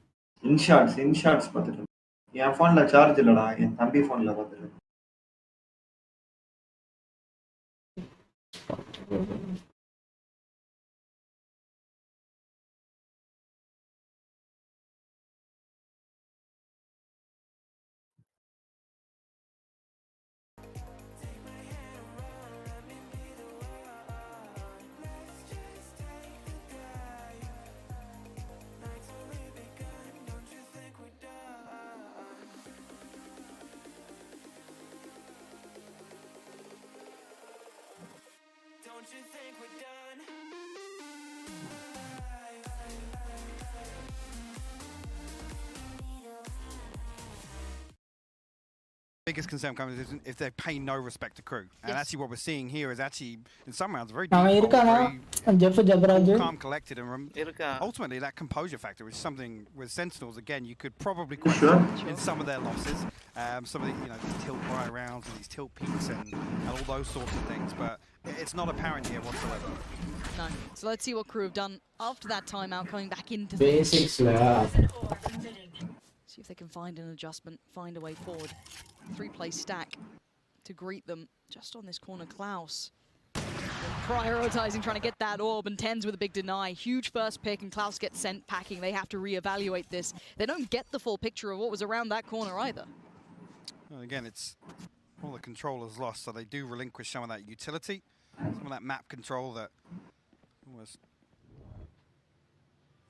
இன்ஷாட்ஸ் பார்த்துட்டு என் ஃபோன்ல charge இல்லடா என் தம்பி ஃபோன்ல பார்த்துட்டு Biggest concern comes is if they pay no respect to crew, and actually what we're seeing here is actually in some rounds very calm, collected, and ultimately that composure factor is something with Sentinels. Again, you could probably question in some of their losses, some of the these tilt buy rounds and these tilt peaks and all those sorts of things, but it's not apparent here whatsoever. No. So let's see what Crew have done after that timeout, coming back into basics. See if they can find an adjustment, find a way forward. 3-play stack to greet them just on this corner. Klaus prioritizing, trying to get that orb, and Tens with a big deny. Huge first pick, and Klaus gets sent packing. They have to reevaluate this. They don't get the full picture of what was around that corner either. Well, again, it's all the control is lost, so they do relinquish some of that utility, some of that map control that was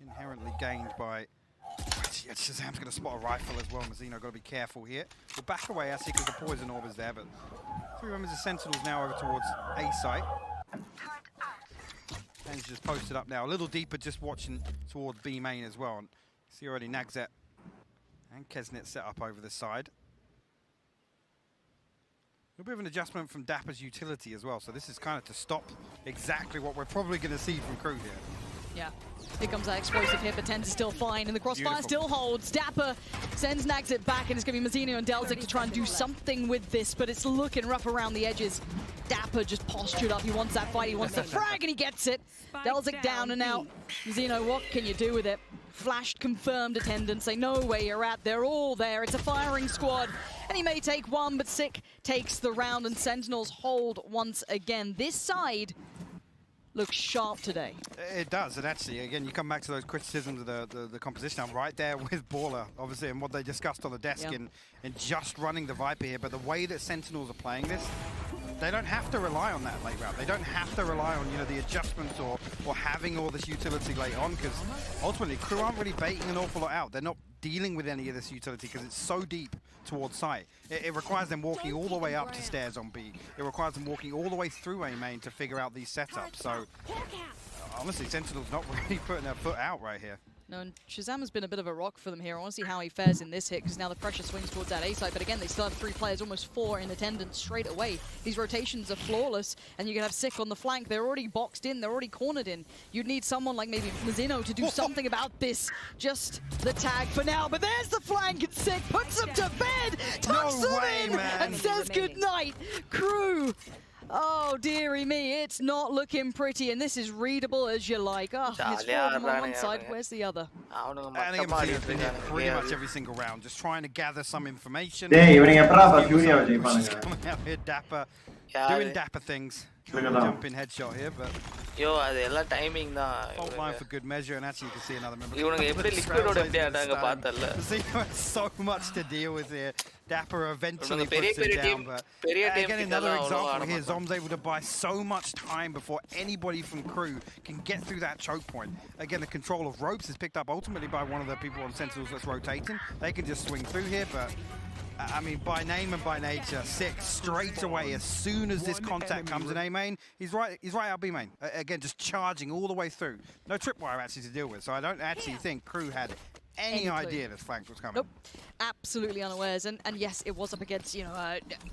inherently gained by. Yeah, Shazam's going to spot a rifle as well. Mazzino got to be careful here. We'll back away, actually, because the poison orb is there, but 3 members of Sentinels now over towards A site. And he's just posted up now, a little deeper, just watching towards B main as well. And see already Nagzet and Kesnet set up over this side. A bit of an adjustment from Dapper's utility as well, so this is kind of to stop exactly what we're probably going to see from Crew here. Yeah. Here comes that explosive hit, but Tens is still fine, and the crossfire still holds. Dapper sends nags it back, and it's going to be Mazzino and Delzik to try and do something with this, but it's looking rough around the edges. Dapper just postured up. He wants that fight. He wants the frag, and he gets it. Delzik down and out. Mazzino, what can you do with it? Flashed confirmed attendance. They know where you're at. They're all there. It's a firing squad. And he may take one, but Sick takes the round, and Sentinels hold once again. This side looks sharp today. It does, and actually, again, you come back to those criticisms of the composition. I'm right there with Baller, obviously, and what they discussed on the desk in just running the Viper here. But the way that Sentinels are playing this, they don't have to rely on that late round. They don't have to rely on, you know, the adjustments or having all this utility late on, because ultimately, Crew aren't really baiting an awful lot out. They're not dealing with any of this utility because it's so deep towards site. It requires them walking all the way up to stairs on B. It requires them walking all the way through A main to figure out these setups. So honestly, Sentinel's not really putting their foot out right here. No, and Shazam has been a bit of a rock for them here. I want to see how he fares in this hit, because now the pressure swings towards that A side. But again, they still have 3 players, almost 4 in attendance straight away. These rotations are flawless, and you can have Sick on the flank. They're already boxed in. They're already cornered in. You'd need someone like maybe Mazzino to do something about this. Just the tag for now. But there's the flank, and Sick puts them to bed, tucks them in, and says goodnight. Crew. Oh, dearie me, it's not looking pretty, and this is readable as you like. Oh, it's 4 on one side, where's the other? And again, it's been here pretty much every single round, just trying to gather some information. Coming out here, Dapper, doing Dapper things. Jumping headshot here, but Yo, அது எல்லாம் timing தான். Fault line for good measure, and actually you can see another member. இவனுங்க எப்படி லிக்விடோட எப்படி ஆடாங்க பார்த்தல்ல. So much to deal with here. Dapper eventually puts it down, but again another example here. Zom's able to buy so much time before anybody from Crew can get through that choke point. Again, the control of ropes is picked up ultimately by one of the people on Sentinels that's rotating. They can just swing through here, but I mean, by name and by nature, Sick straight away as soon as this contact comes in A main, he's right out B main. Again, just charging all the way through. No tripwire actually to deal with, so I don't actually think Crew had any idea this flank was coming. Nope, absolutely unawares. And yes, it was up against, you know,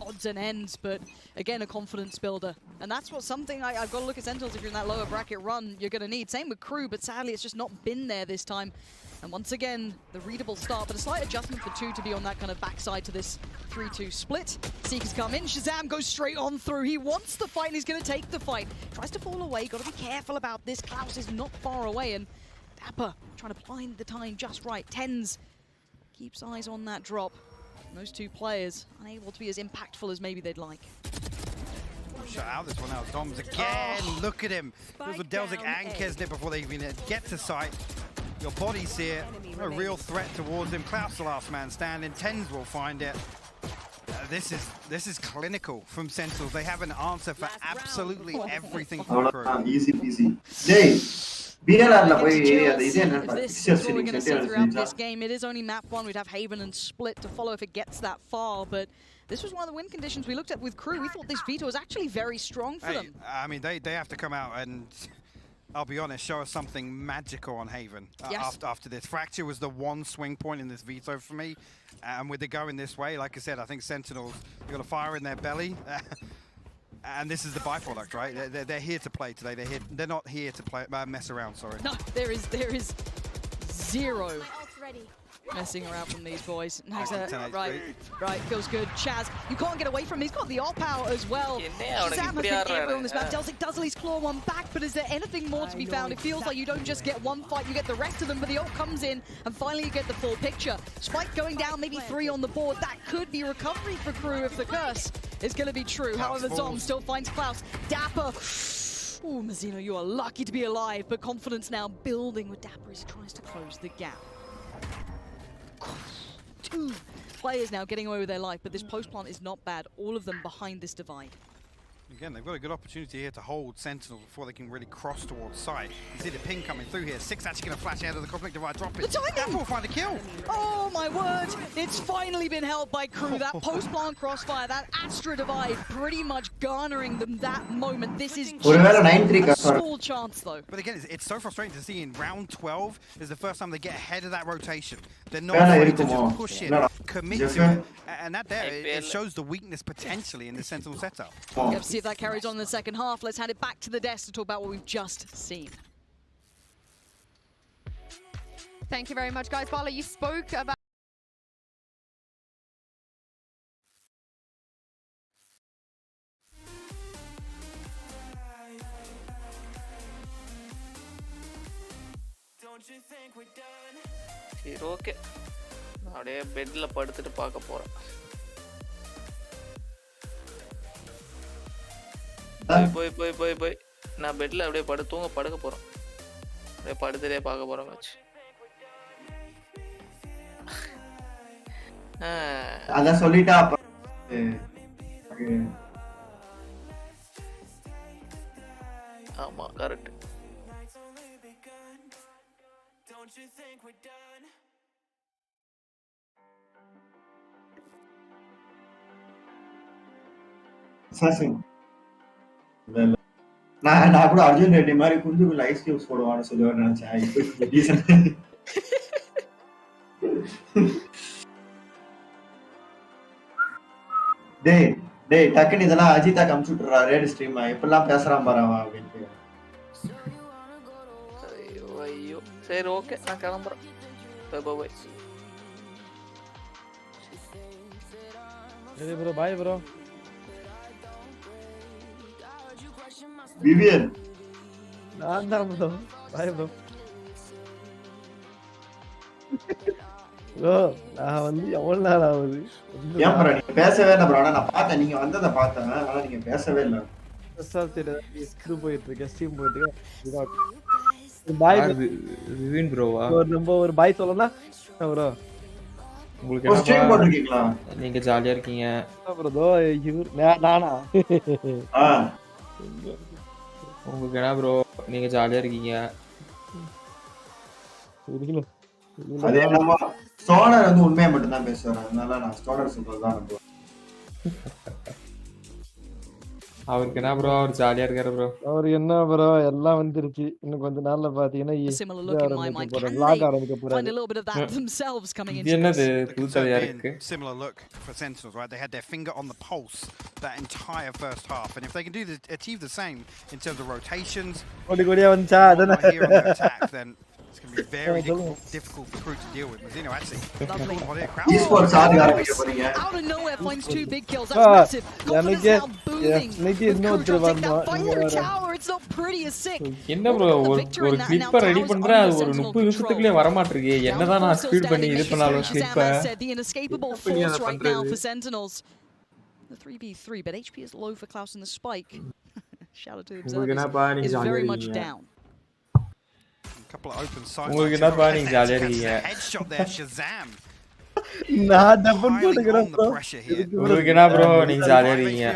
odds and ends, but again, a confidence builder. And that's what something I've got to look at Sentinels. If you're in that lower bracket run, you're going to need. Same with Crew, but sadly, it's just not been there this time. And once again, the readable start, but a slight adjustment for 2 to be on that kind of backside to this 3-2 split. Seekers come in, Shazam goes straight on through. He wants the fight, and he's going to take the fight. Tries to fall away, got to be careful about this. Klaus is not far away, and Dapper trying to find the time just right. Tens keeps eyes on that drop. And those 2 players unable to be as impactful as maybe they'd like. Shut out this one out. Doms again, look at him. Goes with Delzik and Kesnet before they even get to sight. Your body's here, a real threat towards him. Klaus the last man standing, Tens will find it. This is clinical from Sentinels. They have an answer for absolutely everything from Crew. Easy peasy. Jay, BLR If this is what we're going to see throughout this game, it is only map 1. We'd have Haven and Split to follow if it gets that far, but this was one of the win conditions we looked at with Crew. We thought this veto was actually very strong for them. I mean, they have to come out and, I'll be honest, show us something magical on Haven after this. Fracture was the one swing point in this veto for me. And with it going this way, like I said, I think Sentinels, they've got a fire in their belly. And this is the byproduct, right? They're here to play today. They're not here to play mess around, sorry. No, there is zero messing around from these boys. Right, feels good. Chaz, you can't get away from him. He's got the op out as well. Shazam has been everywhere on this map. Delzik does at least claw one back, but is there anything more to be found? It feels like you don't just get one fight, you get the rest of them, but the ult comes in, and finally you get the full picture. Spike going down, maybe 3 on the board. That could be recovery for Crew if the curse is going to be true. However, Zom still finds Klaus. Dapper. Ooh, Mazzino, you are lucky to be alive, but confidence now building with Dapper as he tries to close the gap. 2 players now getting away with their life, but this post plant is not bad. All of them behind this divide. Again, they've got a good opportunity here to hold Sentinels before they can really cross towards sight. You see the ping coming through here. Six actually going to flash out of the conflict divide, drop it. The timing! That will find a kill! Oh my word! It's finally been held by Crew. That post-plant crossfire, that Astra divide, pretty much garnering them that moment. This is just a small chance though. But again, it's so frustrating to see in round 12 is the first time they get ahead of that rotation. They're not afraid to just push in, commit to it. And that there, it shows the weakness potentially in the Sentinel setup. We'll have to see if that carries on in the second half. Let's hand it back to the desk to talk about what we've just seen. Thank you very much, guys. Valo, you spoke about சரி okay அப்படியே பெட்ல படுத்துட்டு பார்க்க போறேன். போய் போய் போய் போய் நான் பெட்ல அப்படியே படுக்க போறேன். அப்படியே படுத்துட்டே பார்க்க போறேன் மேட்ச். அத சொல்லிட்டா ஆமா கரெக்ட். நான் கூட அர்ஜுன் ரெட்டி மாதிரி குஞ்சுக்குள்ள ஐஸ் கியூப்ஸ் போடுவான்னு சொல்லுவேன் நினைச்சேன். டேய் டக்குன்னு இதெல்லாம் அஜிதா கம்ப்யூட்டரா ரேட் ஸ்ட்ரீமா எப்பெல்லாம் பேசுறான் பாரு அவன் அப்படின்ட்டு. ஐயோ சரி ஓகே நான் கிளம்புறேன். Bye bye. சரி ப்ரோ பை ப்ரோ. விவியன் நான் தான் ப்ரோ. Bye bro. ப்ரோ நான் வந்து எவ்வளவு நாள் ஆகுது? ஏன் ப்ரோ நீங்க பேசவே இல்ல ப்ரோ. நான் பார்த்தேன் நீங்க வந்தத பார்த்தேன். ஆனா நீங்க பேசவே இல்ல. இது போயிட்டு இருக்கு ஸ்ட்ரீம் போயிட்டு இருக்கு. பாய் விவின் ப்ரோவா? ஒரு பாய் சொல்லலாம் ப்ரோ. உங்களுக்கு என்ன ஸ்ட்ரீம் போட்டுருக்கீங்களா? நீங்க ஜாலியா இருக்கீங்க ப்ரோ. நானா? உங்களுக்கு என்ன ப்ரோ நீங்க ஜாலியா இருக்கீங்க? அதே நம்ம ஸ்டோனர் வந்து உண்மையை மட்டும் தான் பேசுவாரு. அதனால நான் ஸ்டோனர் சொல்றதுதான் நம்புவேன். அவருக்கு என்ன ப்ரோ அவர் ஜாலியா இருக்காரு ப்ரோ. அவர் என்ன ப்ரோ எல்லாம் வந்துருச்சு. இன்னும் கொஞ்ச நாள்ல பாத்தீங்கன்னா vlog ஆரம்பிக்க போறாரு. இது என்னது புதுசா இருக்கு? Similar look for Sentinels, right? They had their finger on the pulse that entire first half, and if they can achieve the same in terms of rotations, கோடியா வந்துச்சா அதான் here on the attack, then it's going to be very difficult for Crew to deal with. Mazino actually. Esports ஆரம்பிக்க போறீங்க. Out of nowhere finds 2 big kills. That's massive. எனக்கு இன்னொரு வரணும். It's not pretty as sick. என்ன bro ஒரு clip ready பண்றேன் அது ஒரு 30 நிமிஷத்துக்குள்ளே வர மாட்டேங்குது. என்னதான் நான் ஸ்பீட் பண்ணி இது பண்ணாலும் clip the inescapable force right now for Sentinels. The 3v3 but HP is low for Klaus in the spike. Shout out to the observers. Is very much down. Couple of open sights. உங்களுக்கு என்ன பாருங்க ஜாலியா இருக்கீங்க. Headshot there Shazam. நான் double போடுறேன் bro. உங்களுக்கு என்ன bro நீங்க ஜாலியா இருக்கீங்க.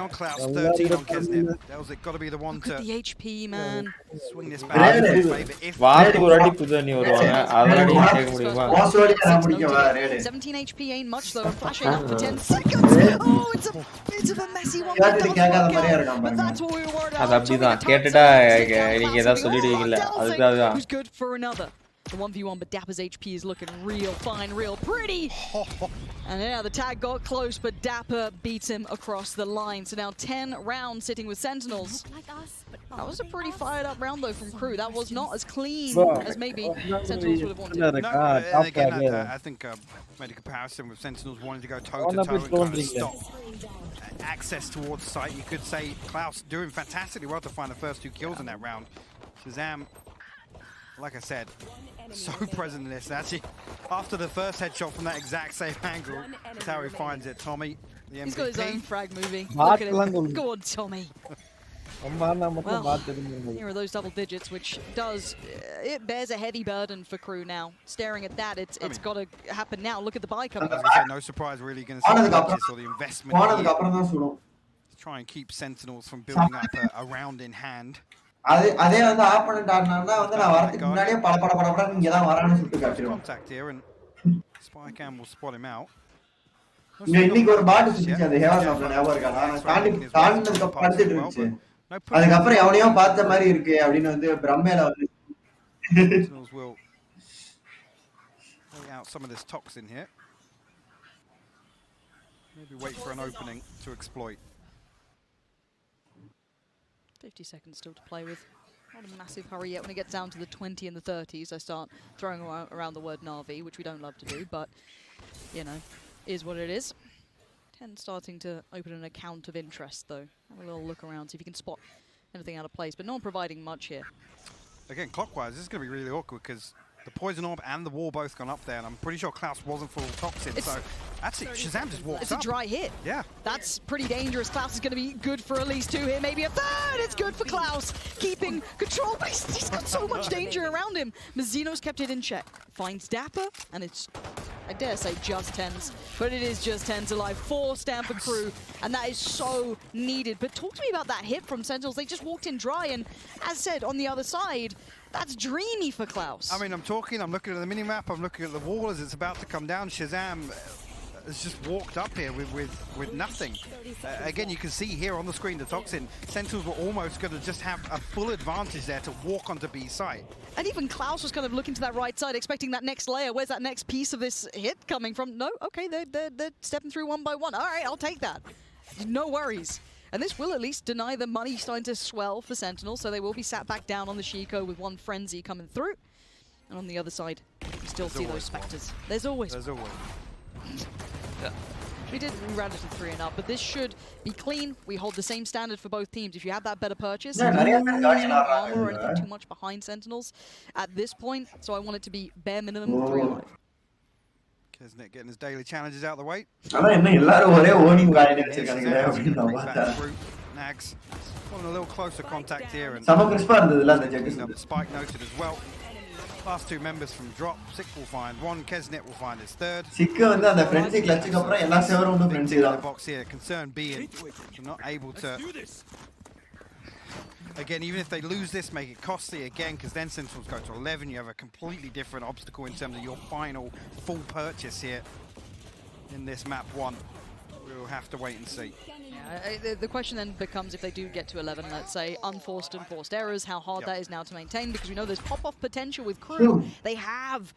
13 on Kesnet. That was got to be the one to the HP man. Swing this back. What ஒரு அடி புது அடி வருவாங்க. அதடி கேட்க முடியுமா? 17 HP ain't much though. Flashing up for 10 seconds. Oh, it's a bit of a messy one. But that's what we were worried about. அது அப்படிதான் கேட்டடா நீங்க ஏதா சொல்லிடுவீங்கல. அதுதான். Who's good for another. The 1v1, but Dapper's HP is looking real fine, real pretty. And yeah, the tag got close, but Dapper beats him across the line. So now 10 rounds sitting with Sentinels. That was a pretty fired up round though from Crew. That was not as clean as maybe Sentinels would have wanted. No, again, I think made a comparison with Sentinels wanting to go toe-to-toe and kind of stop access towards the site. You could say Klaus doing fantastically well to find the first 2 kills in that round. Shazam, like I said, so present in this. Actually, after the first headshot from that exact same angle, that's how he finds it. Tommy, the MVP. He's got his own frag movie. Look at him. Go on, Tommy. Well, here are those double digits, which does it bears a heavy burden for Crew now. Staring at that, it's got to happen now. Look at the buy coming. No surprise, really, going to see the budgets or the investment to try and keep Sentinels from building up a round in hand. அதே வந்து opponent ஆடுனானா வந்து நான் வரதுக்கு முன்னாடியே பட இங்க தான் வரான்னு சொல்லிட்டு காட்டிடுவோம். Contact here and Spycam will spot him out. இன்னைக்கு ஒரு பாட் சுத்திச்சு அந்த ஹேவன் ஆஃப் ஞாபகம் இருக்கா? நான் தாண்டினதுக்கு படுத்துட்டு இருந்துச்சு. அதுக்கு அப்புறம் எவனையோ பார்த்த மாதிரி இருக்கு அப்படின்னு வந்து பிரம்மேல வந்து will lay out some of this toxin here. Maybe wait for an opening to exploit. 50 seconds still to play with. Not a massive hurry yet. When it gets down to the 20 and the 30s, I start throwing around the word Na'Vi, which we don't love to do, but, you know, is what it is. 10 starting to open an account of interest, though. Have a little look around, see if you can spot anything out of place, but no one providing much here. Again, clockwise, this is going to be really awkward because the poison orb and the wall both gone up there, and I'm pretty sure Klaus wasn't full toxin, so actually Shazam just walks up. It's a dry hit. Yeah. That's pretty dangerous. Klaus is going to be good for at least 2 here, maybe a 3rd. It's good for Klaus, keeping control, but he's got so much danger around him. Mazzino's kept it in check. Finds Dapper, and it's, I dare say, just tens, but it is just tens alive. 4 stand for crew, and that is so needed. But talk to me about that hit from Sentinels. They just walked in dry, and as said, on the other side, that's dreamy for Klaus. I mean, I'm looking at the minimap, I'm looking at the wall as it's about to come down. Shazam has just walked up here with nothing. Again, you can see here on the screen the toxin. Sentinels were almost going to just have a full advantage there to walk onto B site. And even Klaus was kind of looking to that right side, expecting that next layer. Where's that next piece of this hit coming from? No, okay, they're stepping through one by one. All right, I'll take that. No worries. And this will at least deny the money starting to swell for Sentinel, so they will be sat back down on the Shiko with one Frenzy coming through. And on the other side, you still see those Spectres. There's always one. Yeah. We did round it to 3 and up, but this should be clean. We hold the same standard for both teams. If you have that better purchase, no armor or anything too much behind Sentinels at this point, so I want it to be bare minimum 3 alive. Kesnet getting his daily challenges out of the way. Nags on a little closer contact here, and the spike noted as well. Last 2 members from drop. Sick will find 1. Kesnet will find his 3rd. Box here. Concern being they're not able to. Again, even if they lose this, make it costly again, because then Sentinels go to 11. You have a completely different obstacle in terms of your final full purchase here in this map 1. We'll have to wait and see. Yeah, the question then becomes, if they do get to 11, let's say, unforced and forced errors, how hard that is now to maintain, because we know there's pop-off potential with crew. They have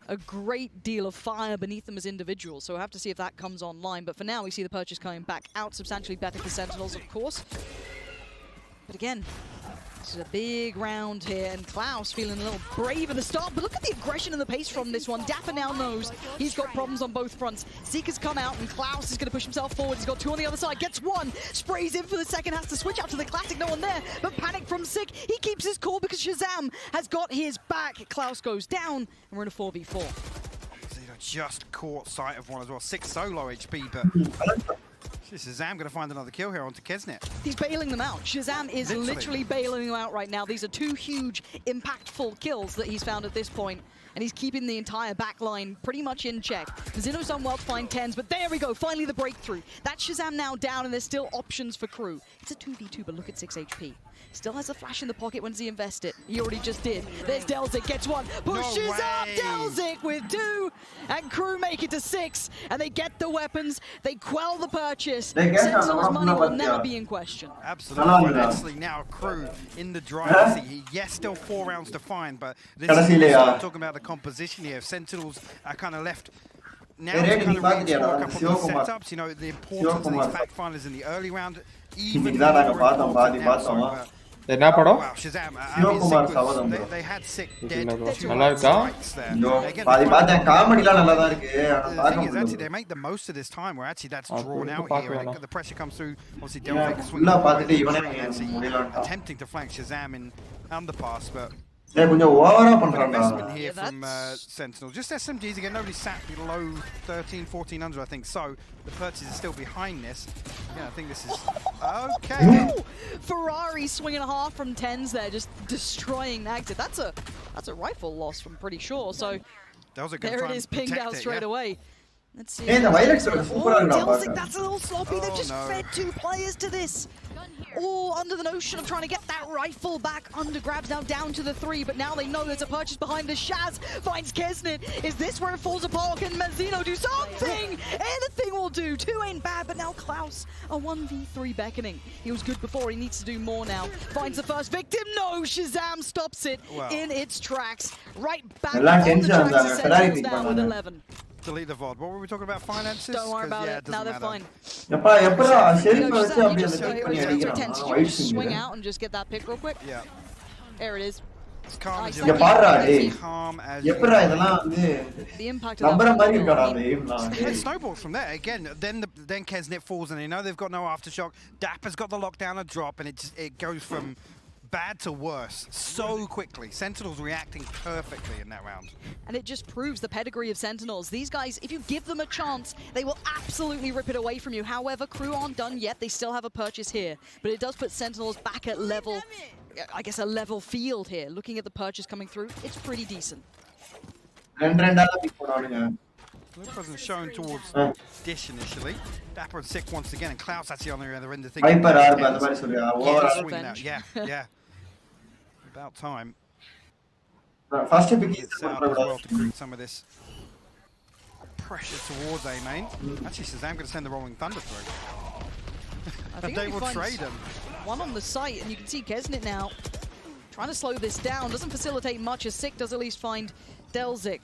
a great deal of fire beneath them as individuals, so we'll have to see if that comes online. But for now, we see the purchase coming back out, substantially better for Sentinels, of course. But again, this is a big round here, and Klaus feeling a little brave at the start, but look at the aggression and the pace from this one. Dapper now knows he's got problems on both fronts. Zeke's come out, and Klaus is going to push himself forward. He's got 2 on the other side, gets 1, sprays in for the second, has to switch out to the classic, no one there, but panic from Sick. He keeps his cool because Shazam has got his back. Klaus goes down, and we're in a 4v4. Just caught sight of one as well. 6 solo HP, but Shazam going to find another kill here onto Kesnet. He's bailing them out. Shazam is literally bailing them out right now. These are 2 huge, impactful kills that he's found at this point, and he's keeping the entire back line pretty much in check. Zino's done well to find 10s, but there we go, finally the breakthrough. That's Shazam now down, and there's still options for crew. It's a 2v2, but look at 6 HP. Still has a flash in the pocket. When does he invest it? He already just did. There's Delzik, gets 1. Pushes up Delzik with 2. And crew make it to 6. And they get the weapons. They quell the purchase. Sentinel's money will never be in question. Absolutely. Actually, now crew in the drive. Yes, still 4 rounds to find, but this is talking about the composition here. Sentinels are kind of left now to kind of re-explore a couple of setups. You know, the importance of these fact finders in the early round. Even என்ன படம் they had sick dead. நல்லா இருக்கா பாதி பார்த்தேன் காமெடிலாம் நல்லா தான் இருக்கு ஆனா பார்க்க முடியல. They make the most of this time where actually that's drawn out here. The pressure comes through. Obviously Delphic swinging பார்த்துட்டு இவனே முடியலன்றான். Attempting to flank Shazam in underpass, but கொஞ்சம் ஓவரா பண்றான்டா. Here from Sentinel. Just SMGs again. Nobody sat below 13, 1400, I think. So the purchase is still behind this. Yeah, I think this is okay. Ferrari swinging a half from 10s there, just destroying Nagted. That's a rifle loss from pretty sure. So there it is, pinged out straight away. Let's see. Delzik, that's a little sloppy. They've just fed 2 players to this. All under the notion of trying to get that rifle back. Under grabs now down to the 3, but now they know there's a purchase behind us. Shaz finds Kesnet. Is this where it falls apart? Can Mazzino do something? Anything will do. 2 ain't bad, but now Klaus, a 1v3 beckoning. He was good before, he needs to do more now. Finds the first victim. No, Shazam stops it in its tracks. Right back on the tracks to Sentinels down with 11. delete the VOD. What were we talking about? Finances? Don't worry about it. Now they're fine. Swing out and just get that pick real quick. Yeah. There it is. As calm as you can. Calm as you can. The impact of that. It snowballs from there. Again, then Kesnet falls and they know they've got no aftershock. Dapper's got the lockdown and drop, and it goes from bad to worse so quickly. Sentinels reacting perfectly in that round. And it just proves the pedigree of Sentinels. These guys, if you give them a chance, they will absolutely rip it away from you. However, Crew aren't done yet. They still have a purchase here. But it does put Sentinels back at level, I guess a level field here. Looking at the purchase coming through, it's pretty decent. Luke wasn't shown towards Dish initially. Dapper and Sick once again, and Klaus actually on the other end of things. Yeah. About time. First set up as well to create some of this pressure towards A main. Actually, Shazam going to send the Rolling Thunder through. I think they will trade him. One on the site, and you can see Kesnet now trying to slow this down. Doesn't facilitate much, as Sick does at least find Delzik.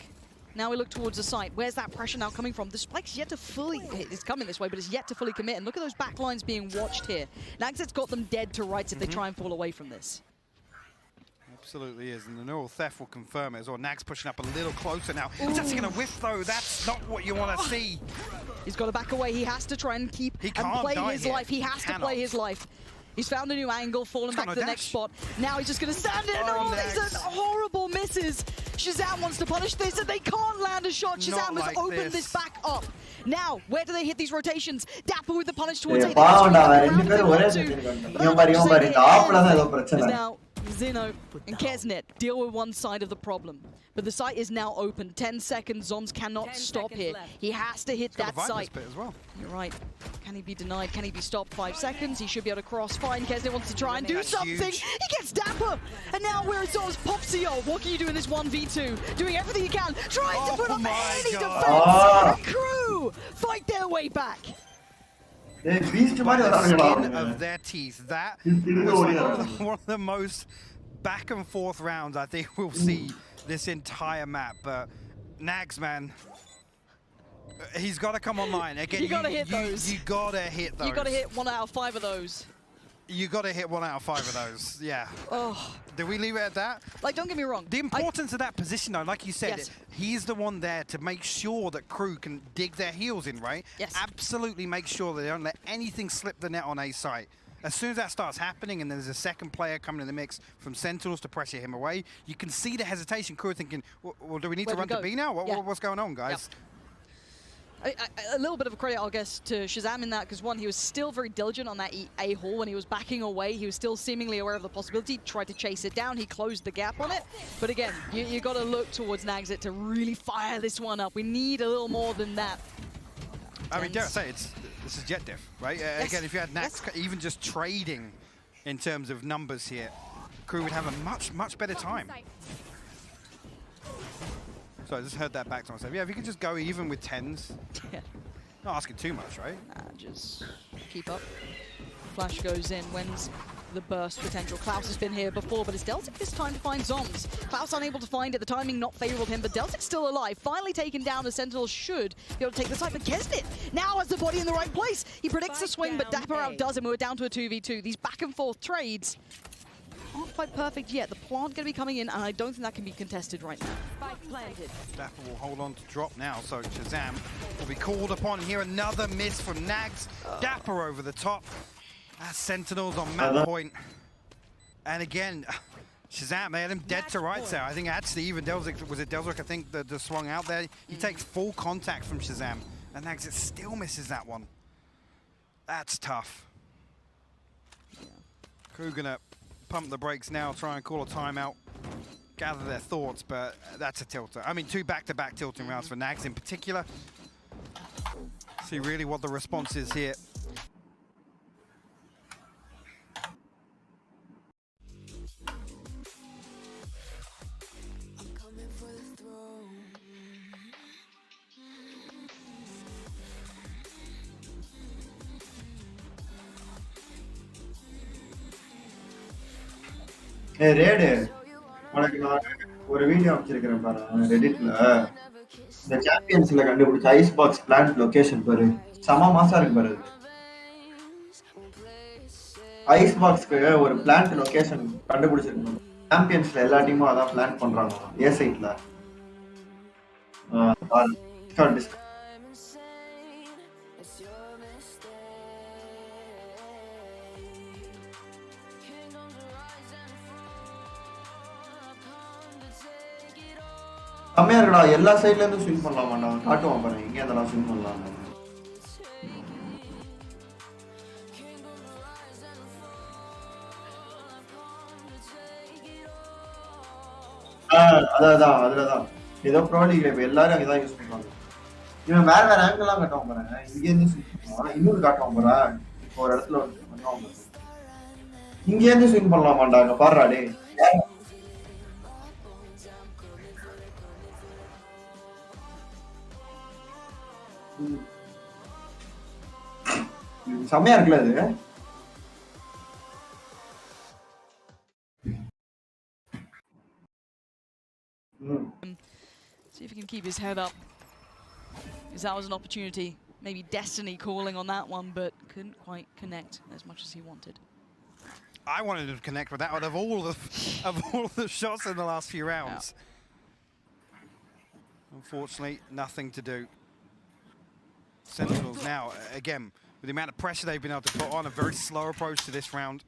Now we look towards the site. Where's that pressure now coming from? The spike's yet to fully... It's coming this way, but it's yet to fully commit. And look at those back lines being watched here. Nagzet's got them dead to rights if they try and fall away from this. Absolutely is, and the neural theft will confirm it as well. Nag's pushing up a little closer now. He's actually going to whiff, though. That's not what you want to see. He's got to back away. He has to try and keep and play his life. He has to play his life. He's found a new angle, fallen back to the next spot. Now he's just going to stand it. No, these are horrible misses. Shazam wants to punish this, and they can't land a shot. Shazam has opened this back up. Now, where do they hit these rotations? Dapper with the punish towards A. Now, Zeno and Kesnet deal with one side of the problem. But the site is now open. 10 seconds. Zons cannot stop here. He has to hit that site. As well. You're right. Can he be denied? Can he be stopped? 5 seconds. He should be able to cross. Fine. Kesnet wants to try and do something. Huge. He gets Dapper. And now where is Zons? Popsio. What can you do in this 1v2? Doing everything you can. Trying to put up any defense. And Crew fight their way back. By the skin of their teeth. That was one of the most back and forth rounds I think we'll see this entire map. But Nags, man, he's got to come online again. You gotta hit those. You gotta hit those. You gotta hit 1 out of 5 of those. You gotta hit 1 out of 5 of those. Yeah. Oh. Did we leave it at that? Like, don't get me wrong. The importance of that position, though, like you said, he's the one there to make sure that Crew can dig their heels in, right? Yes. Absolutely make sure that they don't let anything slip the net on A site. As soon as that starts happening and there's a second player coming in the mix from Sentinels to pressure him away, you can see the hesitation. Crew thinking, well, do we need to run to B now? What's going on, guys? Yep. A little bit of a credit, I guess, to Shazam in that, because one, he was still very diligent on that A hole. When he was backing away, he was still seemingly aware of the possibility, tried to chase it down, he closed the gap on it. But again, you got to look towards Nagzit to really fire this one up. We need a little more than that. I mean, dare I say, this is jet diff, right? Again, if you had Nax even just trading in terms of numbers here, Crew would have a much better time. So I just heard that back to myself. Yeah, if you could just go even with 10s. Not asking too much, right? Just keep up. Flash goes in. When's the burst potential? Klaus has been here before, but it's Delzik this time to find Zoms. Klaus unable to find it. The timing not favorable to him, but Delzik's still alive. Finally taken down. The Sentinels should be able to take the site, but Kesnet now has the body in the right place. He predicts the swing, but Dapper outdoes him. We're down to a 2v2. These back and forth trades aren't quite perfect yet. The plant going to be coming in, and I don't think that can be contested right now. Dapper will hold on to drop now, so Shazam will be called upon here. Another miss from Nags. Dapper over the top. That's Sentinels on map point. And again, Shazam, they had him dead to rights there. I think actually even Delzik, was it Delzik, I think, that swung out there. He takes full contact from Shazam, and Nags still misses that one. That's tough. Crew gonna pump the brakes now, try and call a timeout, gather their thoughts, but that's a tilter. I mean, 2 back-to-back tilting rounds for Nags in particular. See really what the response is here. Hey, Red, ஒரு video அமைச்சிருக்கிறேன் பாரு ரெடிட்ல. இந்த சாம்பியன்ஸ்ல கண்டுபிடிச்ச ice box plant location பாரு, செம மாசா இருக்கு பாரு. Ice பாக்ஸ்க்கு ஒரு பிளான்ட் லொகேஷன் கண்டுபிடிச்சிருக்கணும். சாம்பியன்ஸ்ல எல்லா டீமும் அதான் பிளான் பண்றாங்க ஏ சைட்ல. கம்மியா இருக்கடா, எல்லா சைட்ல இருந்து ஸ்விங் பண்ணலாமாண்டா, காட்டுவான் பாரு இங்க அதெல்லாம் ஸ்விங் பண்ணலாம். அதான் அதுலதான் ஏதோ ப்ரோலீக்ல இப்ப எல்லாரும் அங்கதான் யூஸ் பண்ணுவாங்க. இவன் வேற வேற ஆங்கிள் எல்லாம் காட்டுவான் பாருங்க, இங்க இருந்து ஸ்விங் பண்ணுவான், இன்னொரு காட்டுவான் பாரு இப்போ ஒரு இடத்துல பண்ணுவான் பாரு, இங்க இருந்து ஸ்விங் பண்ணலாமாண்டா, அங்க பாருடா டே. செம்மையா இருக்குல்ல அது. See if he can keep his head up. Because that was an opportunity. Maybe destiny calling on that one, but couldn't quite connect as much as he wanted. I wanted to connect with that out of all the shots in the last few rounds. Yeah. Unfortunately, nothing to do. Sentinels now, again, with the amount of pressure they've been able to put on, a very slow approach to this round.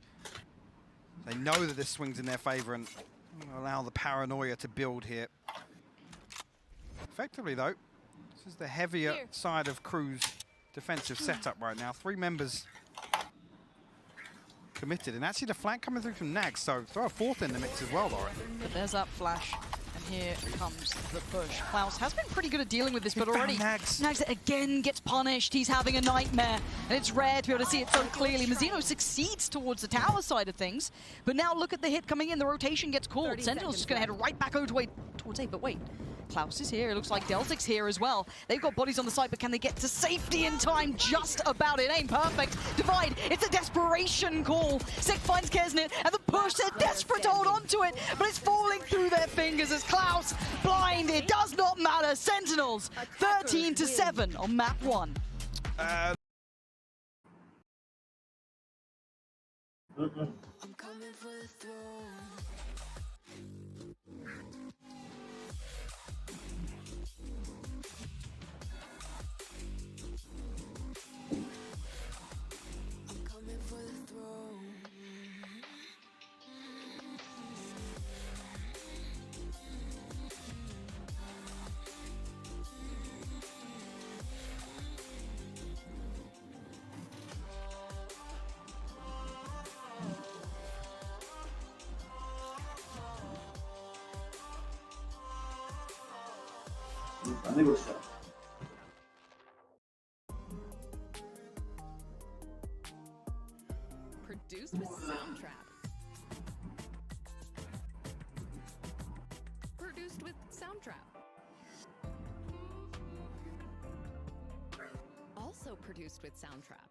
They know that this swings in their favor and allow the paranoia to build here. Effectively, though, this is the heavier side of Crew's defensive setup right now. 3 members committed, and actually the flank coming through from Nags, so throw a 4th in the mix as well, Lauren. But there's that flash. And here comes the push. Klaus has been pretty good at dealing with this, but already Nags again gets punished. He's having a nightmare, and it's rare to be able to see it so clearly. Mazzino succeeds towards the tower side of things, but now look at the hit coming in. The rotation gets called. Sentinel's just going to head right back over towards A, but wait. Klaus is here. It looks like Deltic's here as well. They've got bodies on the side, but can they get to safety in time? Just about. It ain't perfect. Divide. It's a desperation call. Sek finds Kesnet, and the push. They're desperate to hold on to it, but it's falling through their fingers as Klaus blind. It does not matter. Sentinels 13-7 on map 1. I'm coming for the throne. Produced with Soundtrap. Produced with Soundtrap. Also produced with Soundtrap.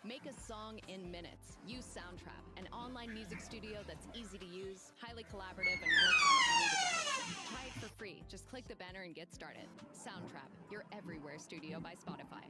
Make a song in minutes. Use Soundtrap, an online music studio that's easy to use, highly collaborative, and works on any device. Try it for free. Just click the banner and get started. Soundtrap, your everywhere studio by Spotify.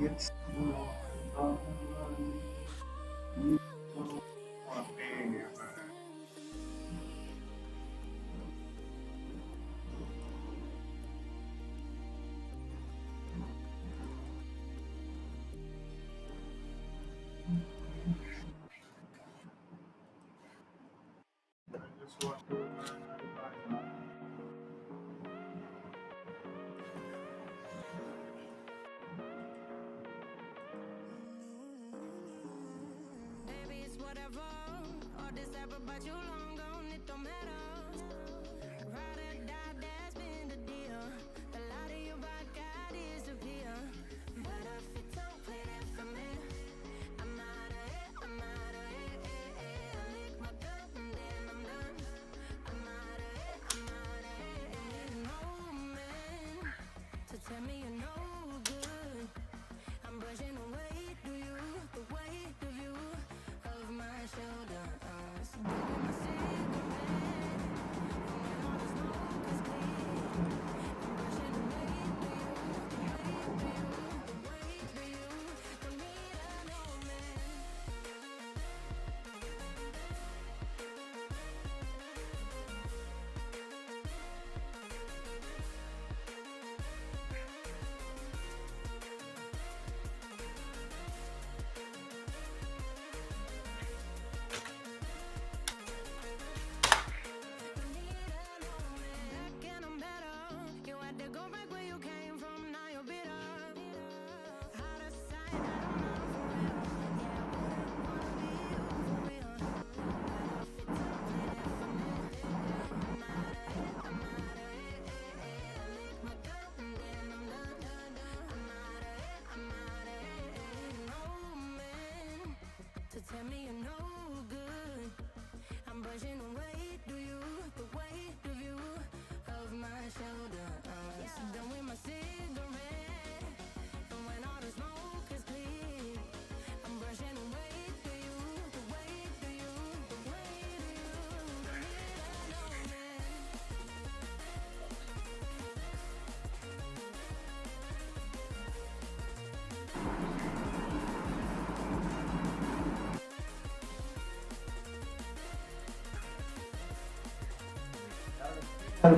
It's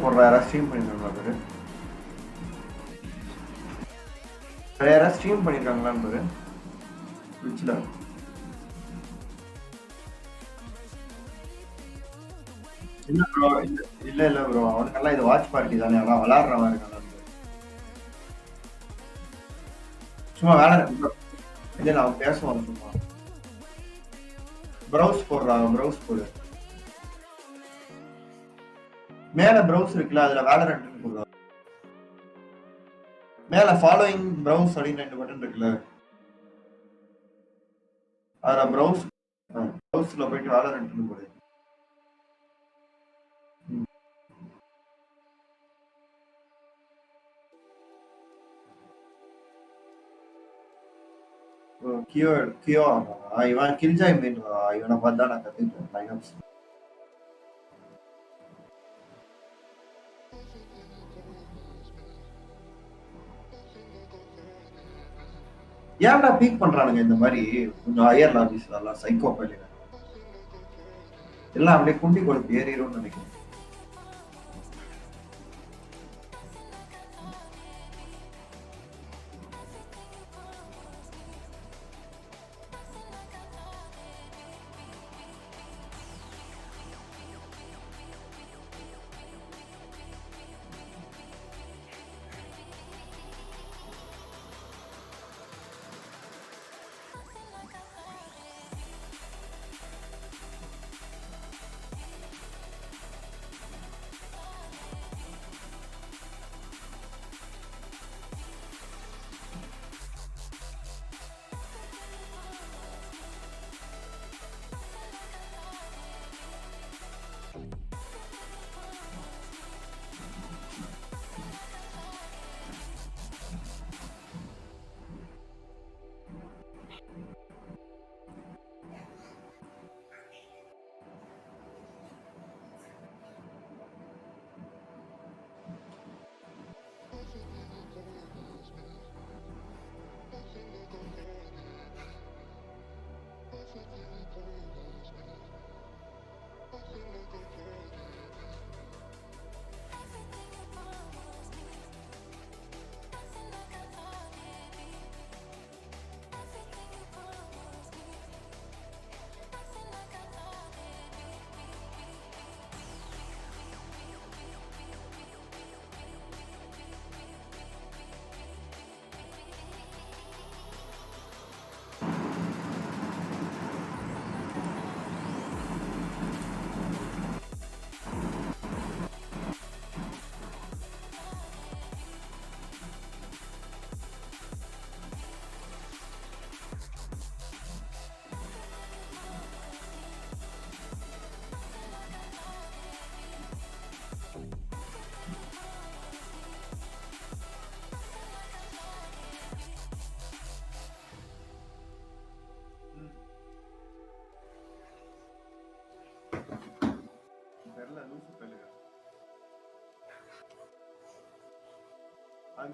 போடுற யாராவது stream பண்ணிருக்காங்களா பேரு? யாராவது stream பண்ணிருக்காங்களான்னு பேரு ட்விட்ச்ல. இல்ல bro, இல்ல bro, அவனுக்கெல்லாம் இது watch party தானே, அதான் விளையாடுறவன் இருக்கான். சும்மா வேலை இல்ல நான் பேசுவான் சும்மா. ப்ரௌஸ் போடுறான், ப்ரௌஸ் போடு. மேல ப்ரௌஸ் இருக்குல்ல, அதுல வேலரண்ட் போடுறா. மேல ஃபாலோயிங் ப்ரௌஸ் அப்படின்னு 2 பட்டன் இருக்குல்ல, அதுல ப்ரௌஸ்ல போயிட்டு வேலரண்ட் போடு. கியோ இவன் கில்ஜாய் மீன், இவனை பார்த்தா நான் கத்துக்கிட்டேன் லைனப்ஸ். ஏன்டா பீக் பண்றானுங்க இந்த மாதிரி கொஞ்சம் ஹையர் லாபிஸ் எல்லாம் சைக்கோ பையன் எல்லாம் அப்படியே குண்டி கொடுத்து ஏறிடும்னு நினைக்கிறேன்.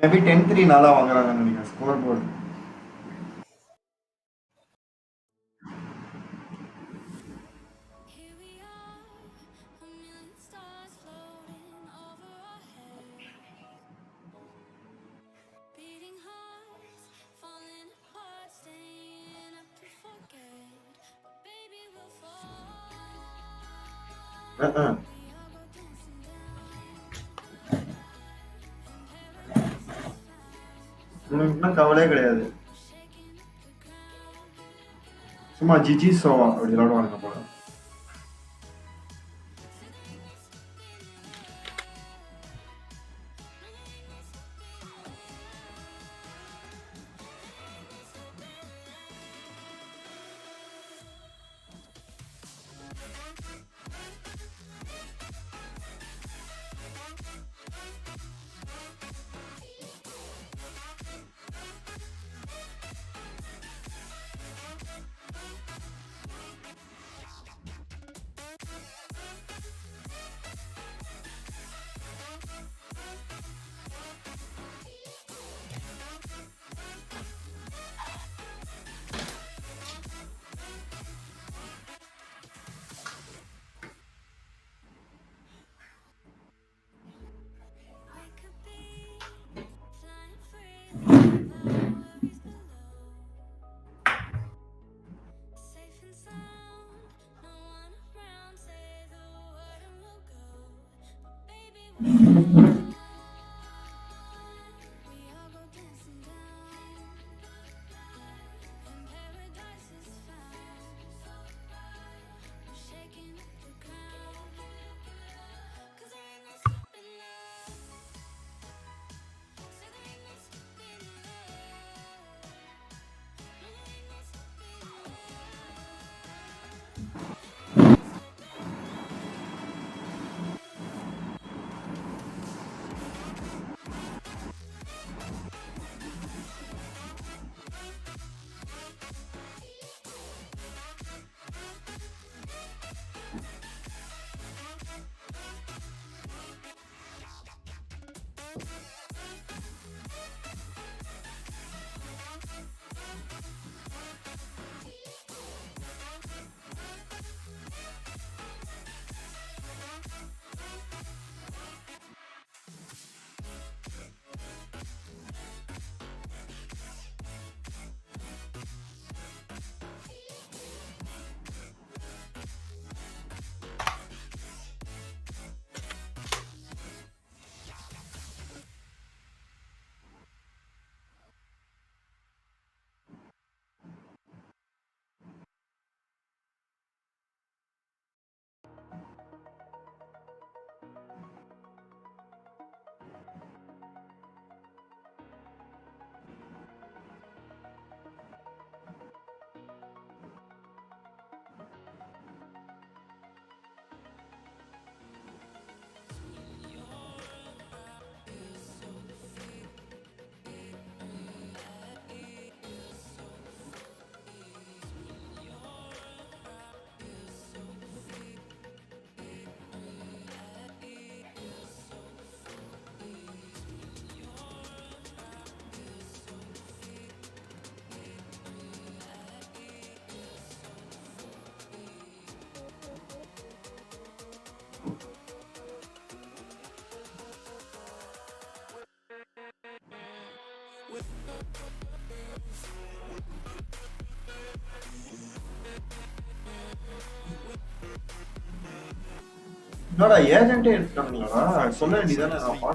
மேபி 10-3 நாளா வாங்குறாங்கன்னு நினைக்கிறேன் ஸ்கோர் போர்டு. உனக்கு கவலையே கிடையாது. சும்மா ஜிஜி சோவா அப்படி விளையாடுவாங்க போல.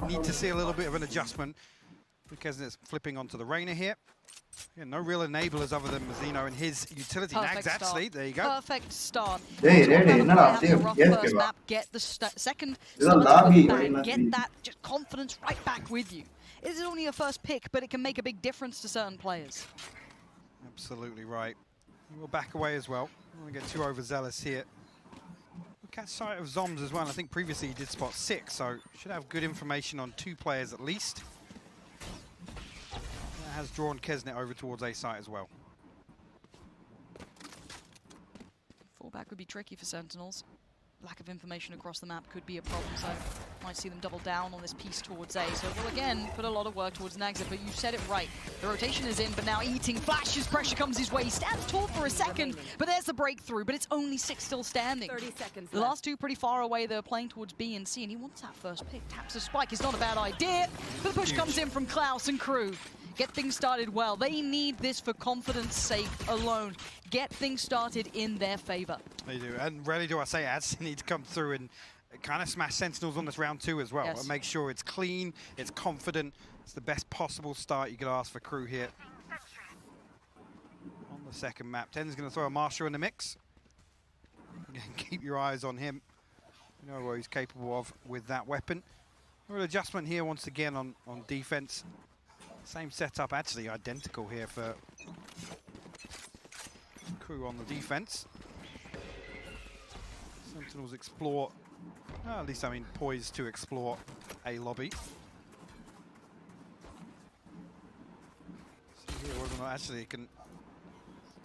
Need to see a little bit of an adjustment because it's flipping onto the Reyna here. Yeah, no real enablers other than Mazzino and his utility. Nags actually, there you go. Perfect start. Hey, ready? First map, get the second start with bang, get that just confidence right back with you. It is only a first pick, but it can make a big difference to certain players. Absolutely right. We'll back away as well. I don't want to get too overzealous here. We'll catch sight of Zoms as well. I think previously he did spot 6, so should have good information on 2 players at least. That has drawn Kesnet over towards A site as well. Fallback would be tricky for Sentinels. lack of information across the map could be a problem, so might see them double down on this piece towards A. So we'll again put a lot of work towards Nagza, but you said it right. The rotation is in, but now eating flashes, pressure comes his way. He stands tall for a second, but there's the breakthrough, but it's only 6 still standing. 30 seconds The last two pretty far away. They're playing towards B and C, and he wants that first pick. Taps a spike, it's not a bad idea, but the push comes in from Klaus and crew. Get things started well. They need this for confidence sake alone. Get things started in their favor. They do, and rarely do I say ads need to come through and kind of smash Sentinels on this round 2 as well. Yes. And make sure it's clean, it's confident. It's the best possible start you could ask for crew here. On the second map, Ten's going to throw a Marshall in the mix. Again, keep your eyes on him. You know what he's capable of with that weapon. A little adjustment here once again on defense. Same setup, actually identical here for crew on the defense. Sentinels explore, at least I mean poised to explore A lobby. See here whether or not actually it can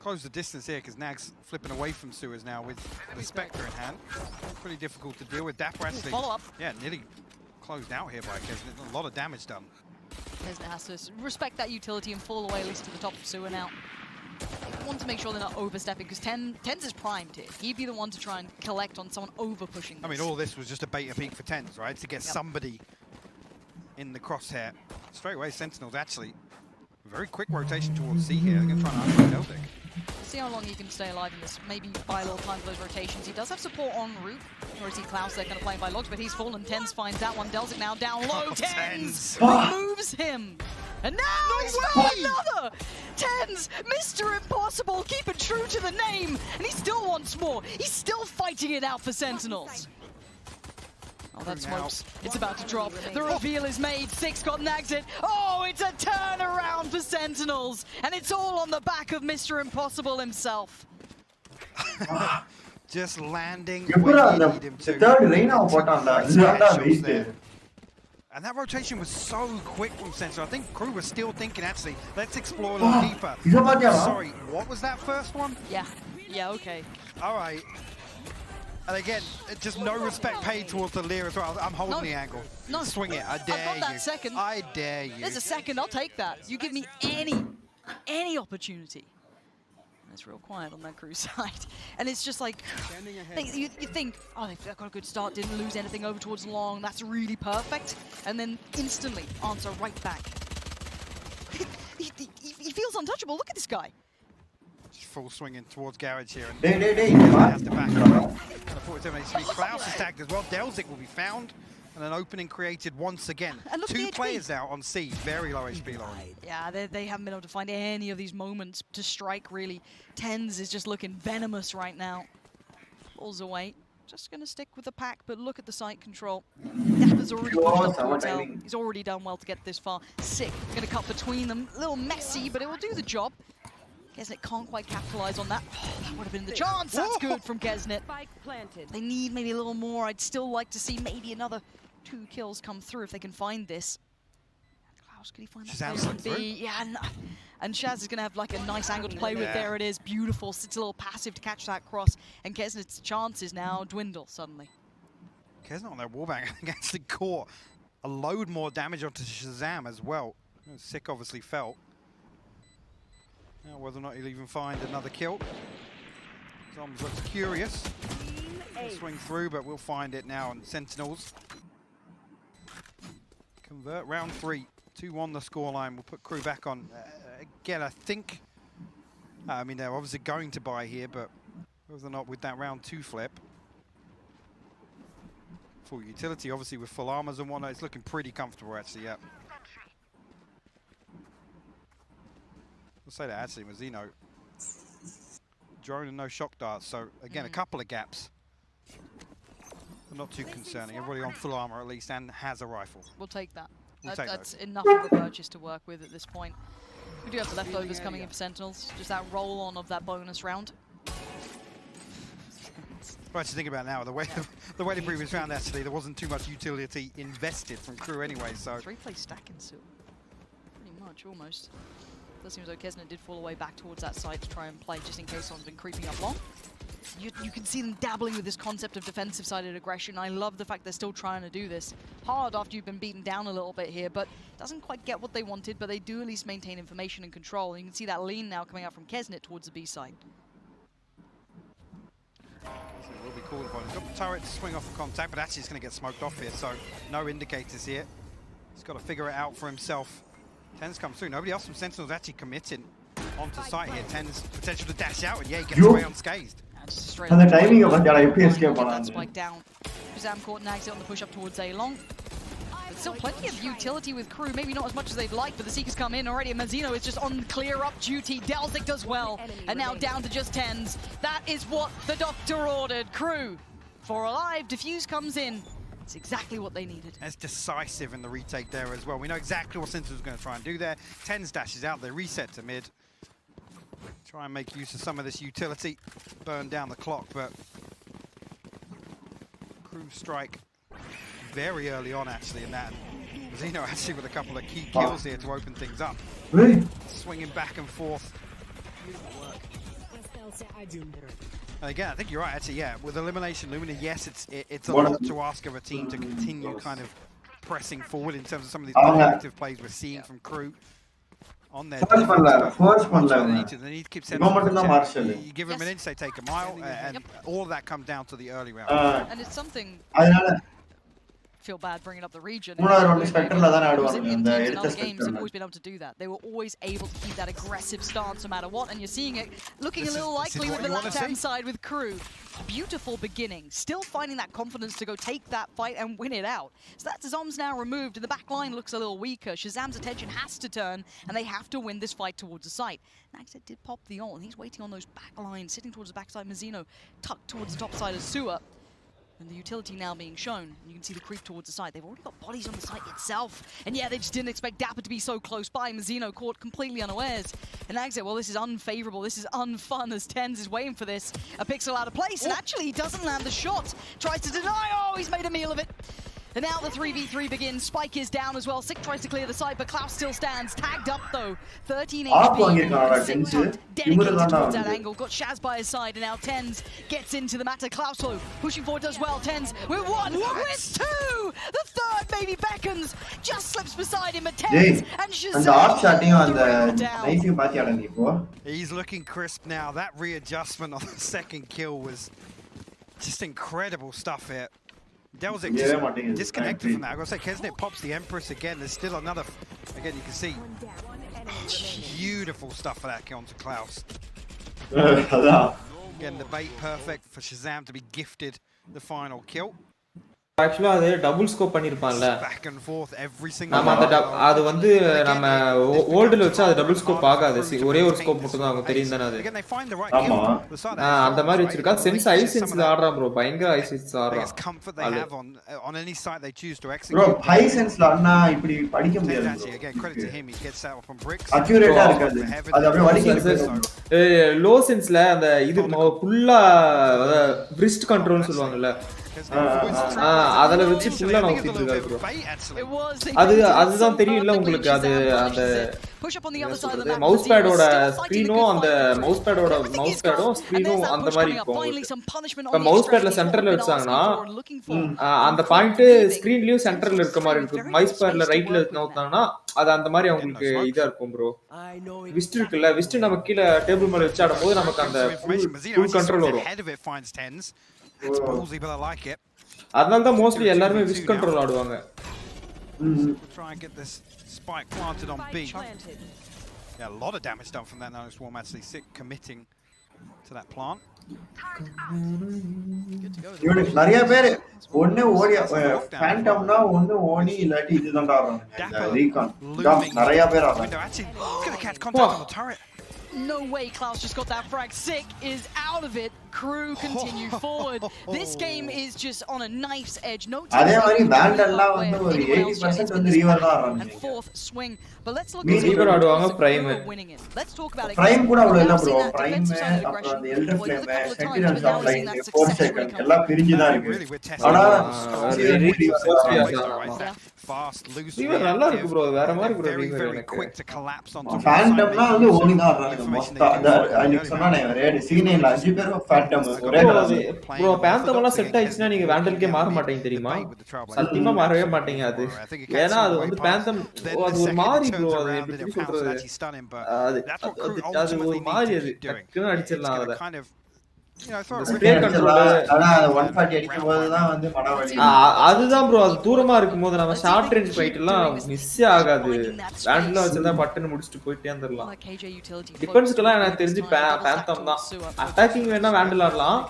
close the distance here, because Nag's flipping away from sewers now with the Spectre in hand. Pretty difficult to deal with. Dapper actually, follow up. Yeah, nearly closed out here by Kesnet. A lot of damage done. Kesnet has to respect that utility and fall away at least to the top of sewer now. Want to make sure they're not overstepping, because Tens is primed here. He'd be the one to try and collect on someone over pushing this. I mean, all this was just a beta peek for Tens, right? To get somebody in the crosshair. Straight away, Sentinels actually very quick rotation towards C here. They're going to try and outplay Deltic. See how long he can stay alive in this. Maybe buy a little time for those rotations. He does have support en route. Or is he Klaus? They're going to play by logs, but he's fallen. Tens finds that one. Delzik now down low. Tens removes him. And now he's got another! Tens, Mr. Impossible, keeping true to the name, and he still wants more. He's still fighting it out for Sentinels. Oh, that smokes. It's about to drop. The reveal is made. 6 got nags it. Oh, it's a turnaround for Sentinels, and it's all on the back of Mr. Impossible himself. Just landing where you need him to. And that rotation was so quick from Sensor. I think crew was still thinking, actually, let's explore a little deeper. Sorry, what was that first one? Yeah, okay. All right. And again, just no respect paid towards the Lear as well. I'm holding the angle. No. Swing it, I dare you. I've got that second. I dare you. There's a second, I'll take that. You give me any opportunity. It's real quiet on that crew side. And it's just like, you think, oh, they've got a good start, didn't lose anything over towards long, that's really perfect. And then instantly answer right back. He feels untouchable, look at this guy. Just full swinging towards Garage here. And They has to back up. And a 47 HP. Klaus is tagged as well. Delzik will be found. And an opening created once again. 2 players out on C, very low HP line. Yeah, they haven't been able to find any of these moments to strike, really. Tens is just looking venomous right now. Falls away. Just going to stick with the pack, but look at the site control. Dapper's already pushed up towards L. He's already done well to get this far. Sick. Going to cut between them. A little messy, but it will do the job. Kesnet can't quite capitalize on that. Oh, that would have been the chance. That's good from Kesnet. They need maybe a little more. I'd still like to see maybe another 2 kills come through if they can find this. Klaus, could he find that player on B? Yeah, and Shaz is going to have like a nice angle to play with. There it is, beautiful. Sits a little passive to catch that cross, and Kesnet's chances now dwindle suddenly. Kesnet on their wallbang actually caught a load more damage onto Shazam as well. Sick obviously felt. Now whether or not he'll even find another kill. Zombs looks curious. He'll swing through, but we'll find it now. And Sentinels convert round 3. 2-1 the scoreline. We'll put crew back on. Again, I think, I mean, they're obviously going to buy here, but whether or not with that round 2 flip. Full utility, obviously, with full armors and whatnot. It's looking pretty comfortable, actually, yeah. We'll say that actually, Mazzino. Drone and no shock darts, so again, a couple of gaps. But not too concerning. Everybody on full armor at least and has a rifle. We'll take that. We'll take that's those. enough of a purchase to work with at this point. We do have the leftovers coming in for Sentinels. Just that roll on of that bonus round. Right to think about now, the way the previous round actually, there wasn't too much utility invested from crew anyway, so. 3-play stack in Sil. Pretty much, almost. Does seem as though Kesnet did fall away back towards that side to try and play, just in case someone's been creeping up long. you can see them dabbling with this concept of defensive-sided aggression. I love the fact they're still trying to do this hard after you've been beaten down a little bit here, but doesn't quite get what they wanted, but they do at least maintain information and control. And you can see that lean now coming out from Kesnet towards the B side. It will be called upon. He's got the turret to swing off the contact, but actually it's going to get smoked off here, so no indicators here. He's got to figure it out for himself. Tens comes through. Nobody else from Sentinel's actually committing onto site here. Tens potential to dash out, and yeah, he gets away unscathed. And the timing of that IP escape that spike down. Shazam caught Nags on the push up towards A-Long. But still plenty of utility with Crew, maybe not as much as they'd like, but the Seekers come in already, and Mazzino is just on clear up duty. Delzik does well, and now down to just Tens. That is what the doctor ordered. Crew, 4 alive, Diffuse comes in. It's exactly what they needed. That's decisive in the retake there as well. We know exactly what Sentinel's going to try and do there. Tens dashes out, they reset to mid. Try and make use of some of this utility. Burn down the clock, but Crew strike very early on actually in that. Zeno actually with a couple of key kills here to open things up. Really? Swinging back and forth. And again, I think you're right actually, yeah. With Elimination Lumina, yes, it's a lot to ask of a team to continue kind of pressing forward in terms of some of these active plays we're seeing from Crew. On their first one level. They need to keep sending. You give them an inch, they take a mile, and all of that comes down to the early round. And it's something. Feel bad bringing up the region. In other games have always been able to do that. They were always able to keep that aggressive stance no matter what, and you're seeing it looking a little likely with the left-hand side with Crew. Beautiful beginning, still finding that confidence to go take that fight and win it out. So that Zom's now removed, and the back line looks a little weaker. Shazam's attention has to turn, and they have to win this fight towards the site. Naxa did pop the ult, and he's waiting on those back lines, sitting towards the backside. Mazzino tucked towards the top side of Sewer. And the utility now being shown. You can see the creep towards the site. They've already got bodies on the site itself. And yeah, they just didn't expect Dapper to be so close by. Mazzino caught completely unawares. And Nags said, well, this is unfavorable. This is unfun as Tens is waiting for this. A pixel out of place. And actually, he doesn't land the shot. Tries to deny. Oh, he's made a meal of it. And now the 3v3 begins. Spike is down as well. Sick tries to clear the side, but Klaus still stands. Tagged up though. 13 HP. Sick tucked, dedicated towards that angle. Got Shaz by his side, and now Tens gets into the matter. Klaus though, pushing forward as well. Tens with one, with two. The third maybe beckons. Just slips beside him, but Tens and Shazam. He's looking crisp now. That readjustment on the second kill was just incredible stuff here. Delzik just disconnected from that. I've got to say, Kesnet pops the Empress again. There's still another, again, you can see, beautiful stuff for that kill onto Klaus. Again, the bait perfect for Shazam to be gifted the final kill. Actually, அது double scope பண்ணிருப்பான்ல. Back and forth every single. நாம அது வந்து நம்ம ஓல்ட்ல வச்சா அது double scope ஆகாது. ஒரே ஒரு ஸ்கோப் மட்டும் தான் ஆகும். தெரியும் தானே அது. ஆமா. அந்த மாதிரி வச்சிருக்கா. சென்ஸ் ஐ சென்ஸ்ல ஆடுறா bro. பயங்கர ஐ சென்ஸ் ஆடுறா. Comfort they have on any site they choose to execute. Bro, high senseல அண்ணா இப்படி படிக்க முடியாது. Again, credit to him. He gets that up on bricks. Accurate-ஆ இருக்காது. அது அப்படியே வலிக்குது. லோ சென்ஸ்ல அந்த இது ஃபுல்லா wrist control சொல்வாங்கல. அதல வச்சு ஃபுல்லா நோக்கிட்டு இருக்காரு bro. அதுதான் தெரியும்ல உங்களுக்கு அது அந்த மவுஸ் பேடோட ஸ்கிரீனும் அந்த மவுஸ் பேடும் ஸ்கிரீனும் அந்த மாதிரி இருக்கும். இப்ப மவுஸ் பேட்ல சென்டர்ல வச்சாங்கன்னா அந்த பாயிண்ட் ஸ்கிரீன்லயும் சென்டர்ல இருக்க மாதிரி இருக்கும். மவுஸ் பேட்ல ரைட்ல நோக்கினாங்கன்னா அது அந்த மாதிரி உங்களுக்கு இதா இருக்கும் bro. விஸ்ட் இருக்குல்ல, விஸ்ட் நம்ம கீழ டேபிள் மேல வச்சு ஆடும்போது நமக்கு அந்த ஃபுல் கண்ட்ரோல் வரும். That's ballsy, but I like it. அதனால தான் மோஸ்ட்லி எல்லாரும் விஸ்ட் கண்ட்ரோல் ஆடுவாங்க. Try and get this spike planted on B. Yeah, a lot of damage done from that now. Swarm actually sick committing to that plant. இவனுக்கு நிறைய பேர் ஒண்ணு ஓடி ஃபேண்டம்னா ஒண்ணு ஓடி இல்லாட்டி இதுதான் ஆடுறாங்க. ரீகான் நிறைய பேர் ஆடுறாங்க. Gonna catch contact on the turret. No way, Klaus just got that frag. Sick is out of it. Crew continue forward. This game is just on a knife's edge. No அதே மாதிரி பேண்டெல்லாம் வந்து ஒரு 80% வந்து ரிவர் தான் ஆடுறாங்க. And fourth swing. But let's look at river ஆடுவாங்க prime. Let's talk about it. Prime கூட அவ்வளவு இல்ல bro. பிரைம் அப்புறம் அந்த elder flame sentinels of line 4 second எல்லாம் பிரிஞ்சு தான் இருக்கு. ஆனா fast, loose, Reaver நல்லா இருக்கு ப்ரோ வேற மாதிரி ப்ரோ very, Reaver very எனக்கு quick to collapse onto one side. ஃபேண்டம்னா வந்து ஒண்ணு தான் ஆடுறாங்க மொத்தம் அன்னைக்கு சொன்னானே ரேட் சீனைல 5 பேரும் ஃபேண்டம் ஒரே கலர் ப்ரோ பேந்தம் எல்லாம் செட் ஆயிடுச்சுன்னா நீங்க வேண்டல்கே மாற மாட்டீங்க தெரியுமா சத்தியமா மாறவே மாட்டீங்க அது ஏன்னா அது வந்து பேந்தம் அது ஒரு மாதிரி ப்ரோ அது எப்படி சொல்றது அது ஒரு மாதிரி அது டக்குன்னு அடிச்சிடலாம் அதுல அதுதான் ப்ரோ அது தூரமா இருக்கும் போது நம்ம ஷார்ட் ரேஞ்ச் ஃபைட் எல்லாம் மிஸ் ஆகாது வேண்டல வச்சிருந்தா பட்டன் முடிச்சுட்டு போயிட்டே இருந்துடலாம் டிஃபென்ஸ்க்குலாம் எனக்கு தெரிஞ்சு பேந்தம் தான் அட்டாக்கிங் வேணா வேண்டல் ஆடலாம்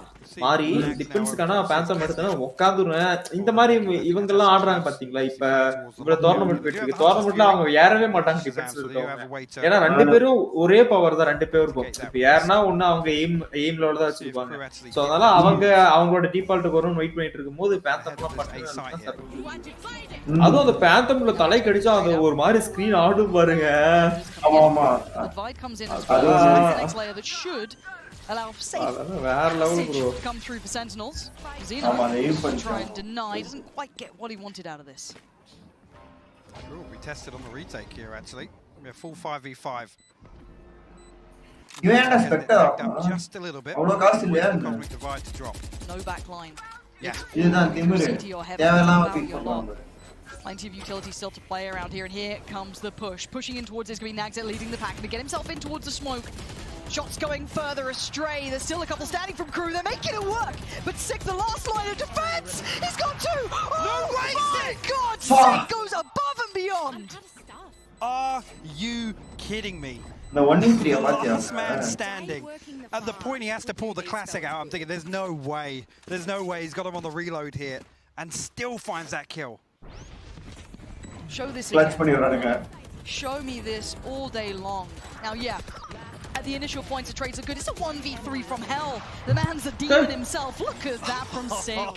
மாறி டிஃபென்ஸ்க்கான பேந்தம் எடுத்தா உட்காந்துருவேன் இந்த மாதிரி இவங்க எல்லாம் ஆடுறாங்க பாத்தீங்களா இப்ப இவ்வளவு டோர்னமெண்ட் போயிட்டு இருக்கு டோர்னமெண்ட்ல அவங்க ஏறவே மாட்டாங்க டிஃபென்ஸ் இருக்கவங்க ஏன்னா 2 பேரும் ஒரே பவர் தான் 2 பேரும் இருக்கும் இப்ப ஏறனா ஒண்ணு அவங்க எய்ம்ல தான் வச்சிருப்பாங்க சோ அதனால அவங்களோட டிஃபால்ட்டுக்கு வரும்னு வெயிட் பண்ணிட்டு இருக்கும்போது பேந்தம்லாம் அதுவும் அந்த பேந்தம்ல தலை கடிச்சா அந்த ஒரு மாதிரி ஸ்கிரீன் ஆடும் பாருங்க ஆமா allow safe to come through for Sentinels. Zeno try and deny, doesn't quite get what he wanted out of this. Ooh, we tested on the retake here actually. We have full 5v5. You ain't expect just a little bit. Cosmic divide to drop. No back line. Yeah. Plenty of utility still to play around here, and here comes the push. Pushing in towards this, going to be Nagzet leading the pack to get himself in towards the smoke. Shots going further astray. There's still a couple standing from crew. They're making it work. But Sick, the last line of defense, he's got two. Oh no way, my God! Sick goes above and beyond. Are you kidding me? The 1v3 last man standing. At the point he has to pull the classic out, I'm thinking there's no way. There's no way he's got him on the reload here and still finds that kill. Show this again. Show me this all day long. Now, yeah, at the initial points, the trades are good. It's a 1v3 from hell. The man's a demon himself. Look at that from Sick.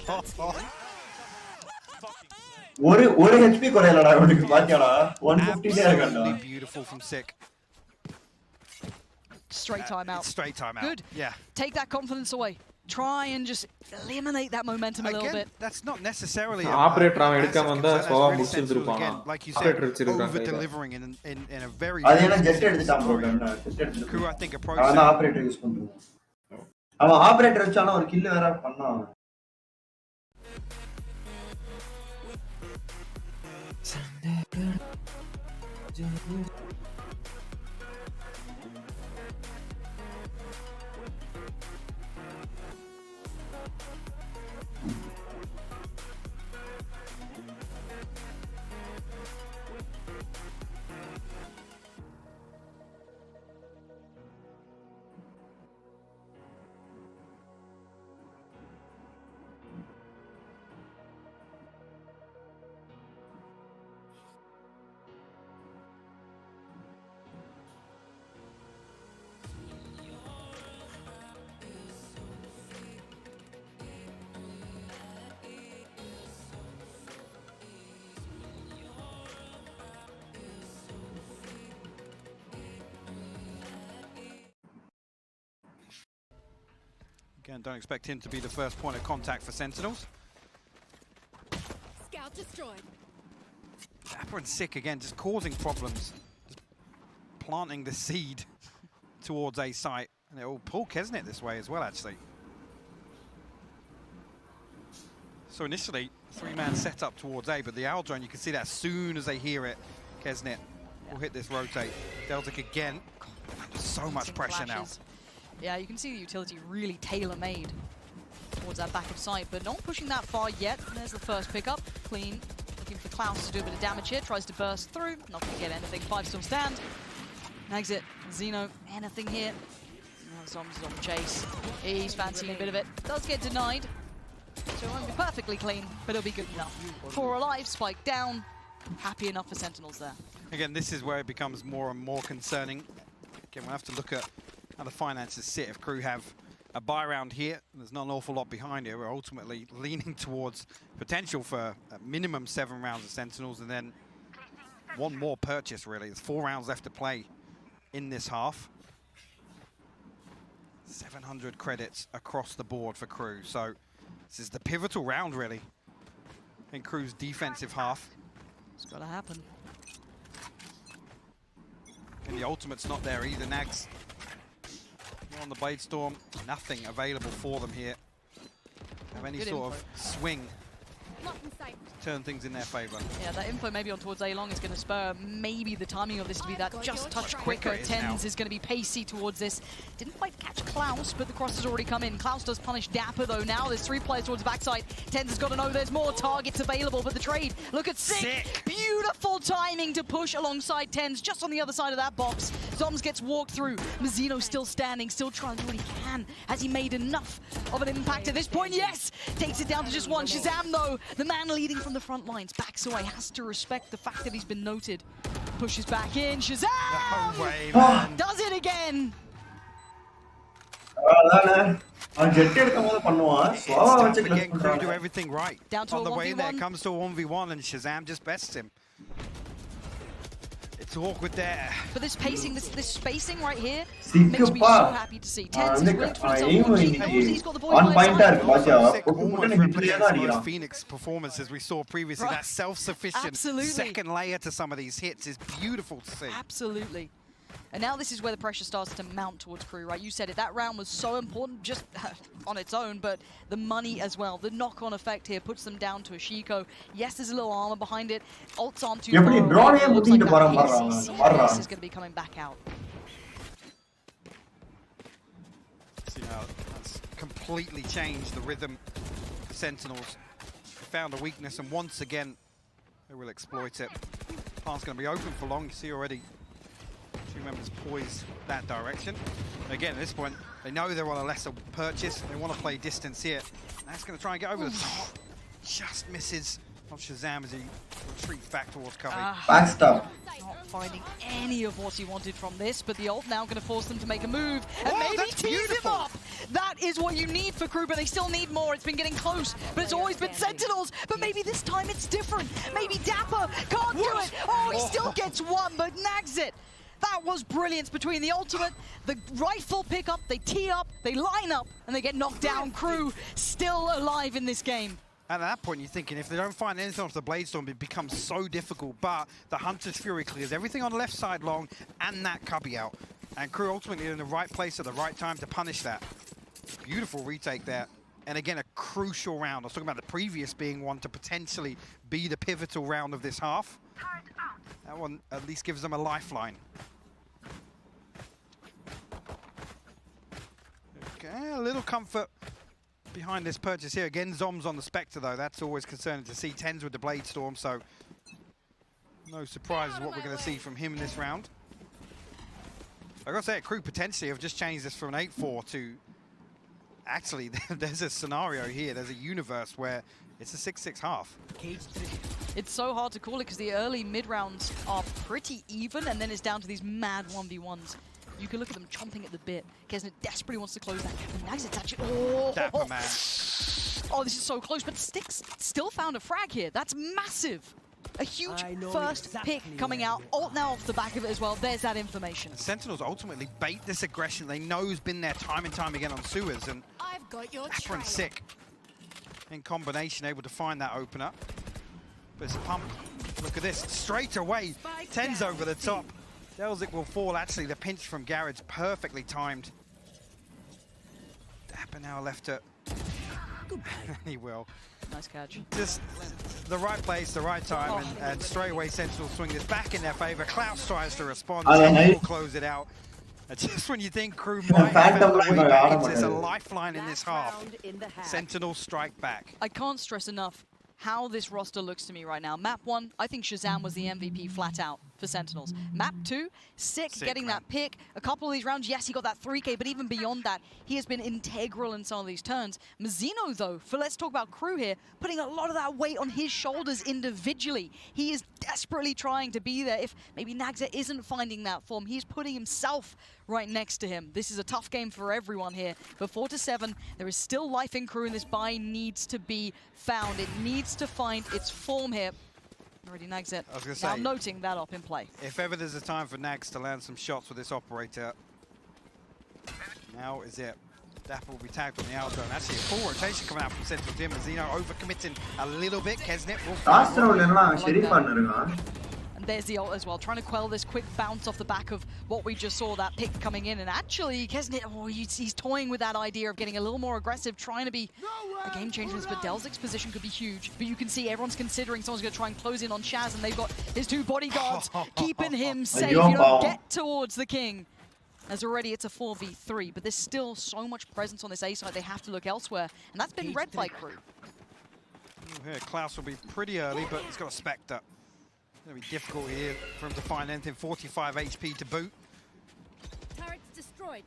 ஒரு HP குறையலடா அவனுக்கு பாத்தியாடா 150 டே இருக்கான்டா beautiful from Sick. Straight time out. Straight time out. Good. Yeah. Take that confidence away. Try and just eliminate that momentum a little bit. That's not necessarily operator அவன் எடுக்காம வந்தா Sova முடிச்சிருப்பானா operator over delivering in a very அதேனா Jett எடுத்துட்டான் ப்ரோ Jett எடுத்துட்டான் crew I think approach அவன் operator use பண்றான் அவன் ஆபரேட்டர் வச்சானா ஒரு கில் வேற பண்ணான் Again, don't expect him to be the first point of contact for Sentinels. Scout destroyed. Dapper and Sick again, just causing problems. Just planting the seed towards A site. And it will pull Kesnet this way as well, actually. So initially, 3-man setup towards A, but the Owl drone, you can see that as soon as they hear it, Kesnet will hit this rotate. Deltic again, just so much pressure now. Yeah, you can see the utility really tailor-made towards that back of sight, but not pushing that far yet. There's the first pickup. Clean, looking for Klaus to do a bit of damage here. Tries to burst through, not going to get anything. 5 still stand. Exit, Zeno, anything here? No, Zom's on the chase. He's fancying a bit of it. Does get denied. So it won't be perfectly clean, but it'll be good enough. 4 alive, spike down. Happy enough for Sentinels there. Again, this is where it becomes more and more concerning. Again, we'll have to look at how the finances sit. If crew have a buy round here, there's not an awful lot behind here. We're ultimately leaning towards potential for a minimum 7 rounds of Sentinels and then one more purchase, really. There's 4 rounds left to play in this half. 700 credits across the board for crew. So this is the pivotal round, really, in crew's defensive half. It's gotta happen. And the ultimate's not there either, Nags. On the Blade Storm, nothing available for them here. Have any Good sort info. of swing, turn things in their favor. Yeah, that info maybe on towards A-Long is going to spur maybe the timing of this to be that just touch quicker. Tens is going to be pacey towards this. Didn't quite catch Klaus, but the cross has already come in. Klaus does punish Dapper though now. There's 3 players towards the backside. Tens has got to know there's more targets available, but the trade, look at Sick. Beautiful timing to push alongside Tens just on the other side of that box. Zoms gets walked through. Mazzino still standing, still trying to do what he can. Has he made enough of an impact at this point? Yes! Takes it down to just one. Shazam though, the man leading from the front lines, backs away, has to respect the fact that he's been noted. Pushes back in, Shazam! No way, man. Does it again! It's again, Crew do everything right. Down to on the way there, 1v1. comes to a 1v1 and Shazam just bests him. It's awkward there. But this pacing, this spacing right here makes me so happy to see. Tens is willing to put himself on. He knows he's got the boys by his side. Almost replicates those Phoenix performances we saw previously. That self-sufficient second layer to some of these hits is beautiful to see. Absolutely. And now this is where the pressure starts to mount towards Crew, right? You said it, that round was so important just on its own, but the money as well. The knock-on effect here puts them down to a Shiko. Yes, there's a little armor behind it. Ults aren't too far. It looks like that CCS is going to be coming back out. So, you know, that's completely changed the rhythm. Sentinels found a weakness, and once again, they will exploit it. Plant's going to be open for long. You see already 2 members poised that direction. Again, at this point, they know they're on a lesser purchase. They want to play distance here. That's going to try and get over the top. Just misses on Shazam as he retreats back towards cover. Backstab. Not finding any of what he wanted from this, but the ult now going to force them to make a move and maybe tease him up. That is what you need for Crew, but they still need more. It's been getting close, but it's always been Sentinels. But maybe this time it's different. Maybe Dapper can't do it. Oh, he still gets one, but nags it. That was brilliance between the ultimate, the rifle pickup, they tee up, they line up, and they get knocked down. Crew still alive in this game. And at that point, you're thinking, if they don't find anything off the Blade Storm, it becomes so difficult. But the Hunter's Fury clears everything on the left side long, and that cubby out. And Crew ultimately in the right place at the right time to punish that. Beautiful retake there. And again, a crucial round. I was talking about the previous being one to potentially be the pivotal round of this half. That one at least gives them a lifeline. Okay, a little comfort behind this purchase here. Again, Zoms on the Spectre though. That's always concerning to see. Tens with the Blade Storm, so no surprises what we're going to see from him in this round. I gotta say, Crew potentially have just changed this from an 8-4 to... Actually, there's a scenario here. There's a universe where it's a 6-6 half. It's so hard to call it because the early mid rounds are pretty even, and then it's down to these mad 1v1s. You can look at them chomping at the bit. Kesnet desperately wants to close that gap, and Nags it's actually... Oh! Dapper, man. Oh, this is so close, but Styx still found a frag here. That's massive. A huge first pick coming out. Ult now off the back of it as well. There's that information. Sentinels ultimately bait this aggression they know has been there time and time again on sewers, and I've got your Dapper and Sick in combination able to find that opener. But it's a pump. Look at this. Straight away. Tens over the top. Delzik will fall. Actually, the pinch from Garrett's perfectly timed. Dapper now left it. He will. Nice catch. Just the right place, the right time, and straight away Sentinel swing this back in their favor. Klaus tries to respond. Will close it out. Just when you think Crew might have found a way back into this, a lifeline in this half. Sentinel strike back. I can't stress enough how this roster looks to me right now. Map 1, I think Shazam was the MVP flat out for Sentinels. Map 2, Sick getting that pick. A couple of these rounds, yes, he got that 3K, but even beyond that, he has been integral in some of these turns. Mazzino, though, for let's talk about Crew here, putting a lot of that weight on his shoulders individually. He is desperately trying to be there. If maybe Nagza isn't finding that form, he's putting himself right next to him. This is a tough game for everyone here. But 4-7, there is still life in Crew, and this buy needs to be found. It needs to find its form here. Already Nags it. Now noting that up in play. If ever there's a time for Nags to land some shots with this operator, now is it. Dapper will be tagged on the outer, and actually a full rotation coming out from Central Gym. Zeno overcommitting a little bit. Kesnit will and there's the ult as well, trying to quell this quick bounce off the back of what we just saw, that pick coming in. And actually, Kesnit, he's toying with that idea of getting a little more aggressive, trying to be a game changer. But Delzic's position could be huge. But you can see everyone's considering someone's going to try and close in on Shaz, and they've got his 2 bodyguards keeping him safe. You don't get towards the king. As already it's a 4v3, but there's still so much presence on this A side, they have to look elsewhere. And that's been Red Flag Crew. Here, Klaus will be pretty early, but he's got a Spectre. It's going to be difficult here for him to find anything. 45 HP to boot. Turret's destroyed.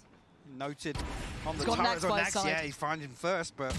Noted on the He's got turret on Nax by Nax. side. Yeah, he's finding first, but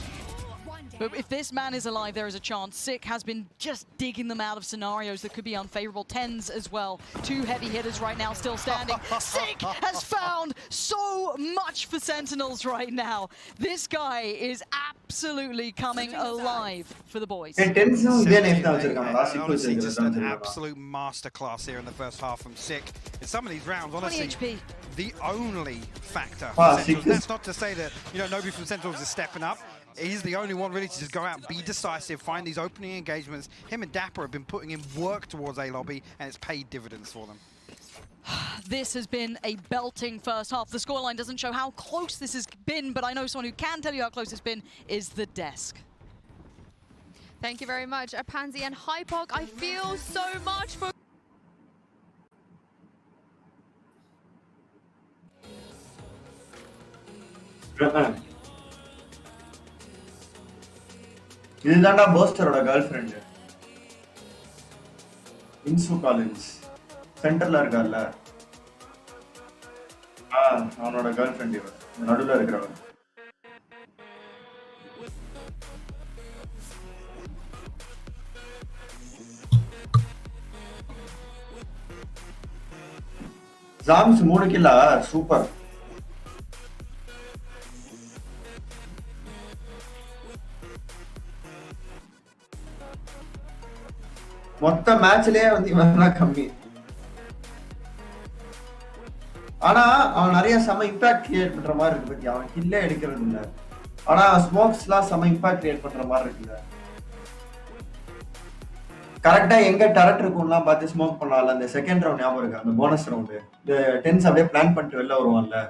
if this man is alive, there is a chance. Sick has been just digging them out of scenarios that could be unfavorable. Tens as well. 2 heavy hitters right now still standing. Sick has found so much for Sentinels right now. This guy is absolutely coming alive for the boys. honestly, just an absolute masterclass here in the first half from Sick. In some of these rounds, honestly, 20 HP. The only factor for Sentinels. That's not to say that, you know, nobody from Sentinels is stepping up. He's the only one really to just go out and be decisive, find these opening engagements. Him and Dapper have been putting in work towards A lobby, and it's paid dividends for them. This has been a belting first half. The scoreline doesn't show how close this has been, but I know someone who can tell you how close it's been is the desk. Thank you very much, Pansy and Hypok. I feel so much for... இதுதான்டா போஸ்டரோட girlfriend இன்சு Collins சென்டர்ல இருக்கார்ல அவனோட girl friend இவன் நடுவுல இருக்கிறவன் jams 3 கில்லா super மொத்த மேட்ச்லயே வந்து இவன் கம்மி ஆனா அவன் நிறைய செம இம்பாக்ட் கிரியேட் பண்ற மாதிரி இருக்கு பத்தி அவன் கில்லே எடுக்கிறது இல்ல ஆனா ஸ்மோக்ஸ் எல்லாம் செம இம்பாக்ட் கிரியேட் பண்ற மாதிரி இருக்குல்ல கரெக்டா எங்க டரட் இருக்கும்லாம் பார்த்து ஸ்மோக் பண்ணலாம்ல அந்த செகண்ட் ரவுண்ட் ஞாபகம் இருக்கு அந்த போனஸ் ரவுண்டு இந்த டென்ஸ் அப்படியே பிளான் பண்ணிட்டு வெளில வருவான்ல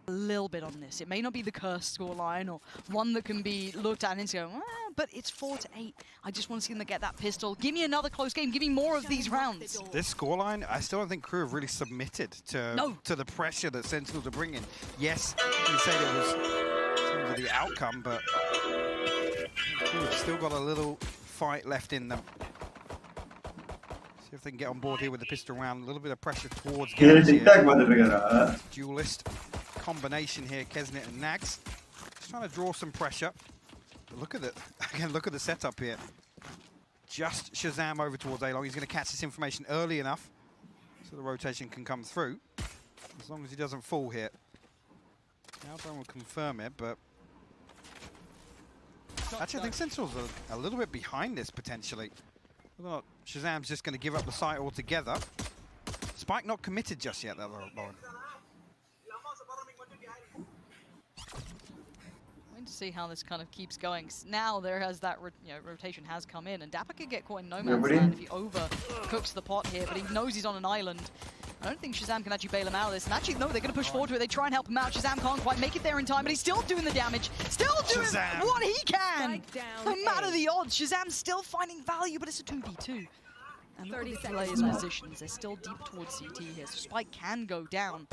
A little bit on this. It may not be the cursed scoreline or one that can be looked at and go, but it's 4-8. I just want to see them get that pistol. Give me another close game. Give me more of these rounds. This scoreline, I still don't think Crew have really submitted to the pressure that Sentinels are bringing. Yes, you said it was in terms of the outcome, but Crew have still got a little fight left in them. See if they can get on board here with the pistol round. A little bit of pressure towards Duelist. Combination here, Kesnit and Nags. Just trying to draw some pressure. But look at it. Again, look at the setup here. Just Shazam over towards A-Long. He's going to catch this information early enough so the rotation can come through. As long as he doesn't fall here. Alban will confirm it, but actually I think Sentinels are a little bit behind this potentially. Whether or not Shazam's just going to give up the site altogether. Spike not committed just yet, though, Lauren. To see how this kind of keeps going. Now there has that rotation has come in, and Dapper could get caught in no man's land if he overcooks the pot here, but he knows he's on an island. I don't think Shazam can actually bail him out of this. And actually, no, they're going to push forward to it. They try and help him out. Shazam can't quite make it there in time, but he's still doing the damage. Still doing what he can. No matter the odds, Shazam's still finding value, but it's a 2v2. And look at the players' positions. They're still deep towards CT here, so Spike can go down.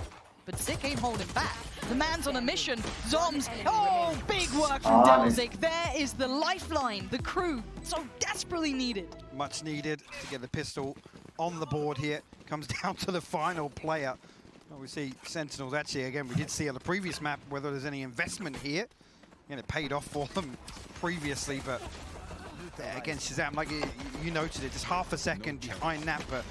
But Zik ain't holding back. The man's on a mission. Zoms. Oh, big work from Delzik. There is the lifeline. The crew so desperately needed. Much needed to get the pistol on the board here. Comes down to the final player. Well, we see Sentinels actually, again, we did see on the previous map whether there's any investment here. And it paid off for them previously, but against Shazam, like you noted it, just half a second behind that, but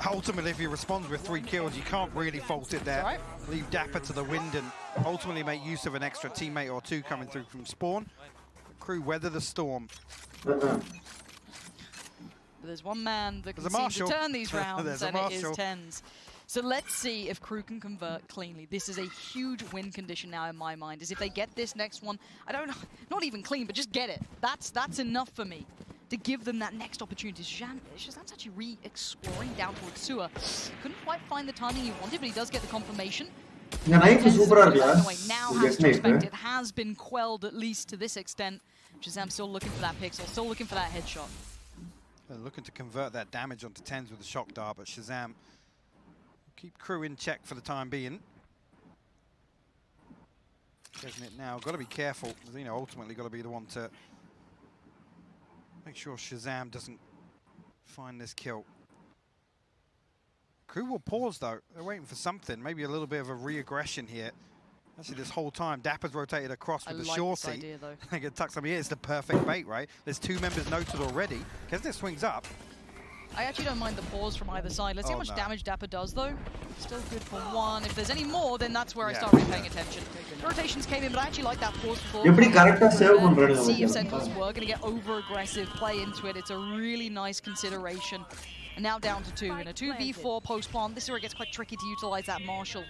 ultimately if he responds with 3 kills, you can't really fault it there. Right. Leave Dapper to the wind and ultimately make use of an extra teammate or two coming through from spawn. The crew weather the storm. But there's one man that can seem to turn these rounds, and it is Tens. So let's see if crew can convert cleanly. This is a huge win condition now in my mind, is if they get this next one, I don't know, not even clean, but just get it. That's enough for me to give them that next opportunity. Shazam's actually re-exploring down towards sewer. Couldn't quite find the timing he wanted, but he does get the confirmation. Now has to expect it has been quelled at least to this extent. Shazam still looking for that pixel, still looking for that headshot. They're looking to convert that damage onto Tens with the shock dart, but Shazam keep crew in check for the time being. Isn't it now? Got to be careful. You know, ultimately got to be the one to make sure Shazam doesn't find this kill. Crew will pause though. They're waiting for something. Maybe a little bit of a re-aggression here. Actually, this whole time, Dapper's rotated across with the short seat. They can tuck something here. It's the perfect bait, right? There's 2 members noted already. Kesnet swings up. I actually don't mind the pause from either side. Let's see how much damage Dapper does, though. Still good for 1. If there's any more, then that's where I start really paying attention. The rotations came in, but I actually like that pause before. See if Sentinels were going to get over-aggressive, play into it. It's a really nice consideration. And now down to 2. In a 2v4 post-plant, this is where it gets quite tricky to utilize that Marshall,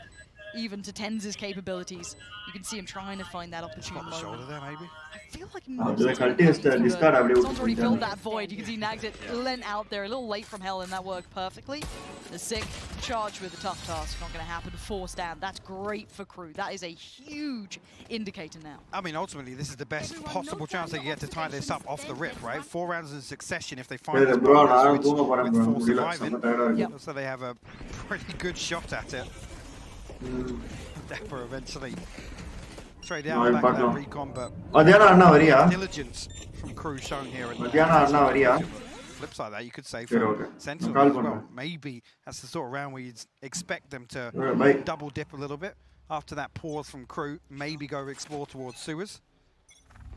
even to Tens' capabilities. You can see him trying to find that opportunity moment. Shoulder there, maybe? I feel like Someone's already filled that void. You can see Nags it lent out there a little late from hell, and that worked perfectly. The Zik charged with a tough task. Not going to happen before stand. That's great for crew. That is a huge indicator now. I mean, ultimately, this is the best possible chance they get to tie this up off the rip, right? 4 rounds in succession if they find this with 4 surviving. So they have a pretty good shot at it. Dapper eventually trade down back to recon, but diligence from crew shown here. Flip side that you could say for Sentinels as well. Maybe that's the sort of round where you'd expect them to double dip a little bit after that pause from crew. Maybe go explore towards sewers.